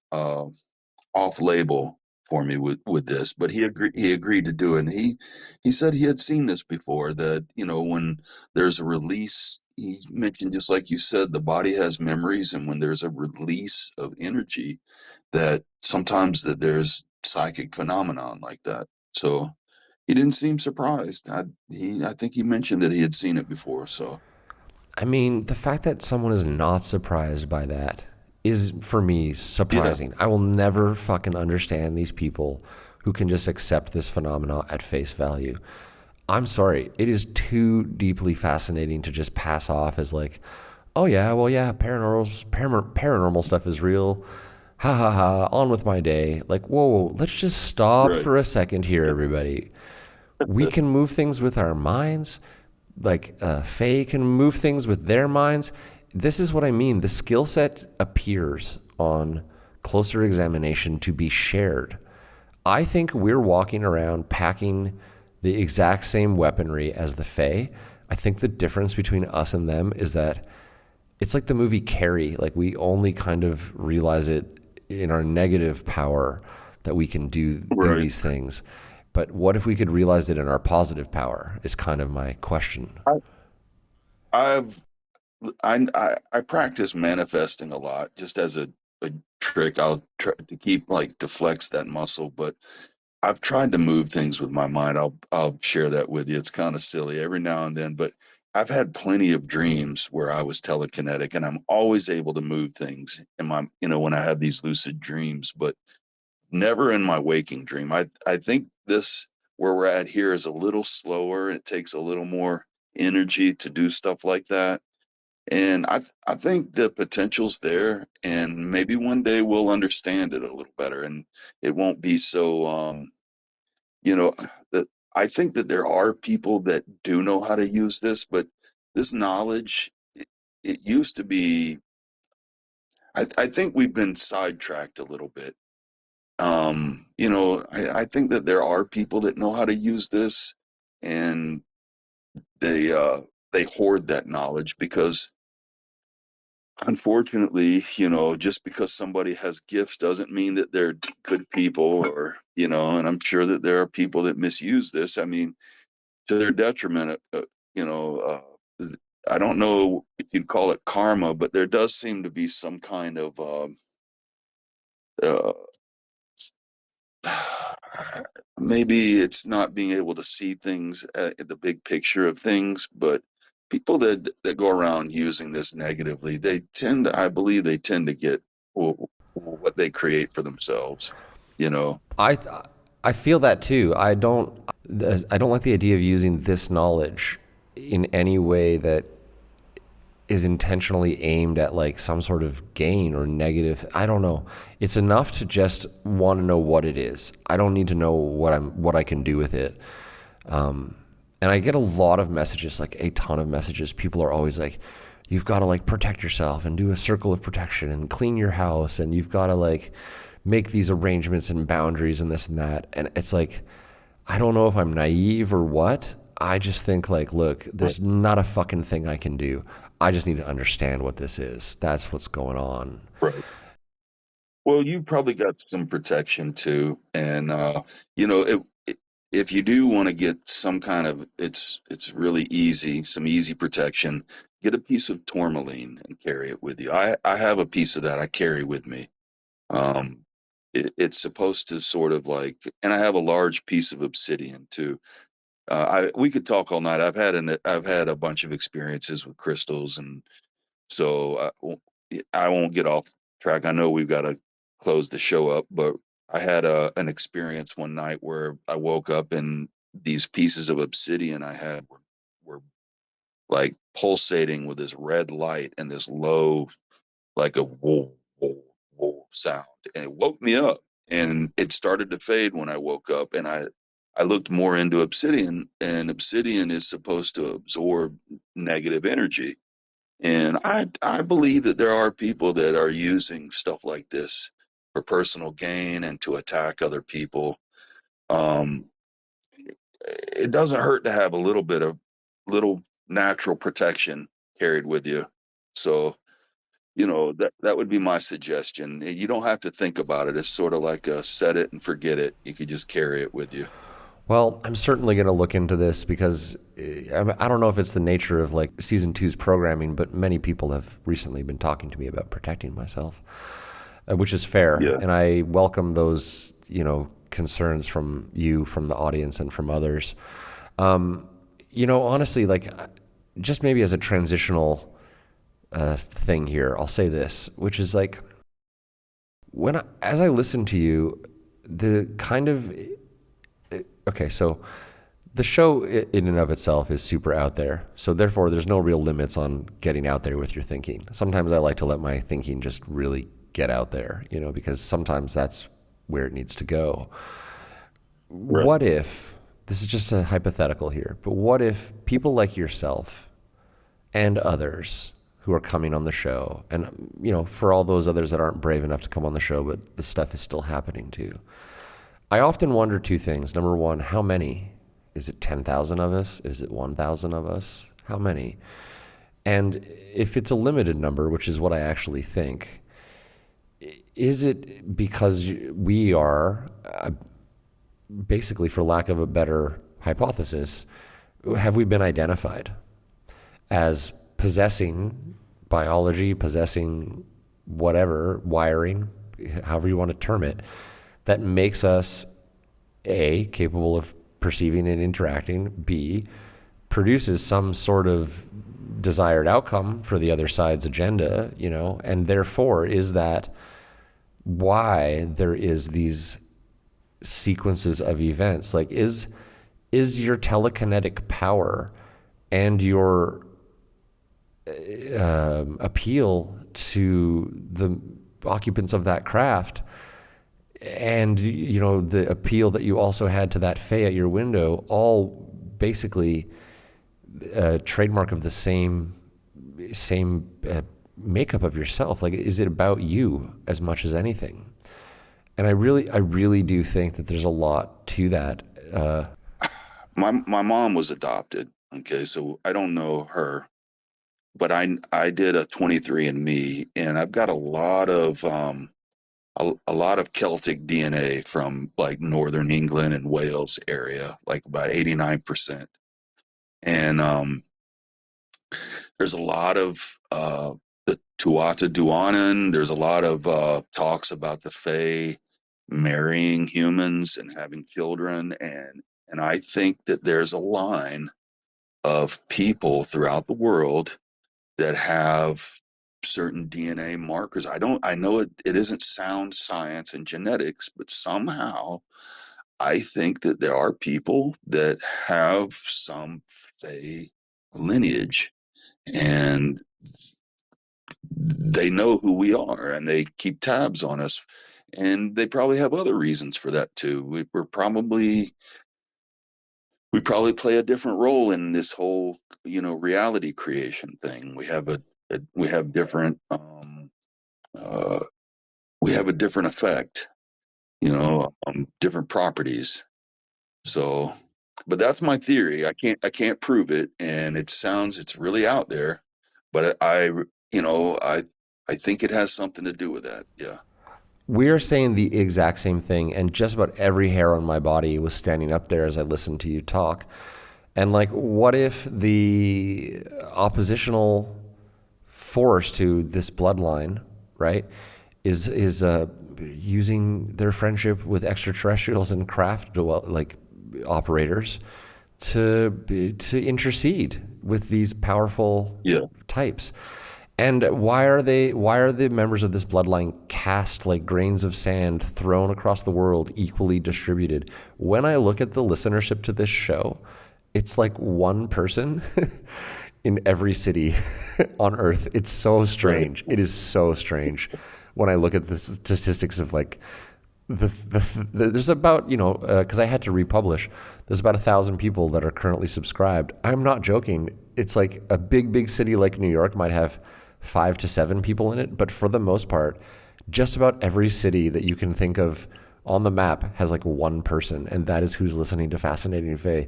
label for me with this, but he agreed to do it. And he said he had seen this before, that when there's a release, he mentioned, just like you said, the body has memories, and when there's a release of energy, that sometimes that there's psychic phenomenon like that. So he didn't seem surprised. I think he mentioned that he had seen it before. So I mean, the fact that someone is not surprised by that is, for me, surprising. I will never fucking understand these people who can just accept this phenomena at face value. I'm sorry. It is too deeply fascinating to just pass off as like, oh yeah, well yeah, paranormal stuff is real. Ha ha ha, on with my day. Like, whoa, let's just stop Right. for a second here, everybody. We can move things with our minds. Like Faye can move things with their minds. This is what I mean. The skill set appears on closer examination to be shared. I think we're walking around packing the exact same weaponry as the Fae. I think the difference between us and them is that it's like the movie Carrie. Like, we only kind of realize it in our negative power that we can do Right. these things. But what if we could realize it in our positive power is kind of my question. I've I practice manifesting a lot, just as a trick. I'll try to keep, like, to flex that muscle, but I've tried to move things with my mind. I'll share that with you. It's kind of silly every now and then, but I've had plenty of dreams where I was telekinetic, and I'm always able to move things in my, when I have these lucid dreams, but never in my waking dream. I think this, where we're at here, is a little slower. It takes a little more energy to do stuff like that. And I think the potential's there, and maybe one day we'll understand it a little better, and it won't be so you know that I think that there are people that do know how to use this, but this knowledge, it used to be, I think we've been sidetracked a little bit. I think that there are people that know how to use this, and they hoard that knowledge because, unfortunately, just because somebody has gifts doesn't mean that they're good people, or and I'm sure that there are people that misuse this. I mean, to their detriment. You know, I don't know if you'd call it karma, but there does seem to be some kind of uh, maybe it's not being able to see things at the big picture of things, but people that go around using this negatively, I believe they tend to get what they create for themselves, I I feel that too. I don't like the idea of using this knowledge in any way that is intentionally aimed at like some sort of gain or negative. I don't know. It's enough to just want to know what it is. I don't need to know what I can do with it. And I get a lot of messages, like a ton of messages. People are always like, you've got to like protect yourself and do a circle of protection and clean your house, and you've got to like make these arrangements and boundaries and this and that. And it's like, I don't know if I'm naive or what. I just think like, look, there's not a fucking thing I can do. I just need to understand what this is. That's what's going on. Right. Well, you probably got some protection too, and if you do want to get some kind of, it's really easy, some easy protection. Get a piece of tourmaline and carry it with you. I have a piece of that I carry with me. It's supposed to sort of like, and I have a large piece of obsidian too. We could talk all night. I've had a bunch of experiences with crystals, and so I won't get off track. I know we've got to close the show up, but I had an experience one night where I woke up and these pieces of obsidian I had were like pulsating with this red light and this low, like a whoa, whoa, whoa sound. And it woke me up, and it started to fade when I woke up. And I looked more into obsidian, and obsidian is supposed to absorb negative energy. And I believe that there are people that are using stuff like this for personal gain and to attack other people. Um, it doesn't hurt to have a little bit of little natural protection carried with you. So, that would be my suggestion. You don't have to think about it. It's sort of like a set it and forget it. You could just carry it with you. Well, I'm certainly going to look into this because I don't know if it's the nature of like season 2's programming, but many people have recently been talking to me about protecting myself, which is fair. Yeah. And I welcome those, concerns from you, from the audience, and from others. Honestly, like just maybe as a transitional thing here, I'll say this, which is like as I listen to you, the kind of okay, so the show in and of itself is super out there. So therefore, there's no real limits on getting out there with your thinking. Sometimes I like to let my thinking just really get out there, because sometimes that's where it needs to go. Right. What if, this is just a hypothetical here, but what if people like yourself and others who are coming on the show, and, for all those others that aren't brave enough to come on the show, but the stuff is still happening too. I often wonder two things. Number one, how many? Is it 10,000 of us? Is it 1,000 of us? How many? And if it's a limited number, which is what I actually think, is it because we are, basically for lack of a better hypothesis, have we been identified as possessing biology, possessing whatever, wiring, however you want to term it, that makes us A, capable of perceiving and interacting, B, produces some sort of desired outcome for the other side's agenda, and therefore is that why there is these sequences of events? Like is your telekinetic power and your appeal to the occupants of that craft, and the appeal that you also had to that fae at your window, all basically a trademark of the same makeup of yourself? Like, is it about you as much as anything? And I really do think that there's a lot to that. My mom was adopted. Okay, so I don't know her, but I did a 23andMe, and I've got a lot of Celtic DNA from like northern England and Wales area, like about 89%. And there's a lot of the Tuatha De Danann. There's a lot of talks about the Fae marrying humans and having children, and I think that there's a line of people throughout the world that have certain DNA markers. I know it isn't sound science and genetics, but somehow I think that there are people that have some Fae lineage, and they know who we are and they keep tabs on us, and they probably have other reasons for that too. We probably play a different role in this whole, reality creation thing. We have different uh, we have a different effect, different properties. So, but that's my theory. I can't prove it, and it's really out there, but I think it has something to do with that. Yeah. We are saying the exact same thing, and just about every hair on my body was standing up there as I listened to you talk. And like, what if the oppositional force to this bloodline, right, is using their friendship with extraterrestrials and craft operators to intercede with these powerful types? And why are the members of this bloodline cast like grains of sand thrown across the world, equally distributed? When I look at the listenership to this show, it's like one person in every city on Earth. It's so strange. It is so strange when I look at the statistics of like there's about, because I had to republish, there's about 1,000 people that are currently subscribed. I'm not joking. It's like a big city like New York might have 5 to 7 people in it, but for the most part, just about every city that you can think of on the map has like one person, and that is who's listening to Fascinating Fae.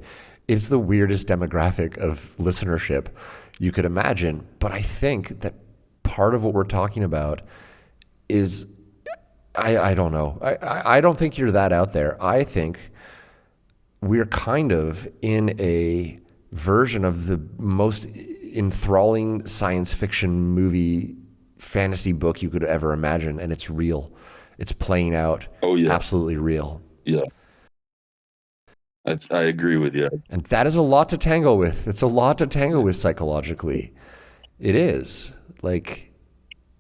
It's the weirdest demographic of listenership you could imagine, but I think that part of what we're talking about is, I don't know. I don't think you're that out there. I think we're kind of in a version of the most enthralling science fiction movie fantasy book you could ever imagine, and it's real. It's playing out. Oh yeah. Absolutely real. Yeah. I agree with you. And that is a lot to tangle with. It's a lot to tangle with psychologically. It is. Like,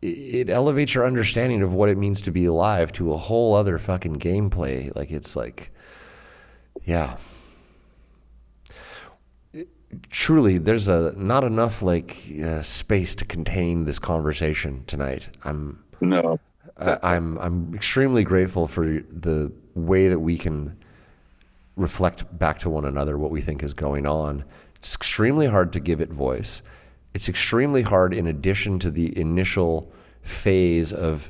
it elevates your understanding of what it means to be alive to a whole other fucking gameplay. Like, it's like, yeah. Truly, there's not enough space to contain this conversation tonight. I'm extremely grateful for the way that we can reflect back to one another what we think is going on. It's extremely hard to give it voice. It's extremely hard, in addition to the initial phase of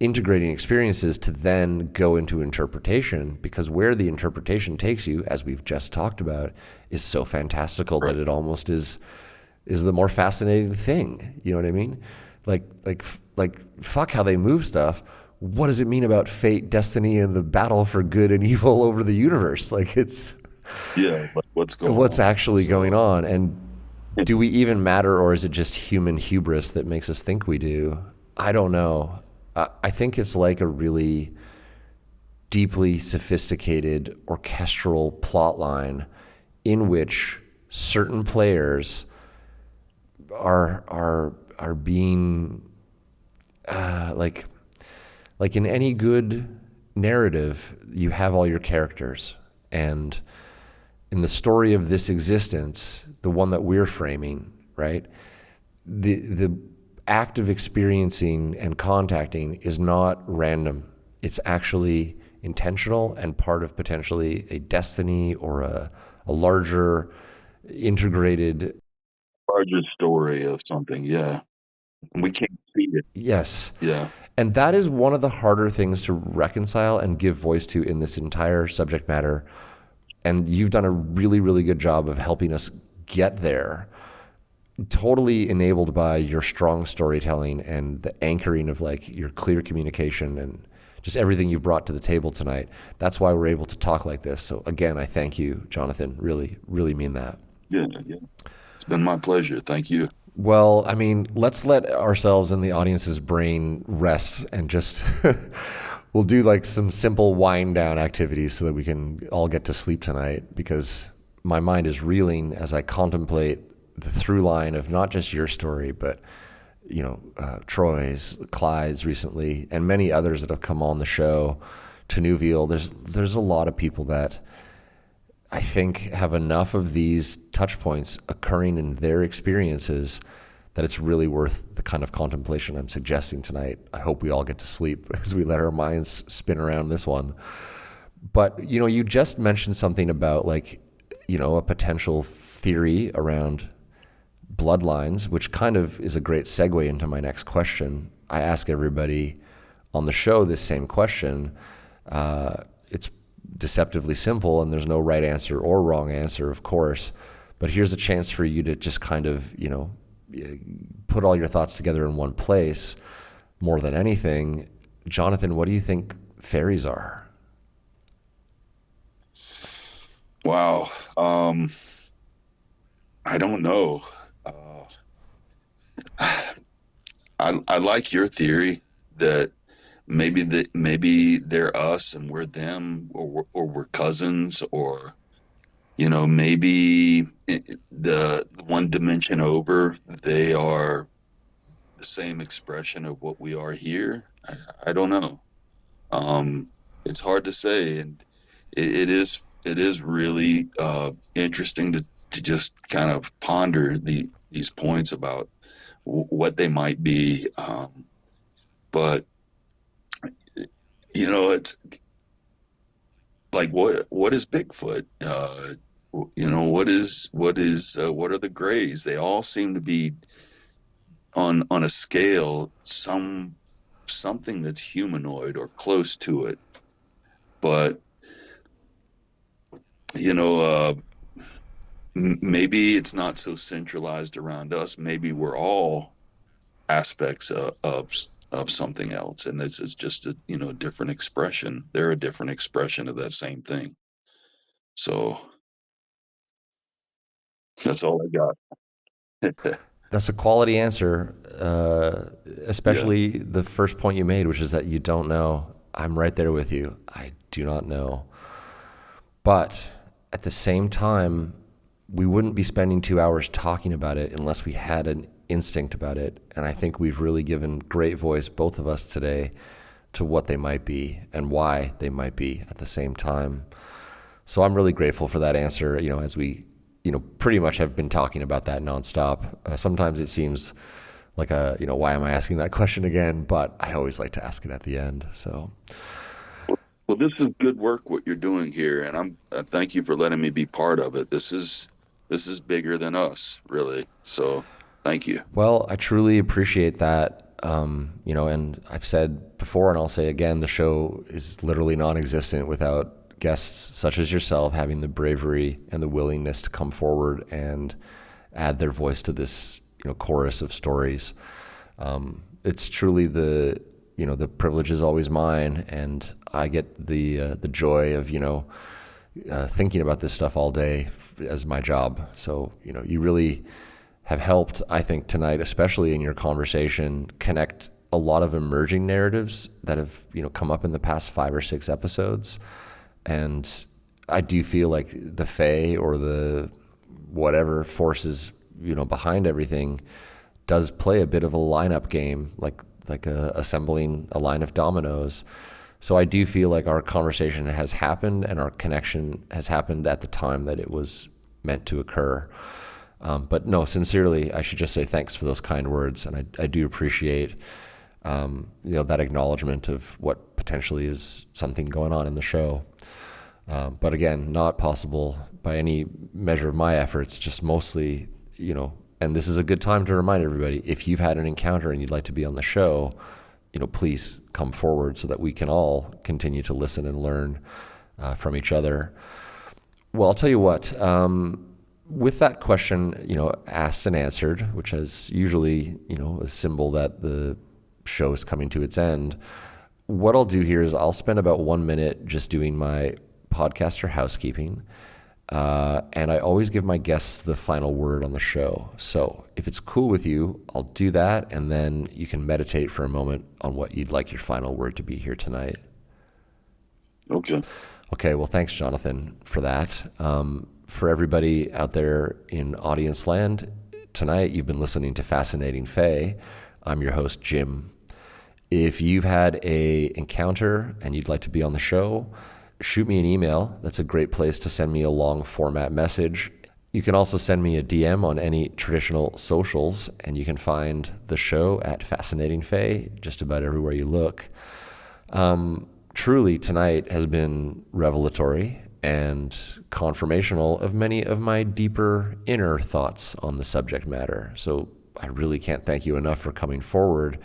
integrating experiences, to then go into interpretation, because where the interpretation takes you, as we've just talked about, is so fantastical that it almost is the more fascinating thing. You know what I mean? Like fuck how they move stuff. What does it mean about fate, destiny, and the battle for good and evil over the universe? Like, it's what's actually going on, and do we even matter, or is it just human hubris that makes us think we do? I don't know. I think it's like a really deeply sophisticated orchestral plot line in which certain players are being like in any good narrative, you have all your characters, and in the story of this existence, the one that we're framing, right? The act of experiencing and contacting is not random. It's actually intentional and part of potentially a destiny or a larger integrated Larger story of something. Yeah. We can't see it. Yes. Yeah. And that is one of the harder things to reconcile and give voice to in this entire subject matter. And you've done a really, really good job of helping us get there, totally enabled by your strong storytelling and the anchoring of like your clear communication and just everything you've brought to the table tonight. That's why we're able to talk like this. So again, I thank you, Jonathan. Really, really mean that. Yeah. It's been my pleasure. Thank you. Well, I mean, let's let ourselves and the audience's brain rest and just we'll do like some simple wind down activities so that we can all get to sleep tonight, because my mind is reeling as I contemplate the through line of not just your story, but Troy's, Clyde's recently, and many others that have come on the show, Tanuvial. There's a lot of people that I think have enough of these touch points occurring in their experiences that it's really worth the kind of contemplation I'm suggesting tonight. I hope we all get to sleep as we let our minds spin around this one. But, you just mentioned something about like, a potential theory around bloodlines, which kind of is a great segue into my next question. I ask everybody on the show this same question. It's deceptively simple, and there's no right answer or wrong answer, of course, but here's a chance for you to just kind of, put all your thoughts together in one place. More than anything, Jonathan, what do you think fairies are? Wow. I don't know. I like your theory that maybe they're us and we're them, or we're cousins, or maybe the one dimension over, they are the same expression of what we are here. I don't know. It's hard to say, and it is really interesting to just kind of ponder these points about what they might be. But it's like, what is Bigfoot? What are the Greys? They all seem to be on a scale, something that's humanoid or close to it. But maybe it's not so centralized around us. Maybe we're all aspects of something else, and this is just a different expression. They're a different expression of that same thing. So that's all I got. That's a quality answer, especially the first point you made, which is that you don't know. I'm right there with you. I do not know. But at the same time, we wouldn't be spending 2 hours talking about it unless we had an instinct about it. And I think we've really given great voice, both of us today, to what they might be and why they might be at the same time. So I'm really grateful for that answer, as we pretty much have been talking about that nonstop. Sometimes it seems like why am I asking that question again? But I always like to ask it at the end. So, well, this is good work what you're doing here, and I thank you for letting me be part of it. This is bigger than us, really. So, thank you. Well, I truly appreciate that. And I've said before, and I'll say again, the show is literally non-existent without guests such as yourself having the bravery and the willingness to come forward and add their voice to this, chorus of stories. It's truly the privilege is always mine, and I get the joy of, thinking about this stuff all day as my job. So, you really have helped, I think, tonight, especially in your conversation, connect a lot of emerging narratives that have, come up in the past 5 or 6 episodes. And I do feel like the Fae or the whatever forces, behind everything does play a bit of a lineup game, like assembling a line of dominoes. So I do feel like our conversation has happened and our connection has happened at the time that it was meant to occur. But no, sincerely, I should just say thanks for those kind words. And I do appreciate, that acknowledgement of what potentially is something going on in the show. But again, not possible by any measure of my efforts, just mostly, and this is a good time to remind everybody, if you've had an encounter and you'd like to be on the show, please come forward so that we can all continue to listen and learn from each other. Well, I'll tell you what, with that question, asked and answered, which is usually, a symbol that the show is coming to its end, what I'll do here is I'll spend about 1 minute just doing my podcaster housekeeping. And I always give my guests the final word on the show. So if it's cool with you, I'll do that, and then you can meditate for a moment on what you'd like your final word to be here tonight. Okay, well, thanks, Jonathan, for that. For everybody out there in audience land, tonight you've been listening to Fascinating Fae. I'm your host, Jim. If you've had a encounter and you'd like to be on the show, shoot me an email. That's a great place to send me a long format message. You can also send me a DM on any traditional socials, and you can find the show at Fascinating Fae just about everywhere you look. Truly, tonight has been revelatory and confirmational of many of my deeper inner thoughts on the subject matter. So I really can't thank you enough for coming forward.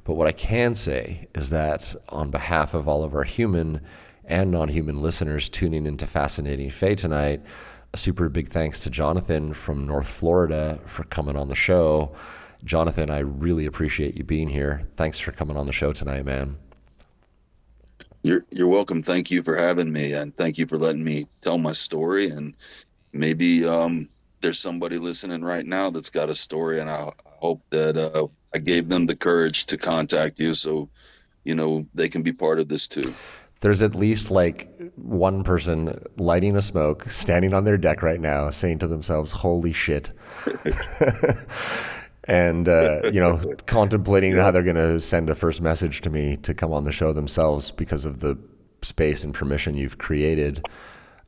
But what I can say is that on behalf of all of our human and non-human listeners tuning into Fascinating Fae tonight, a super big thanks to Jonathan from North Florida for coming on the show. Jonathan, I really appreciate you being here. Thanks for coming on the show tonight, man. You're welcome. Thank you for having me, and thank you for letting me tell my story. And maybe there's somebody listening right now that's got a story, and I hope that I gave them the courage to contact you, so they can be part of this too. There's at least like one person lighting a smoke, standing on their deck right now, saying to themselves, "Holy shit." And, contemplating how they're going to send a first message to me to come on the show themselves because of the space and permission you've created.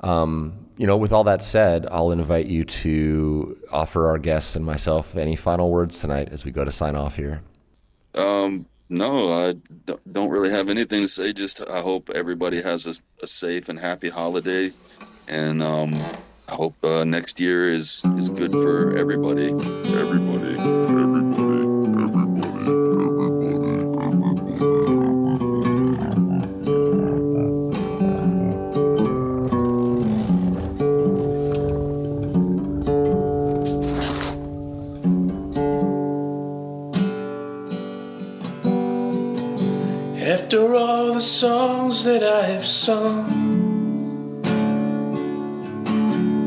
With all that said, I'll invite you to offer our guests and myself any final words tonight as we go to sign off here. No, I don't really have anything to say. Just I hope everybody has a safe and happy holiday. And I hope next year is good for everybody. After all the songs that I have sung,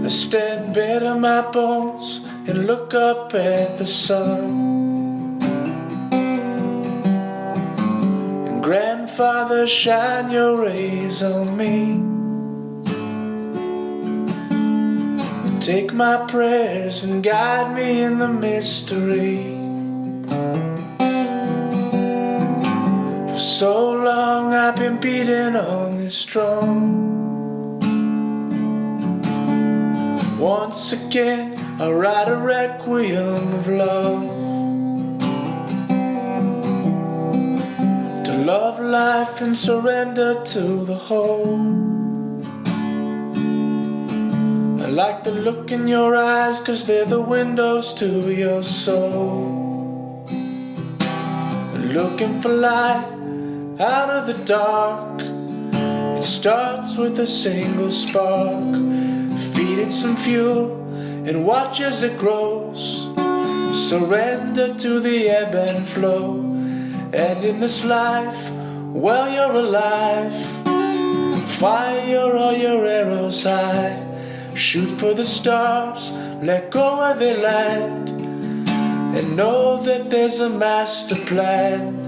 I stand bare to my bones and look up at the sun. And Grandfather, shine your rays on me. Take my prayers and guide me in the mystery. For so long I've been beating on this drum. Once again I'll write a requiem of love. To love life and surrender to the whole. I like the look in your eyes, 'cause they're the windows to your soul. Looking for light out of the dark. It starts with a single spark. Feed it some fuel and watch as it grows. Surrender to the ebb and flow. And in this life, while you're alive, fire all your arrows high. Shoot for the stars, let go where they land, and know that there's a master plan.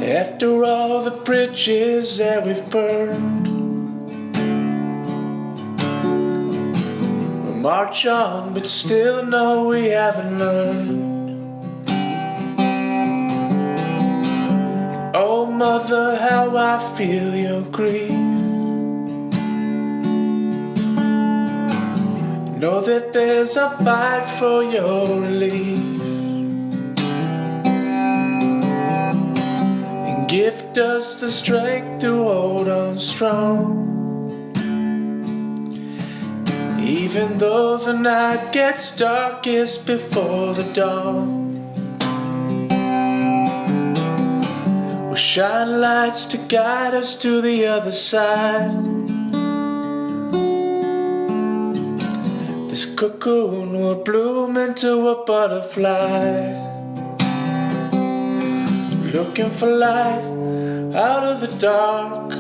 After all the bridges that we've burned, we'll march on, but still know we haven't learned. Oh mother, how I feel your grief. Know that there's a fight for your relief, and gift us the strength to hold on strong. Even though the night gets darkest before the dawn, we'll shine lights to guide us to the other side. This cocoon will bloom into a butterfly, looking for light out of the dark.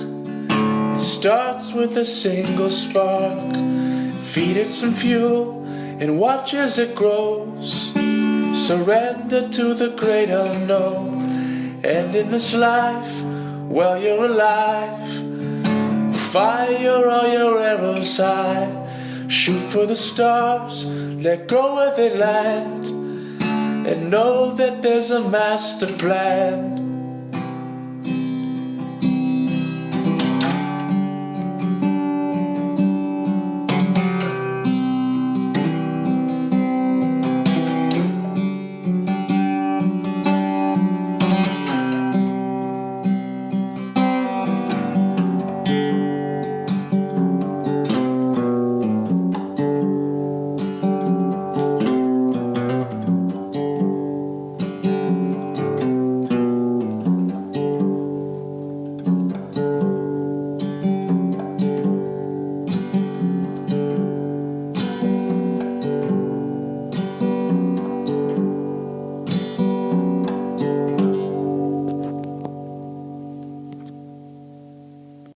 It starts with a single spark. Feed it some fuel and watch as it grows. Surrender to the great unknown. And in this life, while you're alive, fire all your arrows high. Shoot for the stars, let go where they land, and know that there's a master plan.